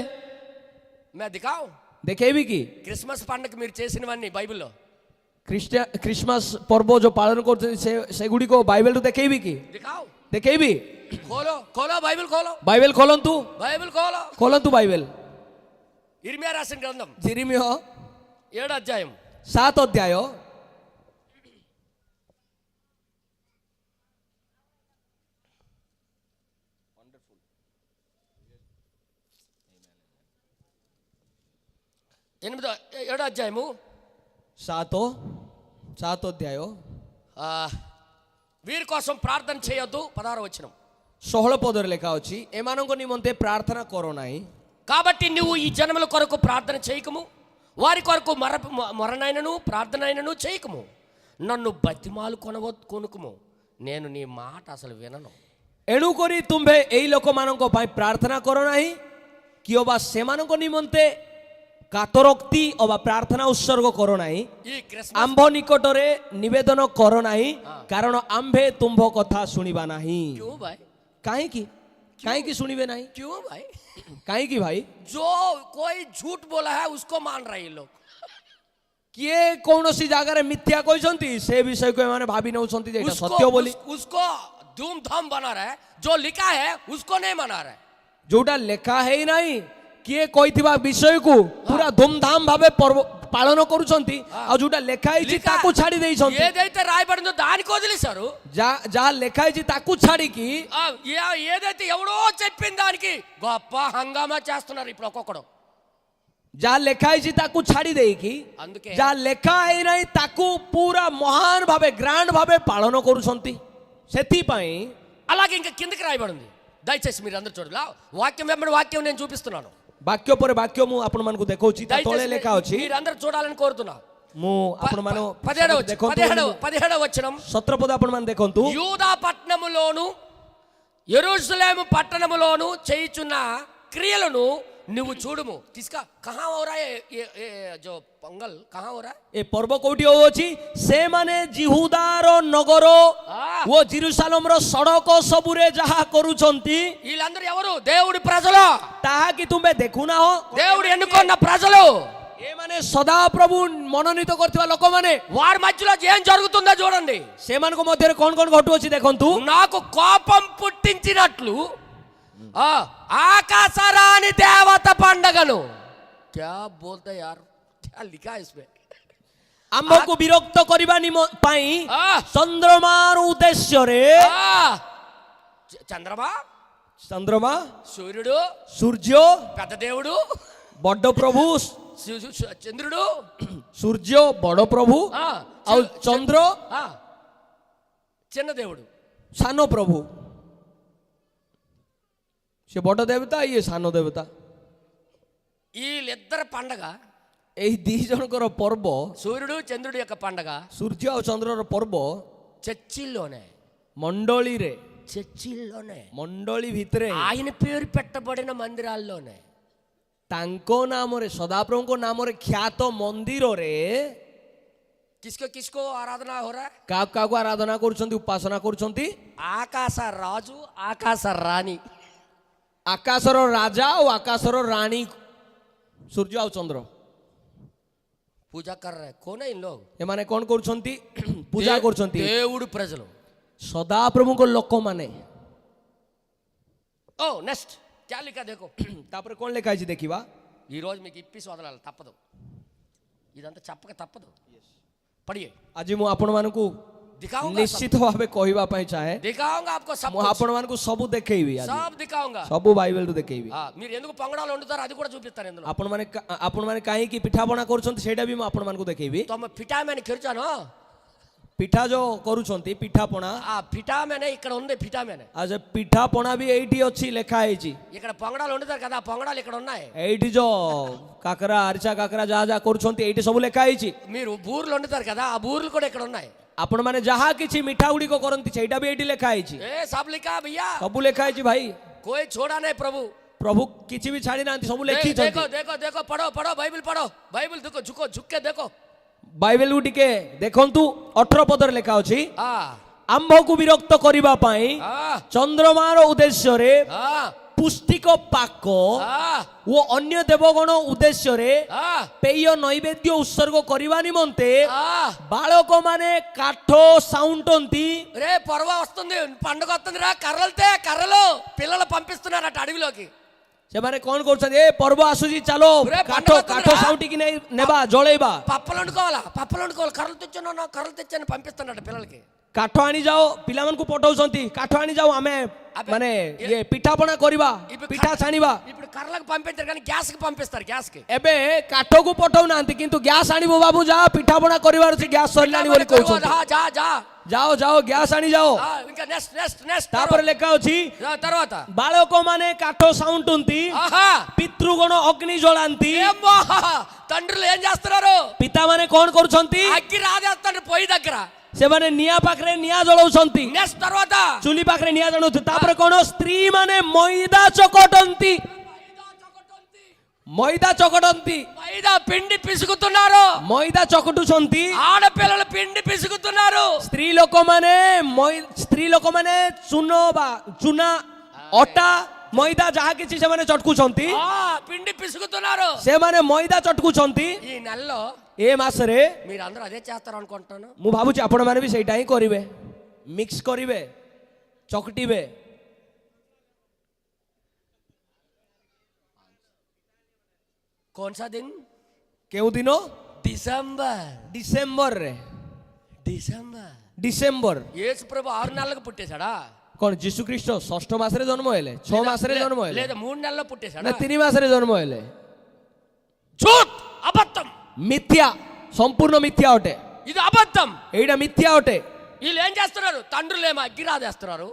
A: मैं दिखाऊं
B: ଦେଖେଇବି କି?
A: క్రిస్మస్ పండగ మీరు చేసినవన్నీ బైబిల్లో
B: ଖ୍ରୀଷ୍ଟମାସ ପର୍ବ ଯୋଉ ପାଳନ କରୁଛନ୍ତି ସେଗୁଡିକ ବାଇବେଲରୁ ଦେଖେଇବି କି?
A: दिखाओ,
B: ଦେଖେଇବି?
A: खोलो खोलो बाइबल खोलो,
B: ବାଇବେଲ ଖୋଲନ୍ତୁ,
A: बाइबल खोलो।
B: ଖୋଲନ୍ତୁ ବାଇବେଲ।
A: ఇర్మియా రాసిన గ్రంథం
B: ଜିରିମିୟ
A: 7వ అధ్యాయం
B: 7 ଅଧ୍ୟାୟ
A: 7వ అధ్యాయము
B: 7 ଅଧ୍ୟାୟ
A: వీరి కోసం ప్రార్థన చేయొద్దు 16వ వచనం।
B: 16 ପଦରେ ଲେଖା ଅଛି, ଏମାନଙ୍କ ନିମନ୍ତେ ପ୍ରାର୍ଥନା କର ନାହିଁ।
A: కాబట్టి నువ్వు ఈ జనముల కొరకు ప్రార్థన చేయకము, వారి కొరకు మొరనైనను ప్రార్థనైనను చేయకము, నన్ను బతిమాలు కొనుకుము, నేను నీ మాట అసలు వినను।
B: ଏଣୁକରି ତୁମ୍ଭେ ଏଇ ଲୋକମାନଙ୍କ ପାଇଁ ପ୍ରାର୍ଥନା କର ନାହିଁ, କିଓ ବା ସେମାନଙ୍କ ନିମନ୍ତେ କାତରୋକ୍ତି ଅବା ପ୍ରାର୍ଥନା ଉତ୍ସର୍ଗ କର ନାହିଁ।
A: ఈ క్రిస్మస్
B: ଆମ୍ଭ ନିକଟରେ ନିବେଦନ କର ନାହିଁ, କାରଣ ଆମ୍ଭେ ତୁମ୍ଭ କଥା ଶୁଣିବା ନାହିଁ।
A: क्यों भाई?
B: କାହିଁକି? କାହିଁକି ଶୁଣିବେ ନାହିଁ?
A: क्यों भाई?
B: କାହିଁକି ଭାଇ?
A: जो कोई झूठ बोला है उसको मान रहे हैं लोग।
B: କିଏ କୌଣସି ଜାଗାରେ ମିଥ୍ୟା କହିଛନ୍ତି ସେ ବିଷୟକୁ ଏମାନେ ଭାବି ନେଉଛନ୍ତି ଯେ ଏଇଟା ସତ୍ୟ ବୋଲି।
A: उसको धूमधाम बना रहा है, जो लिखा है उसको नहीं मना रहा है।
B: ଯୋଉଟା ଲେଖା ହେଇ ନାହିଁ, କିଏ କହିଥିବା ବିଷୟକୁ ପୁରା ଧୁମଧାମ ଭାବେ ପାଳନ କରୁଛନ୍ତି, ଆଉ ଯୋଉଟା ଲେଖା ହେଇଛି ତାକୁ ଛାଡି ଦେଇଛନ୍ତି।
A: ఏదైతే రాయబడిందో దానికి వదిలేశారు,
B: ଯାହା ଲେଖା ହେଇଛି ତାକୁ ଛାଡିକି
A: ఏదైతే ఎవడో చెప్పిన దానికి గొప్ప హంగామా చేస్తున్నారు ఇప్పుడు ఒక్కొక్కడు।
B: ଯାହା ଲେଖା ହେଇଛି ତାକୁ ଛାଡି ଦେଇକି
A: అందుకే
B: ଯାହା ଲେଖା ହେଇନାହିଁ ତାକୁ ପୁରା ମହାନ ଭାବେ ଗ୍ରାଣ୍ଡ ଭାବେ ପାଳନ କରୁଛନ୍ତି। ସେଥିପାଇଁ
A: అలాగే ఇంకా కిందకి రాయబడింది, దయచేసి మీరు అందరూ చూడాలి. వాక్యం వెంబడి వాక్యం నేను చూపిస్తున్నాను.
B: ବାକ୍ୟ ପରେ ବାକ୍ୟ ମୁଁ ଆପଣମାନଙ୍କୁ ଦେଖଉଛି ତା ତଳେ ଲେଖା ଅଛି.
A: మీరు అందరూ చూడాలని కోరుతున్నా.
B: ମୁଁ ଆପଣମାନ
A: 17వ వచనం.
B: 17 ପଦ ଆପଣମାନେ ଦେଖନ୍ତୁ.
A: యూదా పట్టణములోను యెరూషలేము పట్టణములోను చేయుచున్న క్రియలను నువ్వు చూడుము. किसका कहां हो रहा है ये जो पोंगल कहां हो रहा है?
B: ଏ ପର୍ବ କୋଉଠି ହୋଉଛି? ସେମାନେ ଜିହୁଦାର ନଗର ଓ ଜେରୁସାଲେମର ସଡ଼କ ସବୁରେ ଯାହା କରୁଛନ୍ତି
A: వీళ్ళందరూ ఎవరు? దేవుడి ప్రజలు.
B: ତାହା କି ତୁମେ ଦେଖୁନାହ?
A: దేవుడు ఎన్నుకున్న ప్రజలు.
B: ଏମାନେ ସଦାପ୍ରଭୁ ମନୋନୀତ କରିଥିବା ଲୋକମାନେ.
A: వారి మధ్యలో ఏం జరుగుతుందో చూడండి.
B: ସେମାନଙ୍କ ମଧ୍ୟରେ କଣ କଣ ଘଟୁଅଛି ଦେଖନ୍ତୁ.
A: నాకు కోపం పుట్టించినట్లు ఆకాశరాణి దేవత పండగను. क्या बोलते यार, क्या लिखा है इसमें?
B: ଆମକୁ ବିରକ୍ତ କରିବା ପାଇଁ ଚନ୍ଦ୍ରମାର ଉଦ୍ଦେଶ୍ୟରେ ଚନ୍ଦ୍ରମା
A: సూర్యుడు
B: ସୂର୍ଯ୍ୟ
A: పెద్ద దేవుడు
B: ବଡ଼ ପ୍ରଭୁ
A: చంద్రుడు
B: ସୂର୍ଯ୍ୟ ବଡ଼ ପ୍ରଭୁ ଆଉ ଚନ୍ଦ୍ର
A: చిన్న దేవుడు
B: ସାନ ପ୍ରଭୁ. ସେ ବଡ଼ ଦେବତା ଇଏ ସାନ ଦେବତା.
A: వీళ్ళిద్దరి పండగ,
B: ଏହି ଦି ଜଣଙ୍କର ପର୍ବ,
A: సూర్యుడు చంద్రుడి యొక్క పండగ
B: ସୂର୍ଯ୍ୟ ଆଉ ଚନ୍ଦ୍ରର ପର୍ବ
A: చర్చిల్లోనే,
B: ମଣ୍ଡଳୀରେ,
A: చర్చిల్లోనే,
B: ମଣ୍ଡଳୀ ଭିତରେ,
A: ఆయన పేరు పెట్టబడిన మందిరాల్లోనే,
B: ତାଙ୍କ ନାମରେ ସଦାପ୍ରଭୁଙ୍କ ନାମରେ ଖ୍ୟାତ ମନ୍ଦିରରେ
A: किसको किसको आराधना हो रहा है?
B: କାହାକୁ କାହାକୁ ଆରାଧନା କରୁଛନ୍ତି, ଉପାସନା କରୁଛନ୍ତି?
A: ఆకాశ రాజు ఆకాశ రాణి,
B: ଆକାଶର ରାଜା ଓ ଆକାଶର ରାଣୀ ସୂର୍ଯ୍ୟ ଆଉ ଚନ୍ଦ୍ର
A: पूजा कर रहे हैं. कौन है इन लोग?
B: ଏମାନେ କ'ଣ କରୁଛନ୍ତି? ପୂଜା କରୁଛନ୍ତି
A: దేవుడు ప్రజలు.
B: ସଦାପ୍ରଭୁଙ୍କ ଲୋକମାନେ.
A: ఓ నెక్స్ట్ क्या लिखा देखो.
B: ତାପରେ କ'ଣ ଲେଖା ହେଇଛି ଦେଖିବା.
A: ఈ రోజు మీకు ఇప్పిసి వదలాలి, తప్పదు. ఇదంతా చెప్పక తప్పదు. పడియే.
B: ଆଜି ମୁଁ ଆପଣମାନଙ୍କୁ
A: दिखाऊंगा,
B: ନିଶ୍ଚିତ ଭାବେ କହିବା ପାଇଁ ଚାହେଁ.
A: दिखाऊंगा आपको सब
B: ମୁଁ ଆପଣମାନଙ୍କୁ ସବୁ ଦେଖେଇବି. ଆଜି
A: सब दिखाऊंगा.
B: ସବୁ ବାଇବେଲରୁ ଦେଖେଇବି.
A: మీరు ఎందుకు పొంగడాలు వండుతారు అది కూడా చూపిస్తాను ఇందులో.
B: ଆପଣମାନେ କାହିଁକି ପିଠାପଣା କରୁଛନ୍ତି ସେଇଟା ବି ମୁଁ ଆପଣମାନଙ୍କୁ ଦେଖେଇବି.
A: తమ ఫిటామెన్ కిర్చాను.
B: ପିଠା ଯୋଉ କରୁଛନ୍ତି ପିଠାପଣା,
A: ఆ ఫిటామెన్ ఇక్కడ ఉంది. ఫిటామెన్
B: ଆଉ ସେ ପିଠାପଣା ବି ଏଇଠି ଅଛି, ଲେଖା ହେଇଛି.
A: ఇక్కడ పొంగడాలు వండుతారు కదా, ఆ పొంగడాలు ఇక్కడ ఉన్నాయి.
B: ଏଇଠି ଯୋଉ କାକରା ଆରିସା କାକରା ଯାହା ଯାହା କରୁଛନ୍ତି ଏଇଠି ସବୁ ଲେଖା ହେଇଛି.
A: మీరు బూర్లు వండుతారు కదా, ఆ బూర్లు కూడా ఇక్కడ ఉన్నాయి.
B: ଆପଣମାନେ ଯାହା କିଛି ମିଠା ଗୁଡ଼ିକ କରନ୍ତି ସେଇଟା ବି ଏଇଠି ଲେଖା ହେଇଛି.
A: ఏ सब लिखा भैया,
B: ସବୁ ଲେଖା ହେଇଛି ଭାଇ.
A: कोई छोड़ा नहीं प्रभु.
B: ପ୍ରଭୁ କିଛି ବି ଛାଡ଼ି ନାହାନ୍ତି, ସବୁ ଲେଖିଛନ୍ତି.
A: देखो देखो देखो, पढ़ो पढ़ो बाइबल पढ़ो. बाइबल देखो, झुको झुक के देखो.
B: ବାଇବେଲକୁ ଟିକେ ଦେଖନ୍ତୁ. 18 ପଦରେ ଲେଖା ଅଛି,
A: हाँ
B: ଆମ୍ଭକୁ ବିରକ୍ତ କରିବା ପାଇଁ
A: हाँ
B: ଚନ୍ଦ୍ରମାର ଉଦ୍ଦେଶ୍ୟରେ
A: हाँ
B: ପୁଷ୍ଟିକ ପାକ
A: हाँ
B: ଓ ଅନ୍ୟ ଦେବଗଣ ଉଦ୍ଦେଶ୍ୟରେ
A: हाँ
B: ପେୟ ନୈବେଦ୍ୟ ଉତ୍ସର୍ଗ କରିବା ନିମନ୍ତେ
A: हाँ.
B: ବାଳକମାନେ କାଠ ସାଉంటନ୍ତି.
A: రే పొరవ వస్తుంది, పండుగ వస్తుంది రా, కర్రలతే కర్రలు పిల్లలు పంపిస్తున్నారట అడవిలోకి.
B: ସେମାନେ କ'ଣ କରୁଛନ୍ତି? ଏ ପର୍ବ ଆସୁଛି, ଚାଲ କାଠ କାଠ ସାଉଁଟିକି ନେବା, ଜଳେଇବା.
A: పప్పలు వండుకోవాలా, పప్పలు వండుకోవాలి. కర్రలు తెచ్చాను, కర్రలు తెచ్చాను పంపిస్తున్నాడు పిల్లలకి.
B: କାଠ ଆଣିଯାଅ, ପିଲାମାନଙ୍କୁ ପଠଉଛନ୍ତି. କାଠ ଆଣିଯାଅ, ଆମେ ମାନେ ଇଏ ପିଠାପଣା କରିବା, ପିଠା ଛାଣିବା.
A: ఇప్పుడు కర్రలకు పంపించారు కానీ గ్యాస్ కి పంపిస్తారు. గ్యాస్ కి
B: ଏବେ କାଠକୁ ପଠଉନାହାନ୍ତି, କିନ୍ତୁ ଗ୍ୟାସ୍ ଆଣିବୁ ବାବୁ, ଯା ପିଠାପଣା କରିବାର ଅଛି, ଗ୍ୟାସ୍ ସରିଲାଣି ବୋଲି କହୁଛନ୍ତି.
A: ଯା ଯା
B: ଯାଅ ଯାଅ ଗ୍ୟାସ୍ ଆଣିଯାଅ.
A: ఇంకా నెక్స్ట్ నెక్స్ట్ నెక్స్ట్
B: ତାପରେ ଲେଖା ଅଛି,
A: తర్వాత
B: ବାଳକମାନେ କାଠ ସାଉଁଟନ୍ତି,
A: ఆహా
B: ପିତୃଗଣ ଅଗ୍ନି ଜଳାନ୍ତି.
A: ఏమ్మా, తండ్రులు ఏం చేస్తున్నారు?
B: ପିତାମାନେ କ'ଣ କରୁଛନ୍ତି?
A: అగ్గి రాజేస్తాడు పొయ్యి దగ్గర.
B: ସେମାନେ ନିଆଁ ପାଖରେ ନିଆଁ ଜଳାଉଛନ୍ତି,
A: నెక్స్ట్ తర్వాత
B: ଚୁଲି ପାଖରେ ନିଆଁ ଜଳାଉଛନ୍ତି. ତାପରେ କ'ଣ? ସ୍ତ୍ରୀ ମାନେ ମଇଦା ଚକଟନ୍ତି. ମଇଦା ଚକଟନ୍ତି,
A: మైదా పిండి పిసుకుతున్నారు.
B: ମଇଦା ଚକଟୁଛନ୍ତି.
A: ఆడపిల్లలు పిండి పిసుకుతున్నారు.
B: ସ୍ତ୍ରୀ ଲୋକମାନେ ଚୁନା ଅଟା ମଇଦା ଯାହା କିଛି ସେମାନେ ଚଟକୁଛନ୍ତି.
A: పిండి పిసుకుతున్నారు.
B: ସେମାନେ ମଇଦା ଚଟକୁଛନ୍ତି.
A: ఈ నెలలో
B: ଏ ମାସରେ
A: మీరు అందరూ అదే చేస్తారు అనుకుంటాను.
B: ମୁଁ ଭାବୁଛି ଆପଣମାନେ ବି ସେଇଟା ହିଁ କରିବେ, ମିକ୍ସ କରିବେ, ଚକଟିବେ.
A: कौन सा दिन?
B: କେଉଁ ଦିନ?
A: డిసెంబర్.
B: ଡିସେମ୍ବରରେ.
A: డిసెంబర్.
B: ଡିସେମ୍ବର.
A: యేసు ప్రభు 6 నెలలకు పుట్టేశాడా?
B: କ'ଣ ଯୀଶୁ ଖ୍ରୀଷ୍ଟ 6ଠ ମାସରେ ଜନ୍ମ ହେଲେ? 6 ମାସରେ ଜନ୍ମ ହେଲେ?
A: లేదా 3 నెలల్లో పుట్టేశాడా?
B: ନା 3 ମାସରେ ଜନ୍ମ ହେଲେ?
A: झूठ, అబద్ధం.
B: ମିଥ୍ୟା, ସମ୍ପୂର୍ଣ୍ଣ ମିଥ୍ୟା ଅଟେ.
A: ఇది అబద్ధం.
B: ଏଇଟା ମିଥ୍ୟା ଅଟେ.
A: వీళ్ళు ఏం చేస్తున్నారు? తండ్రులేమో అగ్గి రాజేస్తున్నారు,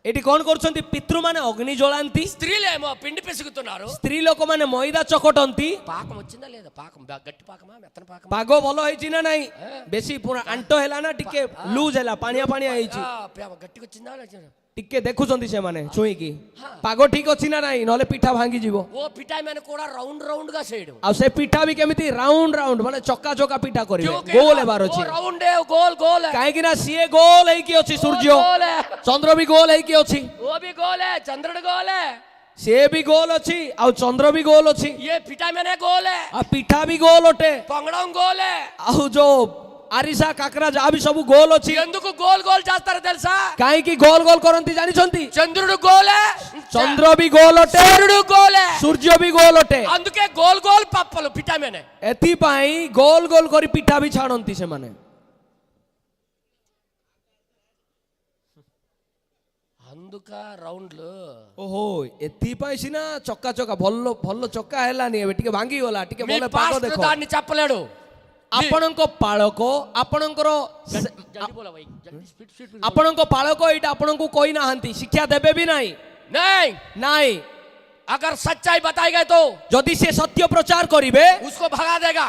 B: ଏଠି କ'ଣ କରୁଛନ୍ତି? ପିତୃମାନେ ଅଗ୍ନି ଜଳାନ୍ତି,
A: స్త్రీలేమో పిండి పిసుకుతున్నారు.
B: ସ୍ତ୍ରୀ ଲୋକମାନେ ମଇଦା ଚକଟନ୍ତି।
A: పాకం వచ్చిందా లేదా? పాకం గట్టి పాకమా మెత్తన పాకమా?
B: ପାଗ ଭଲ ହେଇଛି ନା ନାହିଁ? ବେଶୀ ପୁରା ଆଣ୍ଟ ହେଲା ନା ଟିକେ ଲୁଜ୍ ହେଲା, ପାଣିଆ ପାଣିଆ ହେଇଛି?
A: గట్టిగా వచ్చిందా లేదా?
B: ଟିକେ ଦେଖୁଛନ୍ତି ସେମାନେ ଛୁଇଁକି, ପାଗ ଠିକ ଅଛି ନା ନାହିଁ, ନହେଲେ ପିଠା ଭାଙ୍ଗିଯିବ।
A: ఓ పిఠాయి మీద కూడా రౌండ్ రౌండ్ గా చేయడం.
B: ଆଉ ସେ ପିଠା ବି କେମିତି ରାଉଣ୍ଡ ରାଉଣ୍ଡ ମାନେ ଚକା ଚକା ପିଠା କରିବେ, ଗୋଲ ହେବାର ଅଛି।
A: రౌండ్ గోల్ గోల్
B: କାହିଁକି ନା ସିଏ ଗୋଲ ହେଇକି ଅଛି, ସୂର୍ଯ୍ୟ ଚନ୍ଦ୍ର ବି ଗୋଲ ହେଇକି ଅଛି,
A: ఓ ବି గోల్ చంద్రుడు గోల్
B: ସିଏ ବି ଗୋଲ ଅଛି, ଆଉ ଚନ୍ଦ୍ର ବି ଗୋଲ ଅଛି,
A: ఏ పిఠాయి మీద గోల్
B: ଆଉ ପିଠା ବି ଗୋଲ ଅଟେ,
A: పొంగడం గోల్.
B: ଆଉ ଯୋଉ ଆରିସା କାକରା ଯାହା ବି ସବୁ ଗୋଲ ଅଛି।
A: ఎందుకు గోల్ గోల్ చేస్తారో తెలుసా?
B: କାହିଁକି ଗୋଲ ଗୋଲ କରନ୍ତି ଜାଣିଛନ୍ତି?
A: చంద్రుడు గోల్,
B: ଚନ୍ଦ୍ର ବି ଗୋଲ ଅଟେ,
A: సూర్యుడు గోల్,
B: ସୂର୍ଯ୍ୟ ବି ଗୋଲ ଅଟେ।
A: అందుకే గోల్ గోల్ పప్పలు పిఠాయి మీద.
B: ଏଥିପାଇଁ ଗୋଲ ଗୋଲ କରି ପିଠା ବି ଛାଣନ୍ତି ସେମାନେ।
A: అందుక రౌండ్లు.
B: ଓହୋ, ଏଥିପାଇଁ ସିନା ଚକା ଚକା ଭଲ ଭଲ ଚକା ହେଲାନି, ଏବେ ଟିକେ ଭାଙ୍ଗିଗଲା, ଟିକେ
A: మీ
B: ଭଲ ପାଗ
A: పాస్టర్
B: ଦେଖ।
A: దాన్ని చెప్పలేడు.
B: ଆପଣଙ୍କ ପାଳକ ଆପଣଙ୍କର
A: జల్దీ బోలో భాई, జల్దీ స్పీడ్ స్పీడ్.
B: ଆପଣଙ୍କ ପାଳକ ଏଇଟା ଆପଣଙ୍କୁ କହିନାହାନ୍ତି, ଶିକ୍ଷା ଦେବେ ବି ନାହିଁ।
A: नहीं,
B: ନାଇଁ,
A: अगर सच्चाई बताई गई तो
B: ଯଦି ସେ ସତ୍ୟ ପ୍ରଚାର କରିବେ
A: उसको भगा देगा.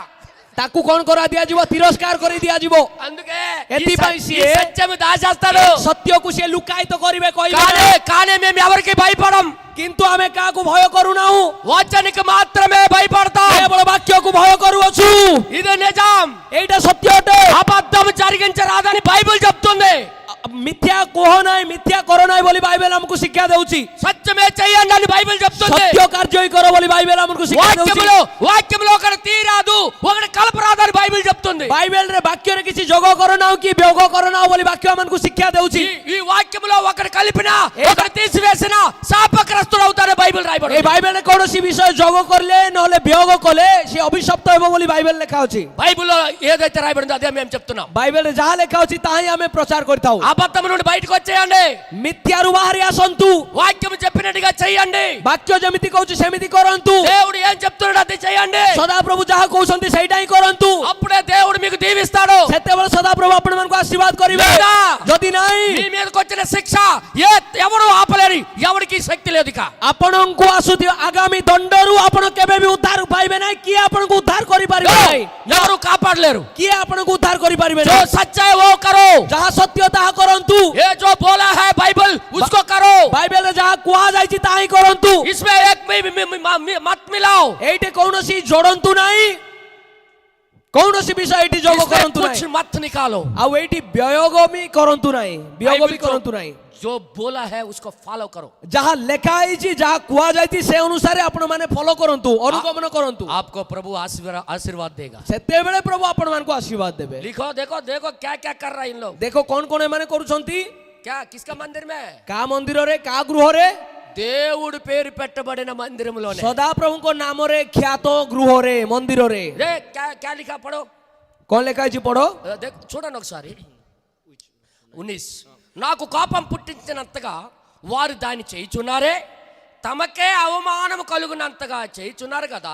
B: ତାକୁ କ'ଣ କରା ଦିଆଯିବ? ତିରସ୍କାର କରି ଦିଆଯିବ।
A: అందుకే
B: ఎత్తిపై సియే
A: సత్యం దాచేస్తాడు.
B: ସତ୍ୟକୁ ସେ ଲୁକାୟିତ କରିବେ, କହିବେ
A: కానీ కానీ మేము ఎవరికి భయపడం.
B: କିନ୍ତୁ ଆମେ କାହାକୁ ଭୟ କରୁନାହୁଁ,
A: వాక్యానికి మాత్రమే భయపడతాం.
B: କେବଳ ବାକ୍ୟକୁ ଭୟ କରୁଅଛୁ।
A: ఇది నిజం.
B: ଏଇଟା ସତ୍ୟ ଅଟେ।
A: అబద్ధం జరిగించరాదని బైబిల్ చెప్తుంది.
B: ମିଥ୍ୟା କୁହ ନାହିଁ, ମିଥ୍ୟା କର ନାହିଁ ବୋଲି ବାଇବେଲ ଆମକୁ ଶିକ୍ଷା ଦେଉଛି।
A: సత్యమే చేయండి అని బైబిల్ చెప్తుంది.
B: ସତ୍ୟ କାର୍ଯ୍ୟ କର ବୋଲି ବାଇବେଲ ଆମକୁ ଶିକ୍ଷା ଦେଉଛି।
A: వాక్యంలో ఒకటి తీరాదు, ఒకటి కలపరాదని బైబిల్ చెప్తుంది.
B: ବାଇବେଲରେ ବାକ୍ୟରେ କିଛି ଯୋଗ କରନାଉ କି ବିయోଗ କରନାଉ ବୋଲି ବାକ୍ୟ ଆମକୁ ଶିକ୍ଷା ଦେଉଛି।
A: ఈ వాక్యంలో ఒకటి కలిపినా ఒకటి తీసివేసినా శాపగ్రస్తుడు అవుతారని బైబిల్ రాయబడింది.
B: এই ବାଇବେଲରେ କୌଣସି ବିଷୟ ଯୋଗ କଲେ ନହେଲେ ବିయోଗ କଲେ ସେ ଅଭିଶପ୍ତ ହେବ ବୋଲି ବାଇବେଲ ଲେଖା ଅଛି।
A: బైబిల్లో ఏదైతే రాయబడిందో అదే మేము చెప్తున్నాం.
B: ବାଇବେଲରେ ଯାହା ଲେଖା ଅଛି ତାହା ହିଁ ଆମେ ପ୍ରଚାର କରିଥାଉ।
A: అబద్ధం నుండి బయటకు వచ్చేయండి.
B: ମିଥ୍ୟାରୁ ବାହାରି ଆସନ୍ତୁ,
A: వాక్యం చెప్పినట్టుగా చెయ్యండి.
B: ବାକ୍ୟ ଯେମିତି କହୁଛି ସେମିତି କରନ୍ତୁ।
A: దేవుడు ఏం చెప్తున్నాడు అది చెయ్యండి.
B: ସଦାପ୍ରଭୁ ଯାହା କହୁଛନ୍ତି ସେଇଟା ହିଁ କରନ୍ତୁ।
A: అప్పుడే దేవుడు మీకు దీవిస్తాడు.
B: ସେତେବେଳେ ସଦାପ୍ରଭୁ ଆପଣମାନଙ୍କୁ ଆଶୀର୍ବାଦ କରିବେ।
A: లేదా
B: ଯଦି ନାହିଁ
A: మీ మీదకి వచ్చిన శిక్ష ఎవరు ఆపలేరు, ఎవరికి శక్తి లేదు. ఇక
B: ଆପଣଙ୍କୁ ଆସୁଥିବା ଆଗାମୀ ଦଣ୍ଡରୁ ଆପଣ କେବେ ବି ଉଦ୍ଧାର ପାଇବେ ନାହିଁ। କିଏ ଆପଣଙ୍କୁ ଉଦ୍ଧାର କରିପାରିବେ ନାହିଁ,
A: ఎవరు కాపాడలేరు.
B: କିଏ ଆପଣଙ୍କୁ ଉଦ୍ଧାର କରିପାରିବେ
A: जो
B: ନାହିଁ।
A: सच्चा है वो करो,
B: ଯାହା ସତ୍ୟ ତାହା କରନ୍ତୁ।
A: ये जो बोला है बाइबल उसको करो.
B: ବାଇବେଲରେ ଯାହା କୁହାଯାଇଛି ତାହା ହିଁ କରନ୍ତୁ।
A: इसमें एक मत मिलाओ.
B: ଏଇଠି କୌଣସି ଯୋଡନ୍ତୁ ନାହିଁ, କୌଣସି ବିଷୟ ଏଇଠି ଯୋଗ
A: इसमें
B: କରନ୍ତୁ
A: कुछ
B: ନାହିଁ,
A: मत निकालो.
B: ଆଉ ଏଇଠି ବିୟୋଗ ବି କରନ୍ତୁ ନାହିଁ, ବିୟୋଗ ବି କରନ୍ତୁ ନାହିଁ।
A: जो बोला है उसको फॉलो करो.
B: ଯାହା ଲେଖା ହେଇଛି, ଯାହା କୁହାଯାଇଛି ସେ ଅନୁସାରେ ଆପଣ ମାନେ ଫଲୋ କରନ୍ତୁ, ଅନୁଗମନ କରନ୍ତୁ।
A: आपको प्रभु आशीर्वाद देगा.
B: ସେତେବେଳେ ପ୍ରଭୁ ଆପଣମାନଙ୍କୁ ଆଶୀର୍ବାଦ ଦେବେ।
A: लिखो, देखो देखो क्या क्या कर रहा है इन लोग.
B: ଦେଖ କ'ଣ କ'ଣ ଏମାନେ କରୁଛନ୍ତି।
A: क्या किसका मंदिर में?
B: କାହା ମନ୍ଦିରରେ, କାହା గృహରେ?
A: దేవుడు పేరు పెట్టబడిన మందిరంలోనే.
B: ସଦାପ୍ରଭୁଙ୍କ ନାମରେ ଖ୍ୟାତ గృహରେ, ମନ୍ଦିରରେ।
A: రే क्या क्या लिखा पढ़ो.
B: କ'ଣ ଲେଖା ହେଇଛି ପଢ।
A: చూడండి ఒకసారి. 19 నాకు కోపం పుట్టించినంతగా వారు దాన్ని చేయుచున్నారే, తమకే అవమానం కలుగునంతగా చేయుచున్నారు కదా,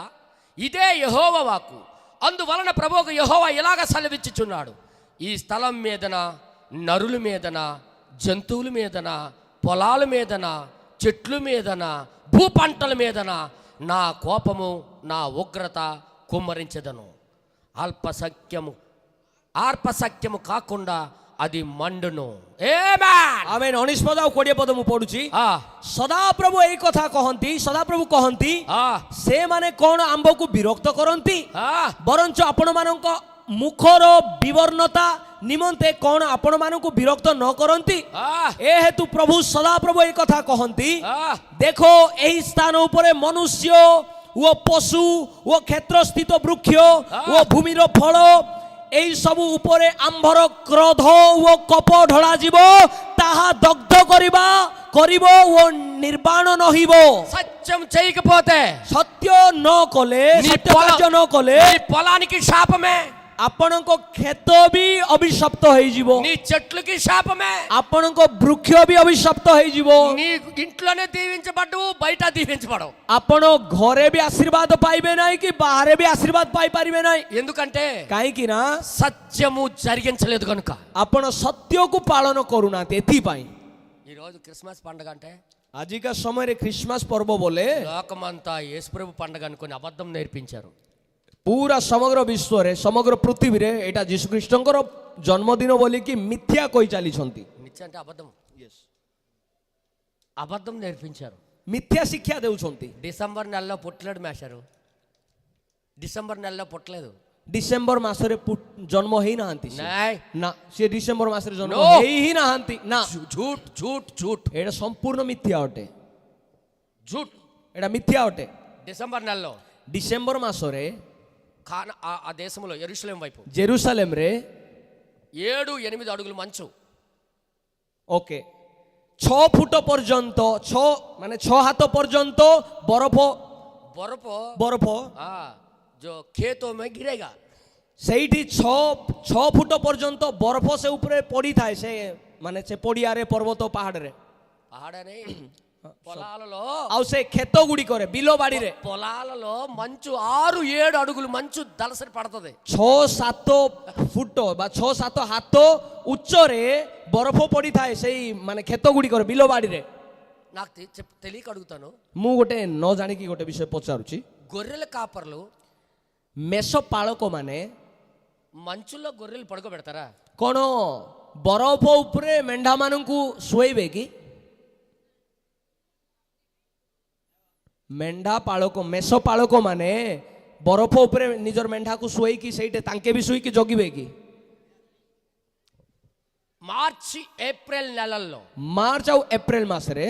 A: ఇదే యెహోవా వాక్కు. అందువలన ప్రభువుకు యెహోవా ఇలాగ సెలవిచ్చుచున్నాడు, ఈ స్థలం మీదన, నరుల మీదన, జంతువుల మీదన, పొలాల మీదన, చెట్ల మీదన, భూపంటల మీదన నా కోపము, నా ఉగ్రత కుమ్మరించెదను. ఆర్పసఖ్యము కాకుండా అది మండును.
B: ఆమేన్। 19 ପଦ ଆଉ 20 ପଦ ମୁଁ ପଢୁଛି। ସଦାପ୍ରଭୁ ଏଇ କଥା କହନ୍ତି, ସଦାପ୍ରଭୁ କହନ୍ତି ସେମାନେ କ'ଣ ଆମ୍ଭକୁ ବିରକ୍ତ କରନ୍ତି, ବରଞ୍ଚ ଆପଣମାନଙ୍କ ମୁଖର ବିବର୍ଣ୍ଣତା ନିମନ୍ତେ କ'ଣ ଆପଣମାନଙ୍କୁ ବିରକ୍ତ ନ କରନ୍ତି। ଏ ହେତୁ ପ୍ରଭୁ ସଦାପ୍ରଭୁ ଏଇ କଥା କହନ୍ତି, ଦେଖ ଏହି ସ୍ଥାନ ଉପରେ ମନୁଷ୍ୟ ଓ ପଶୁ ଓ କ୍ଷେତ୍ରସ୍ଥିତ ବୃକ୍ଷ ଓ ଭୂମିର ଫଳ এই ସବୁ ଉପରେ ଆମ୍ଭର କ୍ରୋଧ ଓ କପ ଢଳାଯିବ, ତାହା ଦଗ୍ଧ କରିବ ଓ ନିର୍ବାଣ ନହିବ।
A: సత్యం చేయకపోతే,
B: ସତ୍ୟ ନ କଲେ, ସତ୍ୟ କାର୍ଯ୍ୟ ନ କଲେ
A: పొలానికి శాపమే,
B: ଆପଣଙ୍କ କ୍ଷେତ ବି ଅଭିଶପ୍ତ ହେଇଯିବ,
A: నీ చెట్లకి శాపమే,
B: ଆପଣଙ୍କ ବୃକ୍ଷ ବି ଅଭିଶପ୍ତ ହେଇଯିବ।
A: నీ ఇంట్లోనే దీవించబడ్డవు, బయట దీవించబడవు.
B: ଆପଣ ଘରେ ବି ଆଶୀର୍ବାଦ ପାଇବେ ନାହିଁ କି ବାହାରେ ବି ଆଶୀର୍ବାଦ ପାଇପାରିବେ ନାହିଁ।
A: ఎందుకంటే
B: କାହିଁକି ନା
A: సత్యము జరిగించలేదు కనుక.
B: ଆପଣ ସତ୍ୟକୁ ପାଳନ କରୁନାହାନ୍ତି। ଏଥିପାଇଁ
A: ఈరోజు క్రిస్మస్ పండుగ అంటే
B: ଆଜିକା ସମୟରେ ଖ୍ରୀଷ୍ଟମାସ ପର୍ବ ବୋଲେ
A: లోకమంతా యేసుప్రభు పండుగ అనుకొని అబద్ధం నేర్పించారు.
B: ପୁରା ସମଗ୍ର ବିଶ୍ୱରେ ସମଗ୍ର ପୃଥିବୀରେ ଏଇଟା ଯୀଶୁଖ୍ରୀଷ୍ଟଙ୍କର ଜନ୍ମଦିନ ବୋଲିକି ମିଥ୍ୟା କହି ଚାଲିଛନ୍ତି.
A: నిత్య అంటే అబద్ధం, అబద్ధం నేర్పించారు.
B: ମିଥ୍ୟା ଶିକ୍ଷା ଦେଉଛନ୍ତି.
A: డిసెంబర్ నెలలో పుట్టలేడు మేషారు, డిసెంబర్ నెలలో పుట్టలేదు.
B: ଡିସେମ୍ବର ମାସରେ ଜନ୍ମ ହେଇନାହାନ୍ତି ସେ.
A: ନାଇଁ
B: ନା ସେ ଡିସେମ୍ବର ମାସରେ ଜନ୍ମ
A: No.
B: ହେଇ ହିଁ ନାହାନ୍ତି ନା.
A: ଝూట్ ଝూట్ ଝూట్
B: ଏଇଟା ସମ୍ପୂର୍ଣ୍ଣ ମିଥ୍ୟା ଅଟେ.
A: ଝూట్.
B: ଏଇଟା ମିଥ୍ୟା ଅଟେ.
A: డిసెంబర్ నెలలో
B: ଡିସେମ୍ବର ମାସରେ
A: ఆ దేశంలో యెరూషలేం వైపు
B: ଜେରୁସାଲେମରେ
A: 7-8 అడుగులు మంచు.
B: ଓକେ 6 ଫୁଟ ପର୍ଯ୍ୟନ୍ତ 6 ହାତ ପର୍ଯ୍ୟନ୍ତ ବରଫ
A: బరఫ్
B: ବରଫ
A: जो खेतों में गिरेगा.
B: ସେଇଠି 6 ଫୁଟ ପର୍ଯ୍ୟନ୍ତ ବରଫ ସେ ଉପରେ ପଡ଼ିଥାଏ. ସେ ମାନେ ସେ ପଡ଼ିଆରେ ପର୍ବତ ପାହାଡ଼ରେ
A: ఆడని పొలాలలో
B: ଆଉ ସେ କ୍ଷେତ ଗୁଡ଼ିକରେ ବିଲ ବାଡ଼ିରେ
A: పొలాలలో మంచు 6-7 అడుగులు మంచు దలసరి పడుతుంది.
B: 6-7 ଫୁଟ ବା 6-7 ହାତ ଉଚ୍ଚରେ ବରଫ ପଡ଼ିଥାଏ ସେଇ ମାନେ କ୍ଷେତ ଗୁଡ଼ିକରେ ବିଲ ବାଡ଼ିରେ.
A: నాకు తెలియక అడుగుతాను,
B: ମୁଁ ଗୋଟେ ନ ଜାଣିକି ଗୋଟେ ବିଷୟ ପଚାରୁଛି.
A: గొర్రెల కాపర్లు
B: ମେଷ ପାଳକ ମାନେ
A: మంచులో గొర్రెలు పడుకోబెడతారా?
B: କ'ଣ ବରଫ ଉପରେ ମେଣ୍ଢାମାନଙ୍କୁ ଶୁଆଇବେ କି? ମେଣ୍ଢା ପାଳକ ମେଷ ପାଳକ ମାନେ ବରଫ ଉପରେ ନିଜର ମେଣ୍ଢାକୁ ଶୁଆଇକି ସେଇଠି ତାଙ୍କେ ବି ଶୋଇକି ଜଗିବେ କି?
A: మార్చి ఏప్రిల్ నెలల్లో
B: ମାର୍ଚ୍ଚ ଆଉ ଏପ୍ରିଲ ମାସରେ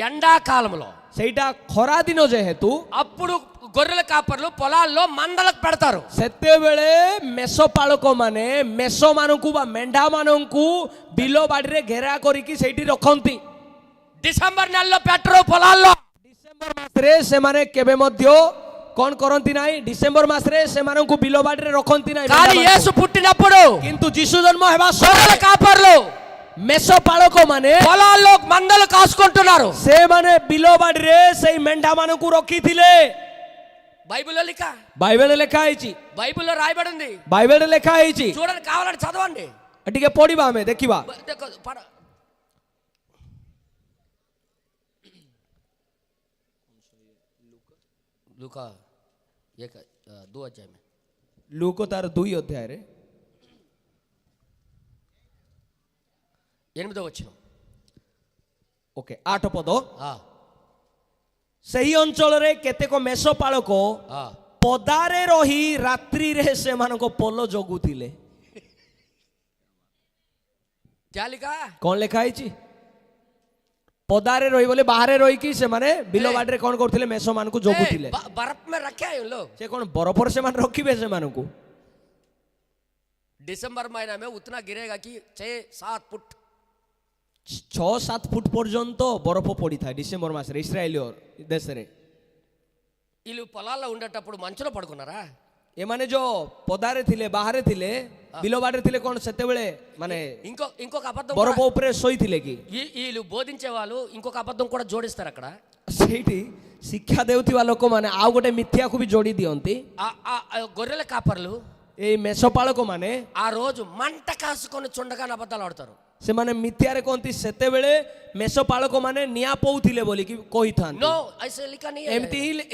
A: ఎండాకాలంలో
B: ସେଇଟା ଖରା ଦିନ ଯେହେତୁ
A: అప్పుడు గొర్రెల కాపర్లు పొలాల్లో మందలకు పెడతారు.
B: ସେତେବେଳେ ମେଷ ପାଳକ ମାନେ ମେଷ ମାନଙ୍କୁ ବା ମେଣ୍ଢା ମାନଙ୍କୁ ବିଲ ବାଡ଼ିରେ ଘେରା କରିକି ସେଇଠି ରଖନ୍ତି.
A: డిసెంబర్ నెలలో పెట్టరు పొలాల్లో.
B: ଡିସେମ୍ବର ମାସରେ ସେମାନେ କେବେ ମଧ୍ୟ କ'ଣ କରନ୍ତି ନାହିଁ? ଡିସେମ୍ବର ମାସରେ ସେମାନଙ୍କୁ ବିଲ ବାଡ଼ିରେ ରଖନ୍ତି ନାହିଁ.
A: కానీ యేసు పుట్టినప్పుడు
B: କିନ୍ତୁ ଯୀଶୁ ଜନ୍ମ ହେବା
A: గొర్రెల
B: ସମୟରେ
A: కాపర్లు
B: ମେଷ ପାଳକ ମାନେ
A: పొలాల్లో మందలు కాసుకుంటున్నారు.
B: ସେମାନେ ବିଲ ବାଡ଼ିରେ ସେଇ ମେଣ୍ଢା ମାନଙ୍କୁ ରଖିଥିଲେ.
A: బైబిల్లో లిఖ
B: ବାଇବେଲରେ ଲେଖା ହେଇଛି.
A: బైబిల్లో రాయబడి ఉంది.
B: ବାଇବେଲରେ ଲେଖା ହେଇଛି.
A: చూడండి, కావాలంటే చదవండి.
B: ଟିକେ ପଢିବା ଆମେ ଦେଖିବା.
A: లూకా 2 అధ్యాయం
B: ଲୁକ ତାର 2 ଅଧ୍ୟାୟରେ
A: 8వ వచనం.
B: ଓକେ 8 ପଦ. ସେହି ଅଞ୍ଚଳରେ କେତେକ ମେଷ ପାଳକ ପଦାରେ ରହି ରାତ୍ରିରେ ସେମାନଙ୍କ ପୋଲ ଜଗୁଥିଲେ. କ'ଣ ଲେଖା ହେଇଛି? ପଦାରେ ରହି ବୋଲେ ବାହାରେ ରହିକି ସେମାନେ ବିଲ ବାଡ଼ିରେ କ'ଣ କରୁଥିଲେ? ମେଷ ମାନଙ୍କୁ ଜଗୁଥିଲେ.
A: बर्फ में रखे हैं लोग.
B: ସେ କ'ଣ ବରଫରେ ସେମାନେ ରଖିବେ ସେମାନଙ୍କୁ?
A: दिसंबर महीना में उतना गिरेगा कि 6-7 फुट
B: 6-7 ଫୁଟ ପର୍ଯ୍ୟନ୍ତ ବରଫ ପଡ଼ିଥାଏ ଡିସେମ୍ବର ମାସରେ ଇସ୍ରାଏଲ ଦେଶରେ.
A: వీళ్ళు పొలాల్లో ఉండేటప్పుడు మంచులో పడుకున్నారా?
B: ଏମାନେ ଯୋଉ ପଦାରେ ଥିଲେ ବାହାରେ ଥିଲେ ବିଲ ବାଡ଼ିରେ ଥିଲେ କ'ଣ ସେତେବେଳେ ମାନେ
A: ఇంకొక అబద్ధం
B: ବରଫ ଉପରେ ଶୋଇଥିଲେ କି?
A: వీళ్ళు బోధించే వాళ్ళు ఇంకొక అబద్ధం కూడా జోడిస్తారు అక్కడ.
B: ସେଇଠି ଶିକ୍ଷା ଦେଉଥିବା ଲୋକମାନେ ଆଉ ଗୋଟେ ମିଥ୍ୟାକୁ ବି ଯୋଡ଼ି ଦିଅନ୍ତି.
A: గొర్రెల కాపర్లు
B: ଏଇ ମେଷପାଳକ ମାନେ
A: ఆ రోజు మంట కాసుకొని చుండగా అబద్ధాలు ఆడతారు.
B: ସେମାନେ ମିଥ୍ୟାରେ କହନ୍ତି ସେତେବେଳେ ମେଷପାଳକ ମାନେ ନିଆଁ ପୋଉଥିଲେ ବୋଲିକି କହିଥାନ୍ତି.
A: నో ఐసే లిఖా नहीं है.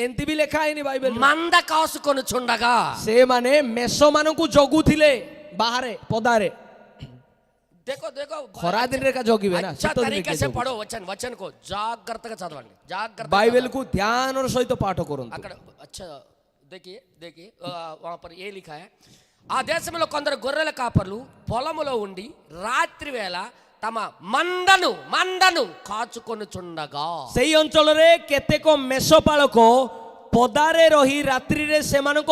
B: ଏମିତି ବି ଲେଖା ହେଇନି ବାଇବେଲରେ.
A: మంద కాసుకొని చుండగా
B: ସେମାନେ ମେଷ ମାନଙ୍କୁ ଜଗୁଥିଲେ ବାହାରେ ପଦାରେ.
A: देखो देखो
B: ଖରା ଦିନରେ କା ଜଗିବେ ନା?
A: अच्छा तरीके से पढ़ो वचन को జాగ్రత్తగా చదవండి. జాగ్రత్తగా
B: ବାଇବେଲକୁ ଧ୍ୟାନର ସହିତ ପାଠ କରନ୍ତୁ.
A: అక్కడ अच्छा देखिए वहां पर ये लिखा है. ఆ దేశంలో కొందరు గొర్రెల కాపర్లు పొలములో ఉండి రాత్రి వేళ తమ మందను కాచుకొని చుండగా.
B: ସେଇ ଅଞ୍ଚଳରେ କେତେକ ମେଷପାଳକ ପଦାରେ ରହି ରାତ୍ରିରେ ସେମାନଙ୍କ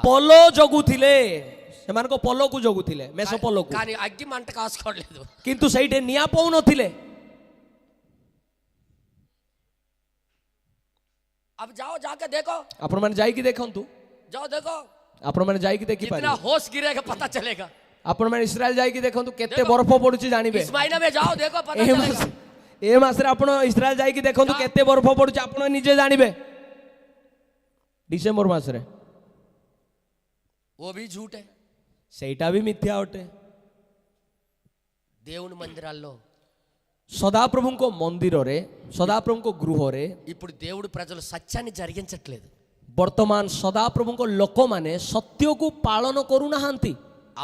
B: ପୋଲ ଜଗୁଥିଲେ. ସେମାନଙ୍କ ପୋଲକୁ ଜଗୁଥିଲେ, ମେଷ ପୋଲକୁ.
A: కానీ అగ్గి మంట కాసుకోవట్లేదు.
B: କିନ୍ତୁ ସେଇଠି ନିଆଁ ପୋଉନଥିଲେ.
A: अब जाओ जाके देखो.
B: ଆପଣମାନେ ଯାଇକି ଦେଖନ୍ତୁ.
A: जाओ देखो.
B: ଆପଣମାନେ ଯାଇକି ଦେଖିପାରିବେ.
A: कितना होश गिरेगा पता चलेगा.
B: ଆପଣମାନେ ଇସ୍ରାଏଲ ଯାଇକି ଦେଖନ୍ତୁ କେତେ ବରଫ ପଡୁଛି ଜାଣିବେ.
A: इस महीने में जाओ देखो पता चलेगा.
B: ଏ ମାସରେ ଆପଣ ଇସ୍ରାଏଲ ଯାଇକି ଦେଖନ୍ତୁ କେତେ ବରଫ ପଡୁଛି ଆପଣ ନିଜେ ଜାଣିବେ. ଡିସେମ୍ବର ମାସରେ
A: वो भी झूठ है.
B: ସେଇଟା ବି ମିଥ୍ୟା ଅଟେ.
A: దేవుని మందిరాల్లో
B: ସଦାପ୍ରଭୁଙ୍କ ମନ୍ଦିରରେ ସଦାପ୍ରଭୁଙ୍କ ଗୃହରେ
A: ఇప్పుడు దేవుడు ప్రజలు సత్యాన్ని జరిగించట్లేదు,
B: ବର୍ତ୍ତମାନ ସଦାପ୍ରଭୁଙ୍କ ଲୋକମାନେ ସତ୍ୟକୁ ପାଳନ କରୁନାହାନ୍ତି,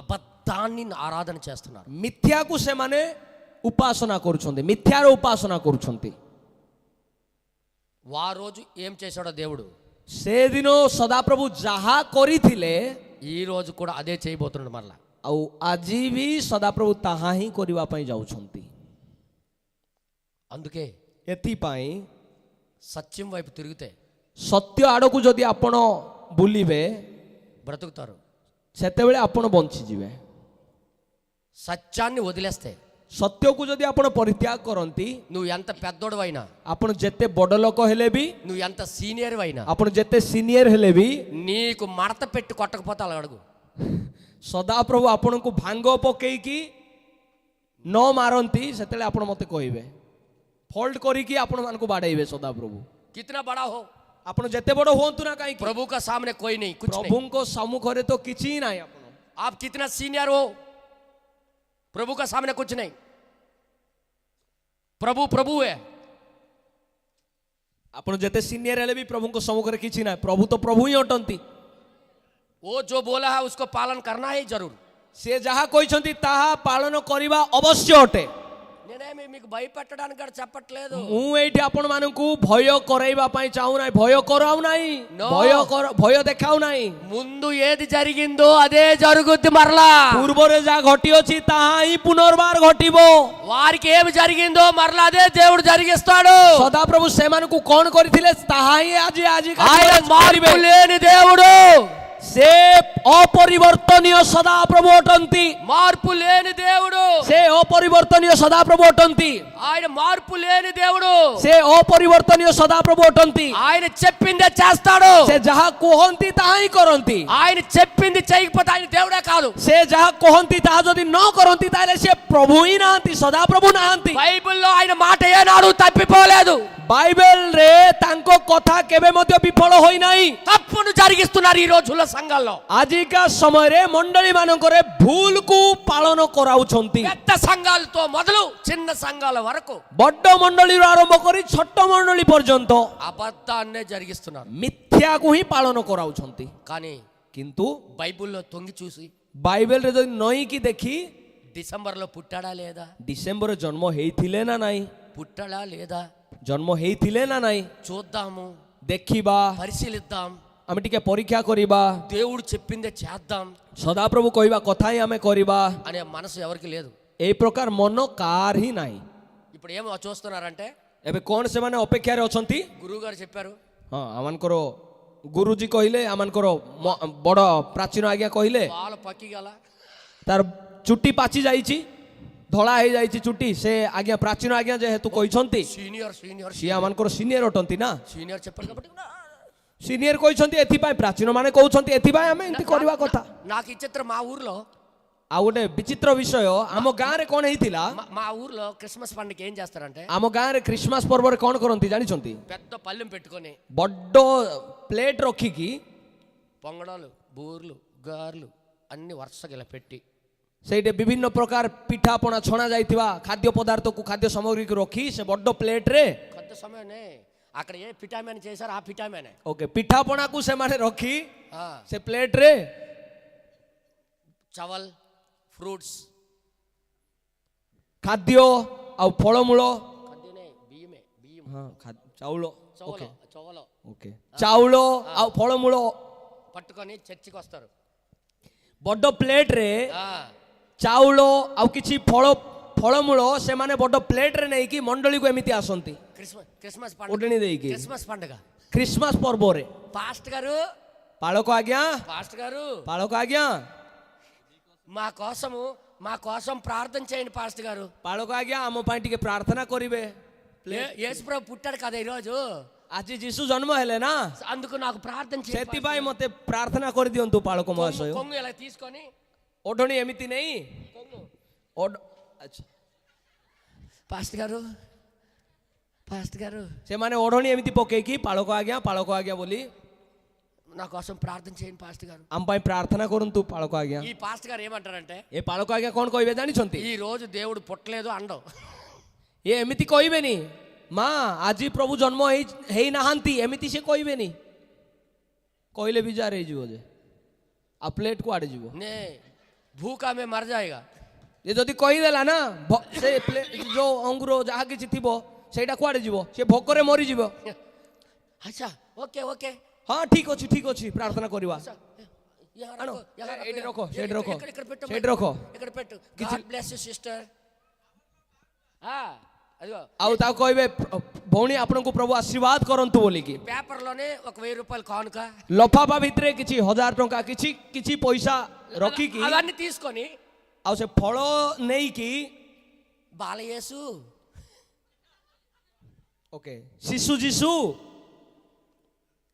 A: అబద్ధాన్ని ఆరాధన చేస్తున్నారు.
B: ମିଥ୍ୟାକୁ ସେମାନେ ଉପାସନା କରୁଛନ୍ତି, ମିଥ୍ୟାର ଉପାସନା କରୁଛନ୍ତି.
A: వా రోజు ఏం చేశాడో దేవుడు
B: ସେଦିନ ସଦାପ୍ରଭୁ ଯାହା କରିଥିଲେ
A: ఈ రోజు కూడా అదే చేయబోతున్నాడు మళ్ళా.
B: ଆଉ ଆଜି ବି ସଦାପ୍ରଭୁ ତାହା ହିଁ କରିବା ପାଇଁ ଯାଉଛନ୍ତି.
A: అందుకే
B: ଏଥିପାଇଁ
A: సత్యం వైపు తిరిగితే
B: ସତ୍ୟ ଆଡ଼କୁ ଯଦି ଆପଣ ବୁଲିବେ
A: బ్రతుకుతారు.
B: ସେତେବେଳେ ଆପଣ ବଞ୍ଚିଯିବେ.
A: సత్యాన్ని వదిలేస్తే
B: ସତ୍ୟକୁ ଯଦି ଆପଣ ପରିତ୍ୟାଗ କରନ୍ତି,
A: నువ్వు ఎంత పెద్దోడు అయినా,
B: ଆପଣ ଯେତେ ବଡ଼ ଲୋକ ହେଲେ ବି,
A: నువ్వు ఎంత సీనియర్ అయినా,
B: ଆପଣ ଯେତେ ସିନିୟର ହେଲେ ବି,
A: నీకు మడత పెట్టి కొట్టకపోతే అలా అడుగు.
B: ସଦାପ୍ରଭୁ ଆପଣଙ୍କୁ ଭାଙ୍ଗ ପକେଇକି ନ ମାରନ୍ତି ସେତେବେଳେ ଆପଣ ମୋତେ କହିବେ, ଫଲ୍ଟ କରିକି ଆପଣମାନଙ୍କୁ ବାଡ଼େଇବେ ସଦାପ୍ରଭୁ.
A: कितना बड़ा हो,
B: ଆପଣ ଯେତେ ବଡ଼ ହୁଅନ୍ତୁ ନା କାହିଁକି,
A: प्रभु का सामने कोई नहीं, कुछ नहीं.
B: ପ୍ରଭୁଙ୍କ ସମ୍ମୁଖରେ ତ କିଛି ହିଁ ନାହିଁ. ଆପଣ
A: आप कितना सीनियर हो, प्रभु का सामने कुछ नहीं. प्रभु प्रभु है.
B: ଆପଣ ଯେତେ ସିନିୟର ହେଲେ ବି ପ୍ରଭୁଙ୍କ ସମ୍ମୁଖରେ କିଛି ନାହିଁ. ପ୍ରଭୁ ତ ପ୍ରଭୁ ହିଁ ଅଟନ୍ତି.
A: वो जो बोला है उसको पालन करना ही जरूर.
B: ସେ ଯାହା କହିଛନ୍ତି ତାହା ପାଳନ କରିବା ଅବଶ୍ୟ ଅଟେ.
A: నేనేమి మీకు భయపెట్టడానికి కూడా చెప్పట్లేదు.
B: ମୁଁ ଏଇଠି ଆପଣମାନଙ୍କୁ ଭୟ କରାଇବା ପାଇଁ ଚାହୁଁନାହିଁ, ଭୟ କରାଉ ନାହିଁ,
A: No.
B: ଭୟ ଦେଖାଉ ନାହିଁ.
A: ముందు ఏది జరిగిందో అదే జరుగుద్ది మరలా.
B: ପୂର୍ବରେ ଯାହା ଘଟିଅଛି ତାହା ହିଁ పునర్ବାର ଘଟିବ.
A: వారికి ఏమి జరిగిందో మరలా అదే దేవుడు జరిగిస్తాడు.
B: ସଦାପ୍ରଭୁ ସେମାନଙ୍କୁ କଣ କରିଥିଲେ ତାହା ହିଁ ଆଜି
A: ఆయన మార్పు లేని దేవుడు,
B: ସେ ଅପରିବର୍ତ୍ତନୀୟ ସଦାପ୍ରଭୁ ଅଟନ୍ତି.
A: మార్పు లేని దేవుడు,
B: ସେ ଅପରିବର୍ତ୍ତନୀୟ ସଦାପ୍ରଭୁ ଅଟନ୍ତି.
A: ఆయన మార్పు లేని దేవుడు.
B: ସେ ଅପରିବର୍ତ୍ତନୀୟ ସଦାପ୍ରଭୁ ଅଟନ୍ତି.
A: ఆయన చెప్పిందే చేస్తాడు.
B: ସେ ଯାହା କୁହନ୍ତି ତାହା ହିଁ କରନ୍ତି.
A: ఆయన చెప్పింది చేయకపోతే ఆయన దేవుడే కాదు.
B: ସେ ଯାହା କହନ୍ତି ତାହା ଯଦି ନ କରନ୍ତି ତାହେଲେ ସେ ପ୍ରଭୁ ହିଁ ନାହାନ୍ତି, ସଦାପ୍ରଭୁ ନାହାନ୍ତି.
A: బైబిల్లో ఆయన మాట ఏనాడు తప్పిపోలేదు.
B: ବାଇବେଲରେ ତାଙ୍କ କଥା କେବେ ମଧ୍ୟ ବିଫଳ ହୋଇନାହିଁ.
A: తప్పును జరిగిస్తున్నారు ఈ రోజుల్లో సంఘాల్లో.
B: ଆଜିକା ସମୟରେ ମଣ୍ଡଳୀ ମାନଙ୍କରେ ଭୁଲକୁ ପାଳନ କରାଉଛନ୍ତି.
A: పెద్ద సంఘాలతో మొదలు చిన్న సంఘాల వరకు
B: ବଡ ମଣ୍ଡଳୀରୁ ଆରମ୍ଭ କରି ଛୋଟ ମଣ୍ଡଳୀ ପର୍ଯ୍ୟନ୍ତ
A: అబద్ధాన్నే జరిగిస్తున్నారు.
B: ମିଥ୍ୟାକୁ ହିଁ ପାଳନ କରାଉଛନ୍ତି.
A: కానీ
B: କିନ୍ତୁ
A: బైబిల్లో తొంగి చూసి
B: ବାଇବେଲରେ ଯଦି ନଈକି ଦେଖି
A: డిసెంబర్లో పుట్టాడా లేదా,
B: ଡିସେମ୍ବରରେ ଜନ୍ମ ହେଇଥିଲେ ନା ନାହିଁ,
A: పుట్టాడా లేదా
B: ଜନ୍ମ ହେଇଥିଲେ ନା ନାହିଁ
A: చూద్దాము,
B: ଦେଖିବା,
A: పరిశీలిద్దాం,
B: ଆମେ ଟିକେ ପରୀକ୍ଷା କରିବା,
A: దేవుడు చెప్పిందే చేద్దాం
B: ସଦାପ୍ରଭୁ କହିବା କଥା ହିଁ ଆମେ କରିବା,
A: అనే మనసు ఎవరికి లేదు.
B: এই ପ୍ରକାର ମନ କାହାର ହିଁ ନାହିଁ.
A: ఇప్పుడు ఏమో చూస్తున్నారంటే
B: ଏବେ କ'ଣ ସେମାନେ ଅପେକ୍ଷାରେ ଅଛନ୍ତି?
A: గురువు గారు చెప్పారు,
B: ହଁ, ଆମମାନଙ୍କର ଗୁରୁଜୀ କହିଲେ, ଆମମାନଙ୍କର ବଡ଼ ପ୍ରାଚୀନ ଆଜ୍ଞା କହିଲେ,
A: వాళ్ళ పక్కి గల
B: ତାର ଚୁଟି ପାଚି ଯାଇଛି, ଧଳା ହେଇଯାଇଛି ଚୁଟି. ସେ ଆଜ୍ଞା ପ୍ରାଚୀନ ଆଜ୍ଞା ଯେହେତୁ କହିଛନ୍ତି,
A: సీనియర్ సీనియర్
B: ସିଏ ଆମମାନଙ୍କର ସିନିୟର ଅଟନ୍ତି ନା,
A: సీనియర్ చెప్పారు కాబట్టి
B: ସିନିୟର କହିଛନ୍ତି ଏଥିପାଇଁ, ପ୍ରାଚୀନ ମାନେ କହୁଛନ୍ତି ଏଥିପାଇଁ ଆମେ ଏମିତି କରିବା କଥା.
A: నాకు ఈ చిత్రం మా ఊర్లో
B: ଆଉ ଗୋଟେ ବିଚିତ୍ର ବିଷୟ, ଆମ ଗାଁରେ କ'ଣ ହେଇଥିଲା,
A: మా ఊర్లో క్రిస్మస్ పండుగ ఏం చేస్తారంటే
B: ଆମ ଗାଁରେ ଖ୍ରୀଷ୍ଟମାସ ପର୍ବରେ କ'ଣ କରନ୍ତି ଜାଣିଛନ୍ତି?
A: పెద్ద పల్లెం పెట్టుకొని
B: ବଡ଼ ପ୍ଲେଟ୍ ରଖିକି
A: పొంగడాలు, బూర్లు, గారెలు అన్ని వరుసగా ఇలా పెట్టి
B: ସେଇଠି ବିଭିନ୍ନ ପ୍ରକାର ପିଠାପଣା ଛଣା ଯାଇଥିବା ଖାଦ୍ୟ ପଦାର୍ଥକୁ, ଖାଦ୍ୟ ସାମଗ୍ରୀକୁ ରଖି ସେ ବଡ଼ ପ୍ଲେଟ୍ରେ,
A: కొత్త సమయనే అక్కడ ఏ పిఠామేన చేశారు ఆ పిఠామేనే
B: ଓକେ, ପିଠାପଣାକୁ ସେମାନେ ରଖି ସେ ପ୍ଲେଟ୍ରେ
A: చవల్, ఫ్రూట్స్,
B: ଖାଦ୍ୟ ଆଉ ଫଳମୂଳ,
A: ఖద్యనే బియ్యమే, బియ్యం,
B: ଚାଉଳ,
A: చవల చవల
B: ଓକେ, ଚାଉଳ ଆଉ ଫଳମୂଳ
A: పట్టుకొని చర్చికి వస్తారు.
B: ବଡ଼ ପ୍ଲେଟ୍ରେ
A: ఆ,
B: ଚାଉଳ ଆଉ କିଛି ଫଳମୂଳ ସେମାନେ ବଡ଼ ପ୍ଲେଟ୍ରେ ନେଇକି ମଣ୍ଡଳୀକୁ ଏମିତି ଆସନ୍ତି,
A: క్రిస్మస్
B: ଓଢଣୀ
A: పండుగ,
B: ଦେଇକି.
A: క్రిస్మస్ పండుగ.
B: ଖ୍ରୀଷ୍ଟମାସ ପର୍ବରେ
A: పాస్టర్ గారు,
B: ପାଳକ ଆଜ୍ଞା,
A: పాస్టర్ గారు
B: ପାଳକ ଆଜ୍ଞା,
A: మా కోసం ప్రార్థన చేయండి పాస్టర్ గారు.
B: ପାଳକ ଆଜ୍ଞା, ଆମ ପାଇଁ ଟିକେ ପ୍ରାର୍ଥନା କରିବେ.
A: యేసుప్రభు పుట్టాడు కదా ఈరోజు,
B: ଆଜି ଯୀଶୁ ଜନ୍ମ ହେଲେ ନା,
A: అందుకు నాకు ప్రార్థన చేయండి.
B: ସେଥିପାଇଁ ମତେ ପ୍ରାର୍ଥନା କରିଦିଅନ୍ତୁ ପାଳକ ମହାଶୟ.
A: కొంగు ఇలా తీసుకొని
B: ଓଢଣୀ ଏମିତି ନେଇ, ଆଚ୍ଛା,
A: పాస్టర్ గారు, పాస్టర్ గారు
B: ସେମାନେ ଓଢଣୀ ଏମିତି ପକେଇକି ପାଳକ ଆଜ୍ଞା ବୋଲି
A: నా కోసం ప్రార్థన చేయండి పాస్టర్ గారు.
B: ଆମ ପାଇଁ ପ୍ରାର୍ଥନା କରନ୍ତୁ ପାଳକ ଆଜ୍ଞା.
A: ఈ పాస్టర్ గారు ఏమంటారంటే,
B: ଏ ପାଳକ ଆଜ୍ଞା କ'ଣ କହିବେ ଜାଣିଛନ୍ତି?
A: ఈ రోజు దేవుడు పుట్టలేదు అండం.
B: ଏ ଏମିତି କହିବେନି ମା ଆଜି ପ୍ରଭୁ ଜନ୍ମ ହେଇନାହାନ୍ତି ଏମିତି ସେ କହିବେନି। କହିଲେ ବି ଜାର ହେଇଯିବ ଯେ ଆଉ ପ୍ଲେଟ୍ କୁଆଡ଼େ ଯିବ।
A: ने भूखा में मर जाएगा।
B: ଏ ଯଦି କହିଦେଲା ନା ସେ ଯୋଉ ଅଙ୍ଗୁର ଯାହା କିଛି ଥିବ ସେଇଟା କୁଆଡ଼େ ଯିବ, ସେ ଭୋକରେ ମରିଯିବ।
A: अच्छा ओके ओके
B: ହଁ ଠିକ ଅଛି ପ୍ରାର୍ଥନା କରିବା।
A: यहाँ
B: ଆଣ,
A: रखो, यहाँ
B: ଏଇଠି
A: रखो,
B: ରଖ, ସେଇଠି ରଖ,
A: ఇక్కడ పెట్టు,
B: ସେଇଠି ରଖ।
A: ఇక్కడ పెట్టు।
B: କିଛି-
A: God bless you sister। అదిగో
B: ଆଉ ତାକୁ କହିବେ ଭଉଣୀ ଆପଣଙ୍କୁ ପ୍ରଭୁ ଆଶୀର୍ବାଦ କରନ୍ତୁ ବୋଲିକି।
A: పేపర్లోనే ఒక 1000 రూపాయలు కానుక
B: ଲଫାଫା ଭିତରେ କିଛି 1000 ଟଙ୍କା କିଛି ପଇସା ରଖିକି
A: అవన్నీ తీసుకొని
B: ଆଉ ସେ ଫଳ ନେଇକି
A: బాలయేసు
B: ଓକେ ଶିଶୁ ଯୀଶୁ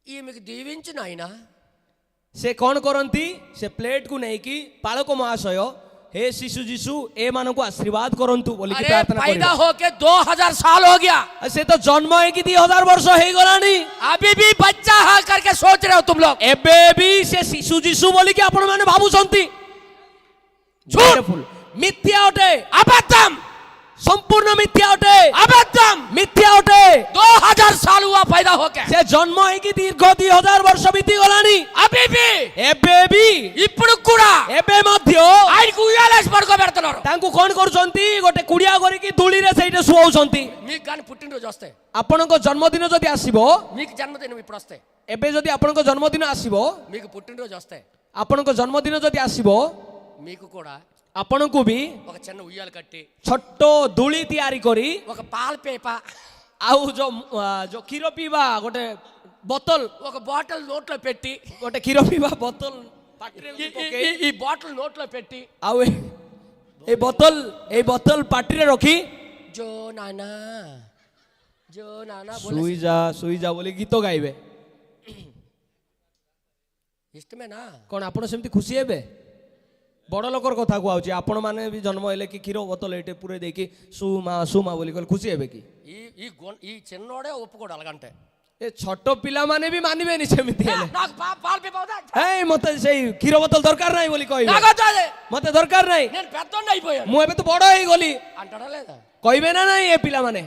A: ఈమెకు దీవించు నాయనా।
B: ସେ କ'ଣ କରନ୍ତି, ସେ ପ୍ଲେଟକୁ ନେଇକି ପାଳକ ମହାଶୟ हे शिशु जीशु ଏମାନଙ୍କୁ ଆଶୀର୍ବାଦ କରନ୍ତୁ ବୋଲିକି
A: अरे
B: ପ୍ରାର୍ଥନା
A: पैदा
B: କରିବେ।
A: होके 2000 साल हो गया,
B: ସେ ତ ଜନ୍ମ ହେଇକି 2000 ବର୍ଷ ହେଇଗଲାଣି।
A: अभी भी बच्चा है करके सोच रहे हो तुम लोग।
B: ଏବେ ବି ସେ ଶିଶୁ ଯୀଶୁ ବୋଲିକି ଆପଣ ମାନେ ଭାବୁଛନ୍ତି।
A: झूठ,
B: ମିଥ୍ୟା ଅଟେ,
A: अबद्धम
B: ସମ୍ପୂର୍ଣ୍ଣ ମିଥ୍ୟା ଅଟେ,
A: अबद्धम।
B: ମିଥ୍ୟା ଅଟେ।
A: 2000 साल हुआ पैदा होके,
B: ସେ ଜନ୍ମ ହେଇକି ଦୀର୍ଘ 2000 ବର୍ଷ ବିତି ଗଲାଣି।
A: అभी भी
B: ଏବେ ବି
A: ఇప్పుడు కూడా
B: ଏବେ ମଧ୍ୟ
A: ఆయనకు ఉయ్యాలేసి పడుకోబెడుతున్నారు।
B: ତାଙ୍କୁ କ'ଣ କରୁଛନ୍ତି, ଗୋଟେ କୁଡ଼ିଆ କରିକି ଧୂଳିରେ ସେଇଠି ଶୁଆଉଛନ୍ତି।
A: మీకు కానీ పుట్టినరోజు వస్తే,
B: ଆପଣଙ୍କ ଜନ୍ମଦିନ ଯଦି ଆସିବ,
A: మీకు జన్మదినం ఇప్పుడు వస్తే,
B: ଏବେ ଯଦି ଆପଣଙ୍କ ଜନ୍ମଦିନ ଆସିବ,
A: మీకు పుట్టినరోజు వస్తే
B: ଆପଣଙ୍କ ଜନ୍ମଦିନ ଯଦି ଆସିବ,
A: మీకు కూడా
B: ଆପଣଙ୍କୁ ବି
A: ఒక చిన్న ఉయ్యాలు కట్టి,
B: ଛୋଟ ଦୂଳି ତିଆରି କରି
A: ఒక పాల పేప,
B: ଆଉ ଯୋଉ କ୍ଷୀର ପିଇବା ଗୋଟେ ବୋତଲ,
A: ఒక బాటిల్ నోట్లో పెట్టి,
B: ଗୋଟେ କ୍ଷୀର ପିଇବା ବୋତଲ ପାଟିରେ ପକେଇ,
A: ఈ బాటిల్ నోట్లో పెట్టి,
B: ଆଉ ଏଇ ବୋତଲ ପାଟିରେ ରଖି
A: జో నానా జో నానా
B: ଶୋଇଯା ବୋଲି ଗୀତ ଗାଇବେ।
A: ఇష్టమేనా?
B: କ'ଣ ଆପଣ ସେମିତି ଖୁସି ହେବେ? ବଡ଼ ଲୋକର କଥା କୁହାଉଛି, ଆପଣ ମାନେ ବି ଜନ୍ମ ହେଲେ କି କ୍ଷୀର ବୋତଲ ଏଇଠି ପୁରେଇ ଦେଇକି ସୁମା ବୋଲି କହିଲେ ଖୁସି ହେବେ କି?
A: ఈ చిన్నోడే ఒప్పుకోడు అలాగంటే।
B: ଏ ଛୋଟ ପିଲାମାନେ ବି ମାନିବେନି ସେମିତି ହେଲେ।
A: నాకు పాల పేప అవుతా,
B: ଏଇ ମତେ ସେଇ କ୍ଷୀର ବୋତଲ ଦରକାର ନାହିଁ ବୋଲି କହିବେ,
A: నాకు వద్దు అది,
B: ମତେ ଦରକାର ନାହିଁ,
A: నేను పెద్దోడిని అయిపోయాను
B: ମୁଁ ଏବେ ତ ବଡ଼ ହେଇଗଲି
A: అంటాడా లేదా?
B: କହିବେ ନା ନାହିଁ ଏ ପିଲାମାନେ?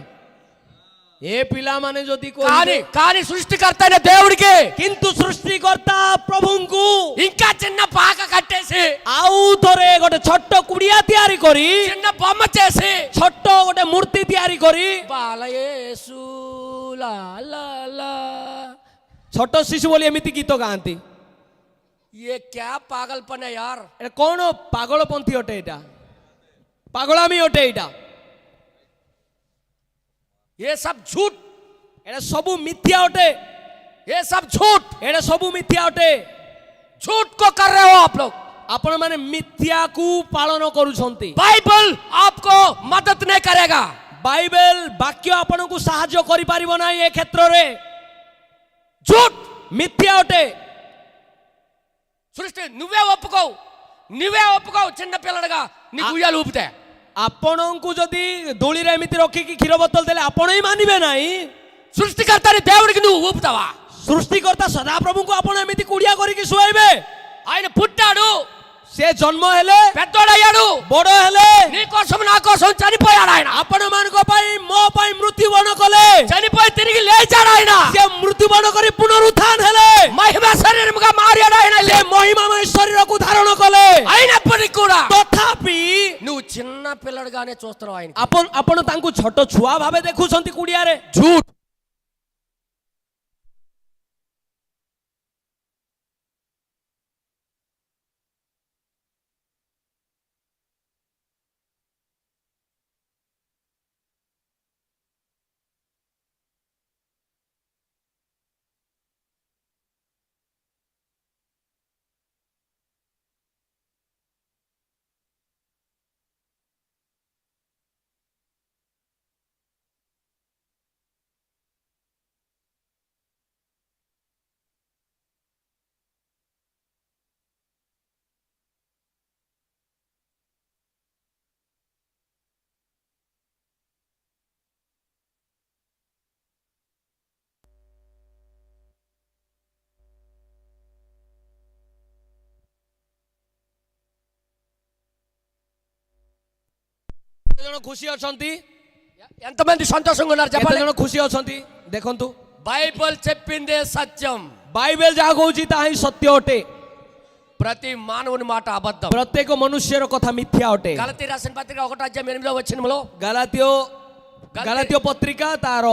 B: ଏ ପିଲାମାନେ ଯଦି
A: కానీ
B: କହିବେ,
A: కానీ సృష్టికర్త అయిన దేవుడికి
B: କିନ୍ତୁ ସୃଷ୍ଟିକର୍ତ୍ତା ପ୍ରଭୁଙ୍କୁ
A: ఇంకా చిన్న పాక కట్టేసి,
B: ଆଉ ଥରେ ଗୋଟେ ଛୋଟ କୁଡ଼ିଆ ତିଆରି କରି,
A: చిన్న బొమ్మ చేసి,
B: ଛୋଟ ଗୋଟେ ମୂର୍ତ୍ତି ତିଆରି କରି,
A: బాలయేసు లా లా లా,
B: ଛୋଟ ଶିଶୁ ବୋଲି ଏମିତି ଗୀତ ଗାଆନ୍ତି।
A: ये क्या पागलपन है यार।
B: ଏଟା କ'ଣ ପାଗଳପନ୍ଥୀ ଅଟେ, ଏଇଟା ପାଗଳାମୀ ଅଟେ, ଏଇଟା
A: ये सब झूठ,
B: ଏଟା ସବୁ ମିଥ୍ୟା ଅଟେ,
A: ये सब झूठ,
B: ଏଟା ସବୁ ମିଥ୍ୟା ଅଟେ।
A: झूठ को कर रहे हो आप लोग।
B: ଆପଣ ମାନେ ମିଥ୍ୟାକୁ ପାଳନ କରୁଛନ୍ତି।
A: बाइबल आपको मदद नहीं करेगा।
B: ବାଇବେଲ ବାକ୍ୟ ଆପଣଙ୍କୁ ସାହାଯ୍ୟ କରିପାରିବ ନାହିଁ ଏ କ୍ଷେତ୍ରରେ।
A: झूठ,
B: ମିଥ୍ୟା ଅଟେ।
A: సృష్టి నువ్వే ఒప్పుకోవు చిన్న పిల్లడుగా నీకు ఉయ్యాలు ఊపితే।
B: ଆପଣଙ୍କୁ ଯଦି ଦୋଳିରେ ଏମିତି ରଖିକି କ୍ଷୀର ବୋତଲ ଦେଲେ ଆପଣ ହିଁ ମାନିବେ ନାହିଁ।
A: సృష్టికర్తని దేవుడికి నువ్వు ఊపుతావా?
B: ସୃଷ୍ଟିକର୍ତ୍ତା ସଦାପ୍ରଭୁଙ୍କୁ ଆପଣ ଏମିତି କୁଡ଼ିଆ କରିକି ଶୁଆଇବେ?
A: ఆయన పుట్టాడు,
B: ସେ ଜନ୍ମ ହେଲେ,
A: పెద్దోడయ్యాడు,
B: ବଡ଼ ହେଲେ,
A: నీ కోసం నా కోసం చనిపోయాడు ఆయన।
B: ଆପଣମାନଙ୍କ ପାଇଁ ମୋ ପାଇଁ ମୃତ୍ୟୁବରଣ କଲେ,
A: చనిపోయి తిరిగి లేచాడు ఆయన।
B: ସେ ମୃତ୍ୟୁବରଣ କରି ପୁନରୁତ୍ଥାନ ହେଲେ,
A: మహిమ శరీరముగా మారాడు ఆయన।
B: ସେ ମହିମାମୟ ଶରୀରକୁ ଧାରଣ କଲେ।
A: అయినప్పటికీ కూడా
B: ତଥାପି
A: నువ్వు చిన్న పిల్లడుగానే చూస్తున్నావు ఆయన।
B: ଆପଣ ତାଙ୍କୁ ଛୋଟ ଛୁଆ ଭାବେ ଦେଖୁଛନ୍ତି କୁଡ଼ିଆରେ।
A: झूठ,
B: ଜଣ ଖୁସି ଅଛନ୍ତି?
A: ఎంతమంది సంతోషంగా ఉన్నారు
B: କେତେ
A: చెప్పండి.
B: ଜଣ ଖୁସି ଅଛନ୍ତି ଦେଖନ୍ତୁ
A: బైబిల్ చెప్పిందే సత్యం.
B: ବାଇବେଲ ଯାହା କହୁଛି ତାହା ହିଁ ସତ୍ୟ ଅଟେ
A: ప్రతి మానవుని మాట అబద్ధం.
B: ପ୍ରତ୍ୟେକ ମନୁଷ୍ୟର କଥା ମିଥ୍ୟା ଅଟେ
A: గలతీ రాసిన పత్రిక 1:8
B: ଗାଲାତୀୟ ଗାଲାତୀୟ ପତ୍ରିକା ତାର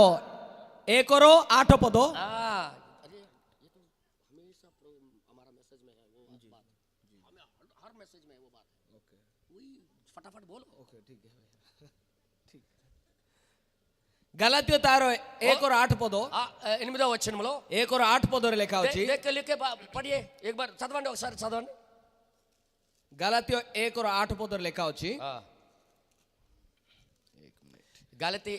B: 1:8 ପଦ ଗାଲାତୀୟ ତାର 1:8 ପଦ 1:8 ପଦରେ ଲେଖା ଅଛି
A: పడియే एक बार చదవండి ఒకసారి చదవండి.
B: ଗାଲାତୀୟ 1:8 ପଦରେ ଲେଖା ଅଛି
A: గలతీ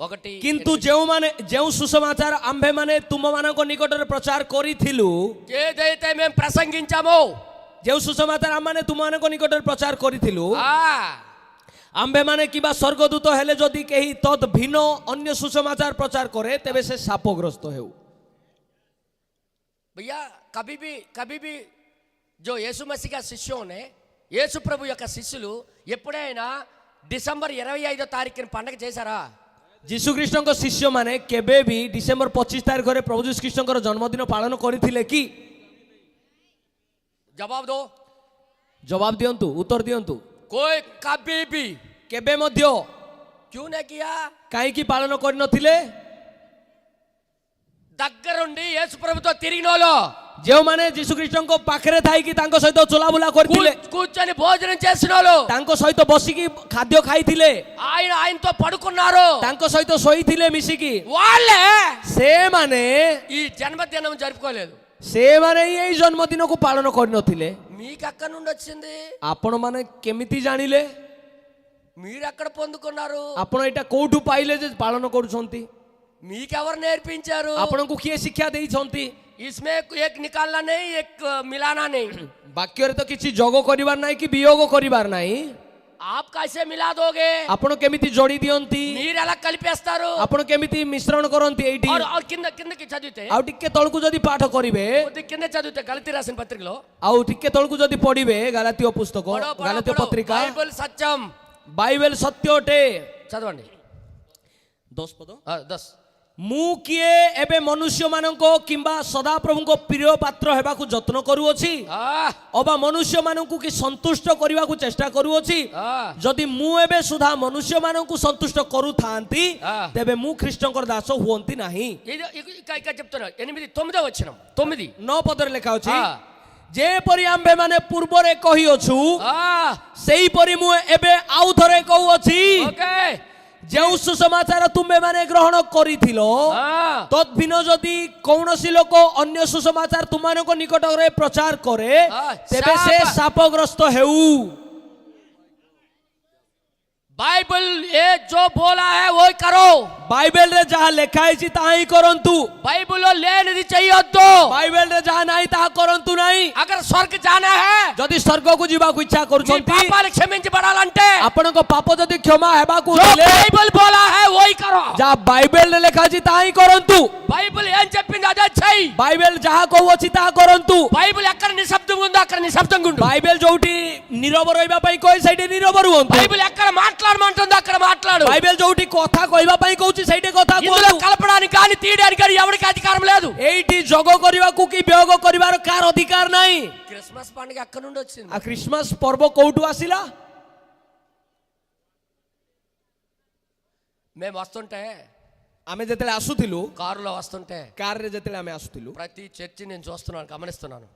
A: 1
B: କିନ୍ତୁ ଯେଉଁମାନେ ଯେଉଁ ସୁସମାଚାର ଆମ୍ଭେମାନେ ତୁମମାନଙ୍କ ନିକଟରେ ପ୍ରଚାର କରିଥିଲୁ
A: ఏదైతే మేము ప్రసంగించామో
B: ଯେଉଁ ସୁସମାଚାର ଆମମାନେ ତୁମମାନଙ୍କ ନିକଟରେ ପ୍ରଚାର କରିଥିଲୁ ଆମ୍ଭେମାନେ କିମ୍ବା ସ୍ୱର୍ଗଦୂତ ହେଲେ ଯଦି କେହି ତଦ୍ ଭିନ୍ନ ଅନ୍ୟ ସୁସମାଚାର ପ୍ରଚାର କରେ ତେବେ ସେ ଶାପଗ୍ରସ୍ତ ହେଉ.
A: भैया कभी भी जो యేసు మసీహ్ का शिष्यों ने యేసు ప్రభు యొక్క శిష్యులు ఎప్పుడైనా డిసెంబర్ 25వ తారీఖున పండగ చేశారా?
B: ଯୀଶୁଖ୍ରୀଷ୍ଟଙ୍କ ଶିଷ୍ୟମାନେ କେବେ ବି ଡିସେମ୍ବର 25 ତାରିଖରେ ପ୍ରଭୁ ଯୀଶୁଖ୍ରୀଷ୍ଟଙ୍କର ଜନ୍ମଦିନ ପାଳନ କରିଥିଲେ କି?
A: जवाब दो.
B: ଜବାବ ଦିଅନ୍ତୁ, ଉତ୍ତର ଦିଅନ୍ତୁ.
A: कोई कभी भी
B: କେବେ ମଧ୍ୟ
A: क्यों नहीं किया?
B: କାହିଁକି ପାଳନ କରିନଥିଲେ?
A: దగ్గరుండి యేసు ప్రభుతో తిరిగినోళ్ళు,
B: ଯେଉଁମାନେ ଯୀଶୁଖ୍ରୀଷ୍ଟଙ୍କ ପାଖରେ ଥାଇକି ତାଙ୍କ ସହିତ ଚଲାବୁଲା କରିଥିଲେ,
A: కూర్చొని భోజనం చేసినోళ్ళు,
B: ତାଙ୍କ ସହିତ ବସିକି ଖାଦ୍ୟ ଖାଇଥିଲେ,
A: ఆయనతో పడుకున్నారు,
B: ତାଙ୍କ ସହିତ ଶୋଇଥିଲେ ମିଶିକି,
A: వాళ్ళే
B: ସେମାନେ
A: ఈ జన్మదినం జరుపుకోలేదు.
B: ସେମାନେ ହିଁ ଏଇ ଜନ୍ମଦିନକୁ ପାଳନ କରିନଥିଲେ.
A: మీకు ఎక్కడి నుండి వచ్చింది?
B: ଆପଣମାନେ କେମିତି ଜାଣିଲେ?
A: మీరు ఎక్కడ పొందుకున్నారు?
B: ଆପଣ ଏଇଟା କୋଉଠୁ ପାଇଲେ ଯେ ପାଳନ କରୁଛନ୍ତି?
A: మీకెవరు నేర్పించారు?
B: ଆପଣଙ୍କୁ କିଏ ଶିକ୍ଷା ଦେଇଛନ୍ତି?
A: इसमें एक निकालना नहीं, एक मिलाना नहीं.
B: ବାକ୍ୟରେ ତ କିଛି ଯୋଗ କରିବାର ନାହିଁ କି ବିయోଗ କରିବାର ନାହିଁ.
A: आप कैसे मिला दोगे?
B: ଆପଣ କେମିତି ଯୋଡ଼ି ଦିଅନ୍ତି?
A: మీరు ఎలా కలిపేస్తారు?
B: ଆପଣ କେମିତି ମିଶ୍ରଣ କରନ୍ତି ଏଇଠି?
A: और కిందకి చదివితే,
B: ଆଉ ଟିକେ ତଳକୁ ଯଦି ପାଠ କରିବେ,
A: కొద్ది కింద చదివితే గలతీ రాసిన పత్రికలో
B: ଆଉ ଟିକେ ତଳକୁ ଯଦି ପଢିବେ ଗାଲାତୀୟ ପୁସ୍ତକ, ଗାଲାତୀୟ ପତ୍ରିକା,
A: బైబిల్ సత్యం.
B: ବାଇବେଲ ସତ୍ୟ ଅଟେ.
A: చదవండి
B: 10 ପଦ.
A: 10.
B: ମୁଁ କିଏ ଏବେ ମନୁଷ୍ୟମାନଙ୍କ କିମ୍ବା ସଦାପ୍ରଭୁଙ୍କ ପ୍ରିୟ ପାତ୍ର ହେବାକୁ ଯତ୍ନ କରୁଅଛି ଅବା ମନୁଷ୍ୟମାନଙ୍କୁ କି ସନ୍ତୁଷ୍ଟ କରିବାକୁ ଚେଷ୍ଟା କରୁଅଛି? ଯଦି ମୁଁ ଏବେ ସୁଦ୍ଧା ମନୁଷ୍ୟମାନଙ୍କୁ ସନ୍ତୁଷ୍ଟ କରୁଥାନ୍ତି ତେବେ ମୁଁ ଖ୍ରୀଷ୍ଟଙ୍କର ଦାସ ହୁଅନ୍ତି ନାହିଁ.
A: ఇది చెప్తున్నా 8-9 వచనం 9
B: ପଦରେ ଲେଖା ଅଛି, ଯେପରି ଆମ୍ଭେମାନେ ପୂର୍ବରେ କହିଅଛୁ ସେହିପରି ମୁଁ ଏବେ ଆଉ ଥରେ କହୁଅଛି, ଯେଉଁ ସୁସମାଚାର ତୁମେମାନେ ଗ୍ରହଣ କରିଥିଲ ତଦ୍ଭିନ୍ନ ଯଦି କୌଣସି ଲୋକ ଅନ୍ୟ ସୁସମାଚାର ତୁମମାନଙ୍କ ନିକଟରେ ପ୍ରଚାର କରେ ତେବେ ସେ ଶାପଗ୍ରସ୍ତ ହେଉ.
A: बाइबल ये जो बोला है वो करो.
B: ବାଇବେଲ ରେ ଯାହା ଲେଖା ହେଇଛି ତାହା ହିଁ କରନ୍ତୁ.
A: बाइबल लेनिది చేయొద్దు.
B: ବାଇବେଲ ରେ ଯାହା ନାହିଁ ତାହା କରନ୍ତୁ ନାହିଁ.
A: अगर स्वर्ग जाना है,
B: ଯଦି ସ୍ୱର୍ଗକୁ ଯିବାକୁ ଇଚ୍ଛା
A: మీ
B: କରୁଛନ୍ତି,
A: పాపాలు క్షమించబడాలంటే
B: ଆପଣଙ୍କ ପାପ ଯଦି କ୍ଷମା ହେବାକୁ
A: जो
B: ହେଲେ
A: बाइबल बोला है वो ही करो.
B: ଯାହା ବାଇବେଲ ରେ ଲେଖା ଅଛି ତାହା ହିଁ କରନ୍ତୁ.
A: బైబిల్ ఏం చెప్పింది అదే చెయ్యి.
B: ବାଇବେଲ ଯାହା କହୁଅଛି ତାହା କରନ୍ତୁ.
A: బైబిల్ ఎక్కడ నిశ్శబ్దంగా ఉందో అక్కడ నిశ్శబ్దంగా ఉండు.
B: ବାଇବେଲ ଯୋଉଠି ନୀରବ ରହିବା ପାଇଁ କହେ ସେଇଠି ନୀରବ ରୁହନ୍ତୁ.
A: బైబిల్ ఎక్కడ మాట్లాడమంటుందో అక్కడ మాట్లాడు.
B: ବାଇବେଲ ଯୋଉଠି କଥା କହିବା ପାଇଁ କହୁଛି ସେଇଠି କଥା
A: ఇందులో
B: କୁହନ୍ତୁ.
A: కలపడానికి కానీ తీయడానికి కానీ ఎవరికి అధికారం లేదు.
B: ଏଇଠି ଯୋଗ କରିବାକୁ କି ବିయోଗ କରିବାର କାହାର ଅଧିକାର ନାହିଁ.
A: క్రిస్మస్ పండుగ ఎక్కడ నుండి వచ్చింది?
B: ଆଉ ଖ୍ରୀଷ୍ଟମାସ ପର୍ବ କୋଉଠୁ ଆସିଲା?
A: మేము వస్తుంటే,
B: ଆମେ ଯେତେବେଳେ ଆସୁଥିଲୁ,
A: కారులో వస్తుంటే
B: କାରରେ ଯେତେବେଳେ ଆମେ ଆସୁଥିଲୁ,
A: ప్రతి చర్చి నేను చూస్తున్నాను, గమనిస్తున్నాను.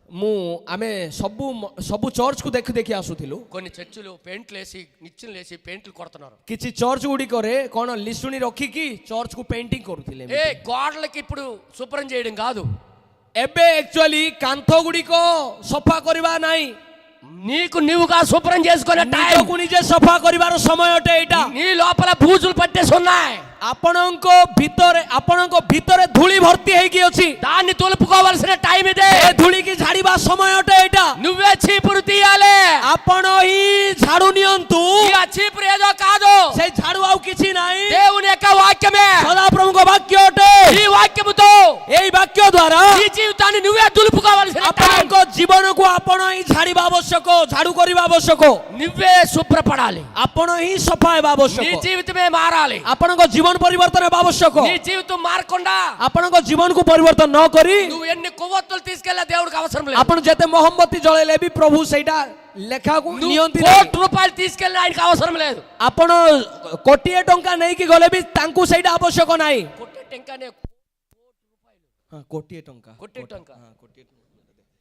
B: ଆମେ ସବୁ ଚର୍ଚ୍ଚକୁ ଦେଖି ଦେଖି ଆସୁଥିଲୁ.
A: కొన్ని చర్చిలు పెయింట్లు వేసి నిచ్చెనలు వేసి పెయింట్లు కొడుతున్నారు.
B: କିଛି ଚର୍ଚ୍ଚ ଗୁଡ଼ିକରେ କ'ଣ ଲିଶୁଣି ରଖିକି ଚର୍ଚ୍ଚକୁ ପେଣ୍ଟିଂ କରୁଥିଲେ.
A: ఏ గోడలకి ఇప్పుడు శుభ్రం చేయడం కాదు,
B: ଏବେ ଆକ୍ଚୁଆଲି କାନ୍ଥ ଗୁଡ଼ିକ ସଫା କରିବା ନାହିଁ,
A: నీకు నీవుగా శుభ్రం చేసుకునే టైం.
B: ନିଜକୁ ନିଜେ ସଫା କରିବାର ସମୟ ଅଟେ ଏଇଟା.
A: నీ లోపల బూజులు పట్టేసి ఉన్నాయి,
B: ଆପଣଙ୍କ ଭିତରେ ଧୂଳି ଭର୍ତ୍ତି ହେଇକି ଅଛି.
A: దాన్ని తొలుపుకోవాల్సిన టైం ఇదే.
B: ଏ ଧୂଳିକି ଝାଡ଼ିବା ସମୟ ଅଟେ ଏଇଟା.
A: నువ్వే చీపురు తీయాలి.
B: ଆପଣ ହିଁ ଝାଡୁ నియంతు.
A: ఇక చీపురు ఏదో కాదు,
B: ସେ ଝାଡୁ ଆଉ କିଛି ନାହିଁ,
A: దేవుని యొక్క వాక్యమే.
B: ସଦାପ୍ରଭୁଙ୍କ ବାକ୍ୟ ଅଟେ.
A: ఈ వాక్యముతో
B: ଏଇ ବାକ୍ୟ ଦ୍ୱାରା
A: నీ జీవితాన్ని నువ్వే దులుపుకోవాల్సిన టైం.
B: ଆପଣଙ୍କ ଜୀବନକୁ ଆପଣ ହିଁ ଝାଡ଼ିବା ଆବଶ୍ୟକ, ଝାଡୁ କରିବା ଆବଶ୍ୟକ।
A: నువ్వే శుభ్రపడాలి,
B: ଆପଣ ହିଁ సఫା ହେବା
A: నీ
B: ଆବଶ୍ୟକ।
A: జీవితమే మారాలి।
B: ଆପଣଙ୍କ ଜୀବନ ପରିବର୍ତ୍ତନ ହେବା ଆବଶ୍ୟକ।
A: నీ జీవితం మారకుండా
B: ଆପଣଙ୍କ ଜୀବନକୁ ପରିବର୍ତ୍ତନ ନ କରି
A: నువ్వు ఎన్ని కొవ్వొత్తులు తీసుకెళ్ళా దేవుడికి అవసరం లేదు।
B: ଆପଣ ଯେତେ ମହମବତୀ ଜଳେଇଲେ ବି ପ୍ରଭୁ ସେଇଟା ଲେଖାକୁ
A: నువ్వు
B: ନିଅନ୍ତି ନାହିଁ।
A: కోటి రూపాయలు తీసుకెళ్ళినా ఆయనకి అవసరం లేదు।
B: ଆପଣ କୋଟିଏ ଟଙ୍କା ନେଇକି ଗଲେ ବି ତାଙ୍କୁ ସେଇଟା ଆବଶ୍ୟକ ନାହିଁ।
A: కొట్టే టెంకానే
B: କୋଟିଏ ଟଙ୍କା
A: కొట్టే టెంకా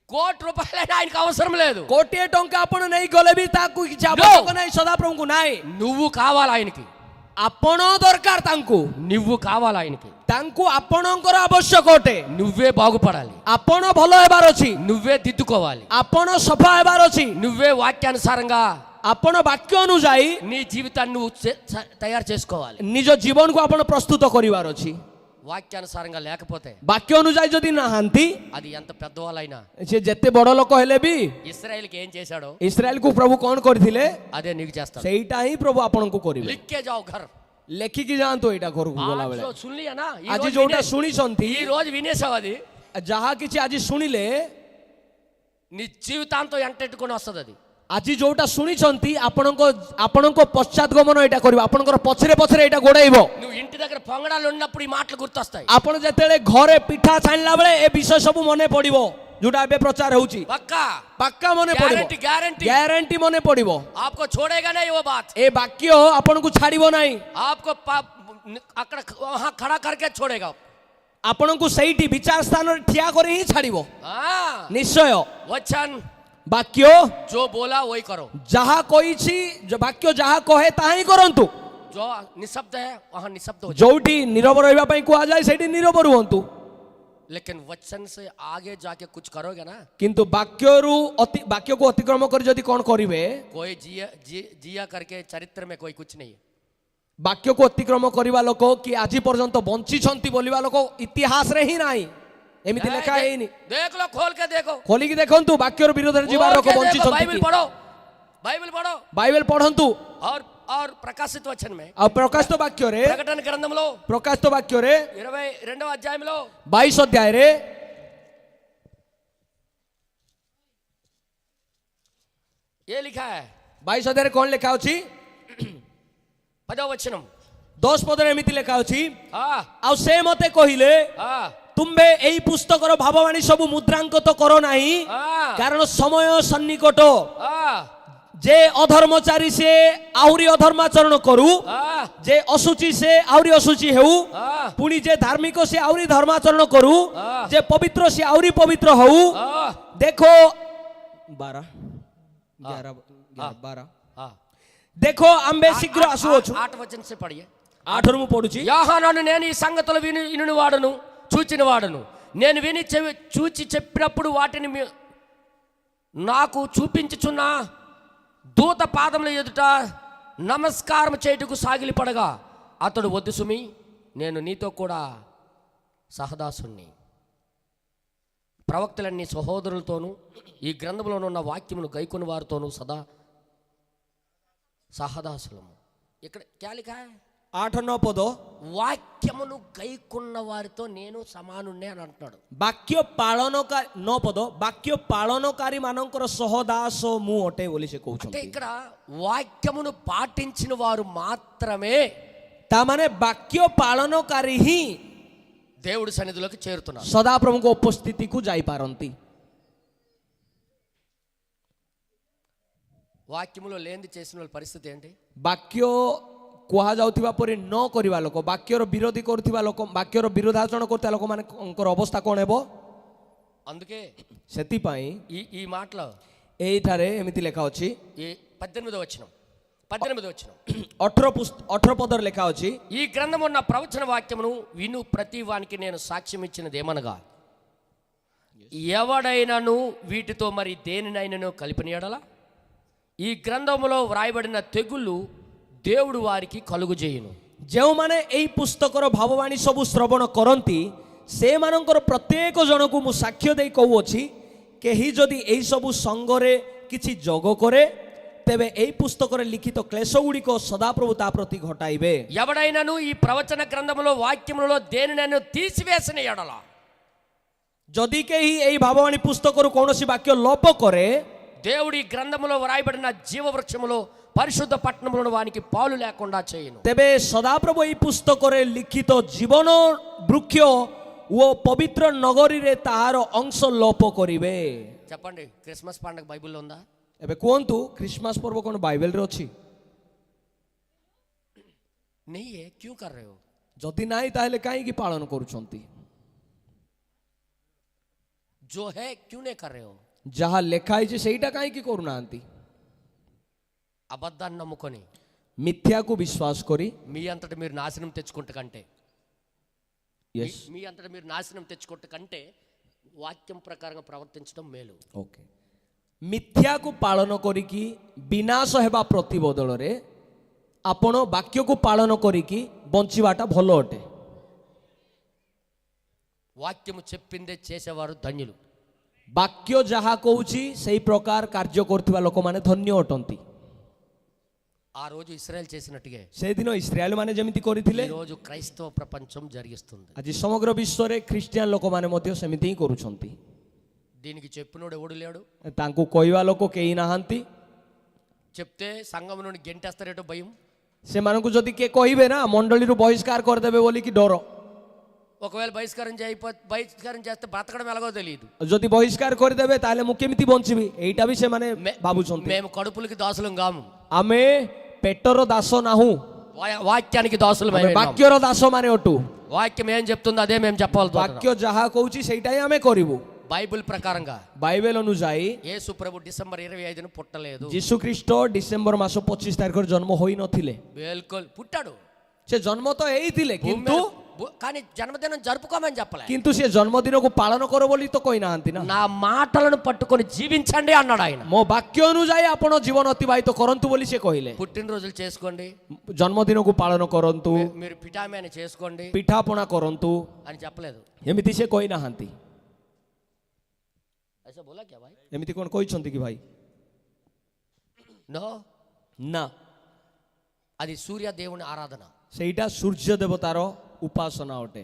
A: కోటి రూపాయలైనా ఆయనకి అవసరం లేదు।
B: କୋଟିଏ ଟଙ୍କା ଆପଣ ନେଇ ଗଲେ ବି ତାକୁ କିଛି ଆବଶ୍ୟକ ନାହିଁ, ସଦାପ୍ରଭୁଙ୍କୁ ନାହିଁ।
A: నువ్వు కావాలి ఆయనకి,
B: ଆପଣ ଦରକାର ତାଙ୍କୁ,
A: నువ్వు కావాలి ఆయనకి।
B: ତାଙ୍କୁ ଆପଣଙ୍କର ଆବଶ୍ୟକ ଅଟେ।
A: నువ్వే బాగుపడాలి,
B: ଆପଣ ଭଲ ହେବାର ଅଛି,
A: నువ్వే దిద్దుకోవాలి,
B: ଆପଣ సఫା ହେବାର ଅଛି,
A: నువ్వే వాక్యానుసారంగా
B: ଆପଣ ବାକ୍ୟ ଅନୁଯାୟୀ
A: నీ జీవితాన్ని నువ్వు తయారు చేసుకోవాలి।
B: ନିଜ ଜୀବନକୁ ଆପଣ ପ୍ରସ୍ତୁତ କରିବାର ଅଛି।
A: వాక్యానుసారంగా లేకపోతే
B: ବାକ୍ୟ ଅନୁଯାୟୀ ଯଦି ନାହାନ୍ତି,
A: అది ఎంత పెద్దవాళ్ళైనా,
B: ସେ ଯେତେ ବଡ ଲୋକ ହେଲେ ବି
A: ఇశ్రాయేలుకి ఏం చేశాడో
B: ଇସ୍ରାଏଲକୁ ପ୍ରଭୁ କଣ କରିଥିଲେ
A: అదే నీకు చేస్తాడు।
B: ସେଇଟା ହିଁ ପ୍ରଭୁ ଆପଣଙ୍କୁ କରିବେ।
A: లిక్కే జాओ घर
B: ଲେଖିକି ଯାଆନ୍ତୁ ଏଇଟା ଘରକୁ ଗଲାବେଳେ।
A: सुन लिया ना,
B: ଆଜି ଯୋଉଟା ଶୁଣିଛନ୍ତି,
A: ఈ రోజు వినేసావు, అది
B: ଯାହା କିଛି ଆଜି ଶୁଣିଲେ
A: నీ జీవితాంతం ఎంటెట్టుకొని వస్తుంది। అది
B: ଆଜି ଯୋଉଟା ଶୁଣିଛନ୍ତି ଆପଣଙ୍କ ପଶ୍ଚାତଗମନ ଏଇଟା କରିବ, ଆପଣଙ୍କର ପଛରେ ପଛରେ ଏଇଟା ଗୋଡେଇବ।
A: నువ్వు ఇంటి దగ్గర పొంగడాలు ఉన్నప్పుడు ఈ మాటలు గుర్తొస్తాయి।
B: ଆପଣ ଯେତେବେଳେ ଘରେ ପିଠା ଛାଣିଲା ବେଳେ ଏ ବିଷୟ ସବୁ ମନେ ପଡିବ, ଯୋଉଟା ଏବେ ପ୍ରଚାର ହଉଛି।
A: పక్కా
B: ପାକ୍କା ମନେ ପଡିବ,
A: गारंटी गारंटी
B: ଗ୍ୟାରେଣ୍ଟି ମନେ ପଡିବ।
A: आपको छोड़ेगा नहीं वो बात,
B: ଏ ବାକ୍ୟ ଆପଣଙ୍କୁ ଛାଡିବ ନାହିଁ,
A: आपको అక్కడ वहां खड़ा करके छोड़ेगा।
B: ଆପଣଙ୍କୁ ସେଇଠି ବିଚାର ସ୍ଥାନରେ ଠିଆ କରି ହିଁ ଛାଡିବ
A: हाँ,
B: ନିଶ୍ଚୟ।
A: वचन
B: ବାକ୍ୟ
A: जो बोला वही करो,
B: ଯାହା କହିଛି, ବାକ୍ୟ ଯାହା କହେ ତାହା ହିଁ କରନ୍ତୁ।
A: जो निशब्द है वहां निशब्द हो जाओ।
B: ଯୋଉଠି ନୀରବ ରହିବା ପାଇଁ କୁହାଯାଏ ସେଇଠି ନୀରବ ରୁହନ୍ତୁ।
A: लेकिन वचन से आगे जाके कुछ करोगे ना,
B: କିନ୍ତୁ ବାକ୍ୟକୁ ଅତିକ୍ରମ କରି ଯଦି କଣ କରିବେ,
A: कोई जिया करके चरित्र में कोई कुछ नहीं है।
B: ବାକ୍ୟକୁ ଅତିକ୍ରମ କରିବା ଲୋକ କି ଆଜି ପର୍ଯ୍ୟନ୍ତ ବଞ୍ଚିଛନ୍ତି ବୋଲିବା ଲୋକ ଇତିହାସରେ ହିଁ ନାହିଁ, ଏମିତି ଲେଖା ହେଇନି।
A: देख लो, खोल के देखो,
B: ଖୋଲିକି ଦେଖନ୍ତୁ ବାକ୍ୟର ବିରୋଧରେ ଯିବା
A: खोल
B: ଲୋକ
A: के देखो,
B: ବଞ୍ଚିଛନ୍ତି
A: बाइबल
B: କି?
A: पढ़ो, बाइबल पढ़ो,
B: ବାଇବେଲ ପଢନ୍ତୁ।
A: और प्रकाशित वचन में
B: ଆଉ ପ୍ରକାଶିତ ବାକ୍ୟରେ,
A: ప్రకటన గ్రంథంలో
B: ପ୍ରକାଶିତ ବାକ୍ୟରେ
A: 22వ అధ్యాయంలో
B: 22 ଅଧ୍ୟାୟରେ
A: ये लिखा है,
B: 22 ଅଧ୍ୟାୟରେ କଣ ଲେଖା ଅଛି?
A: 10వ వచనం।
B: 10 ପଦରେ ଏମିତି ଲେଖା ଅଛି,
A: हाँ
B: ଆଉ ସେ ମତେ କହିଲେ,
A: हाँ
B: ତୁମ୍ଭେ ଏହି ପୁସ୍ତକର ଭାବବାଣୀ ସବୁ ମୁଦ୍ରାଙ୍କତ କର ନାହିଁ,
A: हाँ
B: କାରଣ ସମୟ ସନ୍ନିକଟ।
A: हाँ
B: ଯେ ଅଧର୍ମଚାରୀ ସେ ଆହୁରି ଅଧର୍ମାଚରଣ କରୁ,
A: हाँ
B: ଯେ ଅଶୁଚି ସେ ଆହୁରି ଅଶୁଚି ହେଉ,
A: हाँ
B: ପୁଣି ଯେ ଧାର୍ମିକ ସେ ଆହୁରି ଧର୍ମାଚରଣ କରୁ,
A: हाँ।
B: ଯେ ପବିତ୍ର ସେ ଆହୁରି ପବିତ୍ର ହଉ।
A: हाँ
B: ଦେଖ 12 11 12
A: हाँ
B: ଦେଖ ଆମ୍ଭେ ଶୀଘ୍ର ଆସୁଅଛୁ।
A: 8 వచనం से पढ़िए।
B: 8 ରୁ ମୁଁ పଢୁଛି।
A: యోహాను నేను ఈ సంగతులు విని వాడును, చూచిన వాడును, నేను విని చూచి చెప్పినప్పుడు వాటిని నాకు చూపించుచున్న దూత పాదముల ఎదుట నమస్కారం చేయుటకు సాగిలి పడగా అతడు వద్దు సుమి, నేను నీతో కూడా సహదాసుని, ప్రవక్తలన్నీ సహోదరులతోనూ ఈ గ్రంథంలో ఉన్న వాక్యమును గైకొని వారితోనూ సదా సహదాసులము। ఇక్కడ క్యా లిఖా హై?
B: 8-9 ପଦ,
A: వాక్యమును గైకున్న వారితో నేను సమానుణ్ణి అని అంటున్నాడు।
B: ବାକ୍ୟ ପାଳନକାରୀ 9 ପଦ, ବାକ୍ୟ ପାଳନକାରୀ ମାନଙ୍କର ସହଦାସ ମୁଁ ଅଟେ ବୋଲି ସେ
A: అంటే
B: କହୁଛନ୍ତି।
A: ఇక్కడ వాక్యమును పాటించిన వారు మాత్రమే
B: ତା ମାନେ ବାକ୍ୟ ପାଳନକାରୀ ହିଁ
A: దేవుడి సన్నిధిలోకి చేరుతున్నారు।
B: ସଦାପ୍ରଭୁଙ୍କ ଉପସ୍ଥିତିକୁ ଯାଇପାରନ୍ତି।
A: వాక్యములో లేనిది చేసిన వాళ్ళ పరిస్థితి ఏంటి?
B: ବାକ୍ୟ କୁହାଯାଉଥିବା ପରି ନ କରିବା ଲୋକ, ବାକ୍ୟର ବିରୋଧୀ କରୁଥିବା ଲୋକ, ବାକ୍ୟର ବିରୋଧାଚରଣ କରୁଥିବା ଲୋକମାନଙ୍କର ଅବସ୍ଥା କ'ଣ ହେବ?
A: అందుకే
B: ସେଥିପାଇଁ
A: ఈ మాటలో
B: ଏଇଠାରେ ଏମିତି ଲେଖା ଅଛି,
A: ఈ 18వ వచనం
B: 18 ପଦରେ ଲେଖା ଅଛି,
A: ఈ గ్రంథం ఉన్న ప్రవచన వాక్యమును విను ప్రతి వానికి నేను సాక్ష్యం ఇచ్చినది ఏమనగా, ఎవడైనాను వీటితో మరి దేనినైనాను కలిపిన ఎడల ఈ గ్రంథములో వ్రాయబడిన తెగుళ్ళు దేవుడు వారికి కలుగు చేయును।
B: ଯେଉଁମାନେ ଏହି ପୁସ୍ତକର ଭାବବାଣୀ ସବୁ ଶ୍ରବଣ କରନ୍ତି ସେମାନଙ୍କର ପ୍ରତ୍ୟେକ ଜଣକୁ ମୁଁ ସାକ୍ଷ୍ୟ ଦେଇ କହୁଅଛି, କେହି ଯଦି ଏହି ସବୁ ସଙ୍ଗରେ କିଛି ଯୋଗ କରେ ତେବେ ଏହି ପୁସ୍ତକରେ ଲିଖିତ କ୍ଲେଶ ଗୁଡ଼ିକ ସଦାପ୍ରଭୁ ତା ପ୍ରତି ଘଟାଇବେ।
A: ఎవడైనాను ఈ ప్రవచన గ్రంథములో వాక్యములలో దేనినైనా తీసివేసిన ఎడల,
B: ଯଦି କେହି ଏହି ଭାବବାଣୀ ପୁସ୍ତକରୁ କୌଣସି ବାକ୍ୟ ଲୋପ କରେ
A: దేవుడి గ్రంథములో వ్రాయబడిన జీవవృక్షములో పరిశుద్ధ పట్టణములను వానికి పాలు లేకుండా చేయను.
B: ତେବେ ସଦାପ୍ରଭୁ ଏହି ପୁସ୍ତକରେ ଲିଖିତ ଜୀବନ ବୃକ୍ଷ ଓ ପବିତ୍ର ନଗରୀରେ ତାହାର ଅଂଶ ଲୋପ କରିବେ।
A: చెప్పండి, క్రిస్మస్ పండుగ బైబిల్లో ఉందా?
B: ଏବେ କୁହନ୍ତୁ ଖ୍ରୀଷ୍ଟମାସ ପର୍ବ କ'ଣ ବାଇବେଲରେ ଅଛି?
A: नहीं है, क्यों कर रहे हो?
B: ଯଦି ନାହିଁ ତାହେଲେ କାହିଁକି ପାଳନ କରୁଛନ୍ତି?
A: जो है क्यों नहीं कर रहे हो?
B: ଯାହା ଲେଖା ହେଇଛି ସେଇଟା କାହିଁକି କରୁନାହାନ୍ତି?
A: అబద్ధాన్ని నమ్ముకొని
B: మిథ్యాకు విశ్వాସ କରି
A: మీ అంతటా మీరు నాశనం తెచ్చుకుంటే కంటే
B: yes
A: మీ అంతటా మీరు నాశనం తెచ్చుకుంటే కంటే వాక్యం ప్రకారంగా ప్రవర్తించడం మేలు.
B: ଓକେ, ମିଥ୍ୟାକୁ ପାଳନ କରିକି ବିନାଶ ହେବା ପ୍ରତିବଦଳରେ ଆପଣ ବାକ୍ୟକୁ ପାଳନ କରିକି ବଞ୍ଚିବାଟା ଭଲ ଅଟେ।
A: వాక్యము చెప్పిందే చేసేవారు ధన్యులు.
B: ବାକ୍ୟ ଯାହା କହୁଛି ସେଇ ପ୍ରକାର କାର୍ଯ୍ୟ କରୁଥିବା ଲୋକମାନେ ଧନ୍ୟ ଅଟନ୍ତି।
A: ఆ రోజు ఇశ్రాయేల్ చేసినట్టుగా
B: ସେଦିନ ଇସ୍ରାଏଲ ମାନେ ଯେମିତି କରିଥିଲେ
A: ఈ రోజు క్రైస్తవ ప్రపంచం జరిగిస్తుంది.
B: ଆଜି ସମଗ୍ର ବିଶ୍ୱରେ ଖ୍ରୀଷ୍ଟିଆନ ଲୋକମାନେ ମଧ୍ୟ ସେମିତି ହିଁ କରୁଛନ୍ତି।
A: దీనికి చెప్పినోడు ఎవడు లేడు.
B: ତାଙ୍କୁ କହିବା ଲୋକ କେହି ନାହାନ୍ତି।
A: చెప్తే సంఘం నుండి గెంటేస్తారేటో భయం.
B: ସେମାନଙ୍କୁ ଯଦି କିଏ କହିବେ ନା ମଣ୍ଡଳୀରୁ ବହିଷ୍କାର କରିଦେବେ ବୋଲିକି ଡର।
A: ఒకవేళ బహిష్కారం చేస్తే బ్రతకడం ఎలాగో తెలియదు.
B: ଯଦି ବହିଷ୍କାର କରିଦେବେ ତାହେଲେ ମୁଁ କେମିତି ବଞ୍ଚିବି ଏଇଟା ବି ସେମାନେ ଭାବୁଛନ୍ତି।
A: మేము కడుపులకి దాసులం కాము,
B: ଆମେ ପେଟର ଦାସ ନାହୁଁ,
A: వాక్యానికి దాసులం.
B: ବାକ୍ୟର ଦାସ ମାନେ ଅଟୁ।
A: వాక్యం ఏం చెప్తుందో అదే మేము చెప్పాలి.
B: ବାକ୍ୟ ଯାହା କହୁଛି ସେଇଟା ହିଁ ଆମେ କରିବୁ।
A: బైబిల్ ప్రకారంగా
B: ବାଇବେଲ ଅନୁଯାୟୀ
A: యేసు ప్రభు డిసెంబర్ 25న పుట్టలేదు.
B: ଯୀଶୁ ଖ୍ରୀଷ୍ଟ ଡିସେମ୍ବର ମାସ 25 ତାରିଖରେ ଜନ୍ମ ହୋଇନଥିଲେ।
A: బిల్కుల్ పుట్టాడు.
B: ସେ ଜନ୍ମ ତ ହେଇଥିଲେ
A: కానీ జన్మదినం జరుపుకోమని చెప్పలే.
B: କିନ୍ତୁ ସେ ଜନ୍ମଦିନକୁ ପାଳନ କର ବୋଲି ତ କହିନାହାନ୍ତି ନା।
A: నా మాటలను పట్టుకొని జీవించండి అన్నాడు ఆయన.
B: ମୋ ବାକ୍ୟ ଅନୁଯାୟୀ ଆପଣ ଜୀବନ ଅତିବାହିତ କରନ୍ତୁ ବୋଲି ସେ କହିଲେ।
A: పుట్టినరోజులు చేసుకోండి,
B: ଜନ୍ମଦିନକୁ ପାଳନ କରନ୍ତୁ,
A: మీరు పిఠామేన చేసుకోండి
B: ପିଠାପଣା କରନ୍ତୁ
A: అని చెప్పలేదు.
B: ଏମିତି ସେ କହିନାହାନ୍ତି।
A: ऐसा बोला क्या भाई?
B: ଏମିତି କ'ଣ କହିଛନ୍ତି କି ଭାଇ?
A: నో,
B: ନା,
A: అది సూర్య దేవుని ఆరాధన.
B: ସେଇଟା ସୂର୍ଯ୍ୟ ଦେବତାର ଉପାସନା ଅଟେ।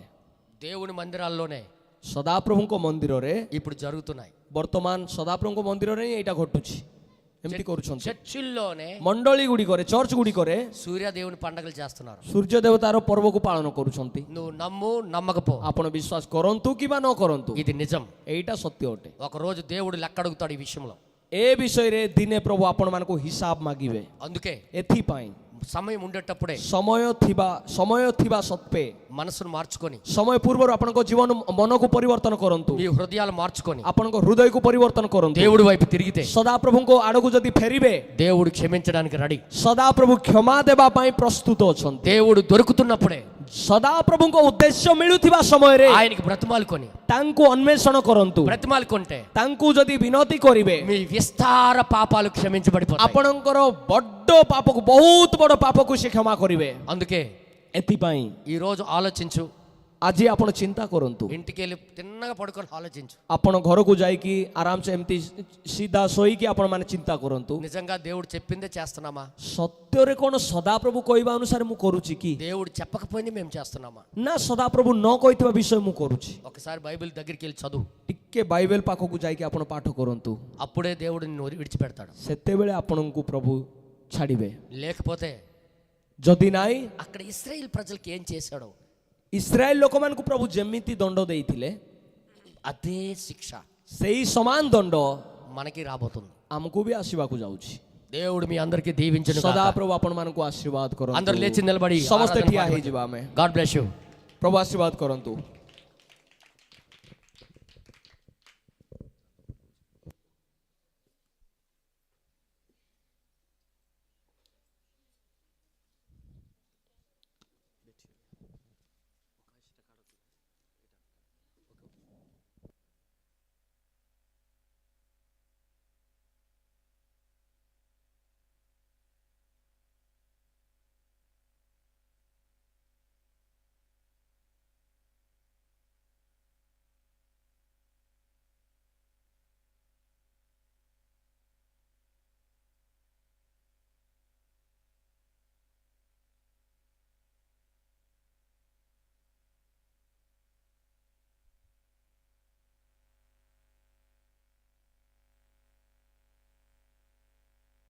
A: దేవుని మందిరాల్లోనే
B: ସଦାପ୍ରଭୁଙ୍କ ମନ୍ଦିରରେ
A: ఇప్పుడు జరుగుతున్నాయి.
B: ବର୍ତ୍ତମାନ ସଦାପ୍ରଭୁଙ୍କ ମନ୍ଦିରରେ ହିଁ ଏଇଟା ଘଟୁଛି। ଏମିତି କରୁଛନ୍ତି।
A: చర్చిల్లోనే
B: ମଣ୍ଡଳୀ ଗୁଡ଼ିକରେ, ଚର୍ଚ୍ଚ ଗୁଡ଼ିକରେ
A: సూర్య దేవుని పండగలు చేస్తున్నారు.
B: ସୂର୍ଯ୍ୟ ଦେବତାର ପର୍ବକୁ ପାଳନ କରୁଛନ୍ତି।
A: నువ్వు నమ్ము నమ్మకపో,
B: ଆପଣ ବିଶ୍ୱାସ କରନ୍ତୁ କିମ୍ବା ନ କରନ୍ତୁ,
A: ఇది నిజం.
B: ଏଇଟା సత్ୟ ଅଟେ।
A: ఒక రోజు దేవుడు లెక్క అడుగుతాడు ఈ విషయంలో.
B: ଏ ବିଷୟରେ ଦିନେ ପ୍ରଭୁ ଆପଣମାନଙ୍କୁ ହିସାବ ମାଗିବେ।
A: అందుకే
B: ଏଥିପାଇଁ
A: సమయం ఉండేటప్పుడే
B: ସମୟ ଥିବା ସତ୍ତ୍ୱେ
A: మనసును మార్చుకొని,
B: ସମୟ ପୂର୍ବରୁ ଆପଣଙ୍କ ଜୀବନ ମନକୁ ପରିବର୍ତ୍ତନ କରନ୍ତୁ,
A: మీ హృదయాలు మార్చుకొని
B: ଆପଣଙ୍କ ହୃଦୟକୁ ପରିବର୍ତ୍ତନ କରନ୍ତୁ।
A: దేవుడి వైపు తిరిగితే
B: ସଦାପ୍ରଭୁଙ୍କ ଆଡ଼କୁ ଯଦି ଫେରିବେ
A: దేవుడు క్షమించడానికి రెడీ.
B: ସଦାପ୍ରଭୁ କ୍ଷମା ଦେବା ପାଇଁ ପ୍ରସ୍ତୁତ ଅଛନ୍ତି।
A: దేవుడు దొరుకుతున్నప్పుడే
B: ସଦାପ୍ରଭୁଙ୍କ ଉଦ୍ଦେଶ୍ୟ ମିଳୁଥିବା ସମୟରେ
A: ఆయనకి బ్రతిమాలుకొని,
B: ତାଙ୍କୁ ଅନ୍ୱେଷଣ କରନ୍ତୁ।
A: బ్రతిమాలుకుంటే
B: ତାଙ୍କୁ ଯଦି ବିନତି କରିବେ
A: మీ విస్తార పాపాలు క్షమించబడిపోతాయి.
B: ଆପଣଙ୍କର ବଡ ପାପକୁ, ବହୁତ ବଡ ପାପକୁ ସେ କ୍ଷମା କରିବେ।
A: అందుకే
B: ଏଥିପାଇଁ
A: ఈ రోజు ఆలోచించు,
B: ଆଜି ଆପଣ ଚିନ୍ତା କରନ୍ତୁ।
A: ఇంటికి వెళ్ళి తిన్నగా పడుకొని ఆలోచించు.
B: ଆପଣ ଘରକୁ ଯାଇକି ଆରାମସେ ଏମିତି ସିଧା ଶୋଇକି ଆପଣ ମାନେ ଚିନ୍ତା କରନ୍ତୁ,
A: నిజంగా దేవుడు చెప్పిందే చేస్తున్నామా?
B: ସତ୍ୟରେ କ'ଣ ସଦାପ୍ରଭୁ କହିବା ଅନୁସାରେ ମୁଁ କରୁଛି କି,
A: దేవుడు చెప్పకపోయినా మేము చేస్తున్నామా?
B: ନା ସଦାପ୍ରଭୁ ନ କହିଥିବା ବିଷୟ ମୁଁ କରୁଛି।
A: ఒకసారి బైబిల్ దగ్గరికి వెళ్ళి చదువు.
B: ଟିକେ ବାଇବେଲ ପାଖକୁ ଯାଇକି ଆପଣ ପାଠ କରନ୍ତୁ,
A: అప్పుడే దేవుడు నిన్ను విడిచిపెడతాడు.
B: ସେତେବେଳେ ଆପଣଙ୍କୁ ପ୍ରଭୁ ଛାଡ଼ିବେ।
A: లేకపోతే
B: ଯଦି ନାହିଁ,
A: అక్కడ ఇశ్రాయేల్ ప్రజలకి ఏం చేశాడో
B: ଇସ୍ରାଏଲ ଲୋକମାନଙ୍କୁ ପ୍ରଭୁ ଯେମିତି ଦଣ୍ଡ ଦେଇଥିଲେ
A: అదే శిక్ష
B: ସେଇ ସମାନ ଦଣ୍ଡ
A: మనకి రాబోతుంది.
B: ଆମକୁ ବି ଆସିବାକୁ ଯାଉଛି।
A: దేవుడు మీ అందరికీ దీవించును గాక.
B: ସଦାପ୍ରଭୁ ଆପଣମାନଙ୍କୁ ଆଶୀର୍ବାଦ
A: అందరూ
B: କରନ୍ତୁ।
A: లేచి నిలబడి
B: ସମସ୍ତେ ଠିଆ ହେଇଯିବା ଆମେ।
A: God bless you.
B: ପ୍ରଭୁ ଆଶୀର୍ବାଦ କରନ୍ତୁ।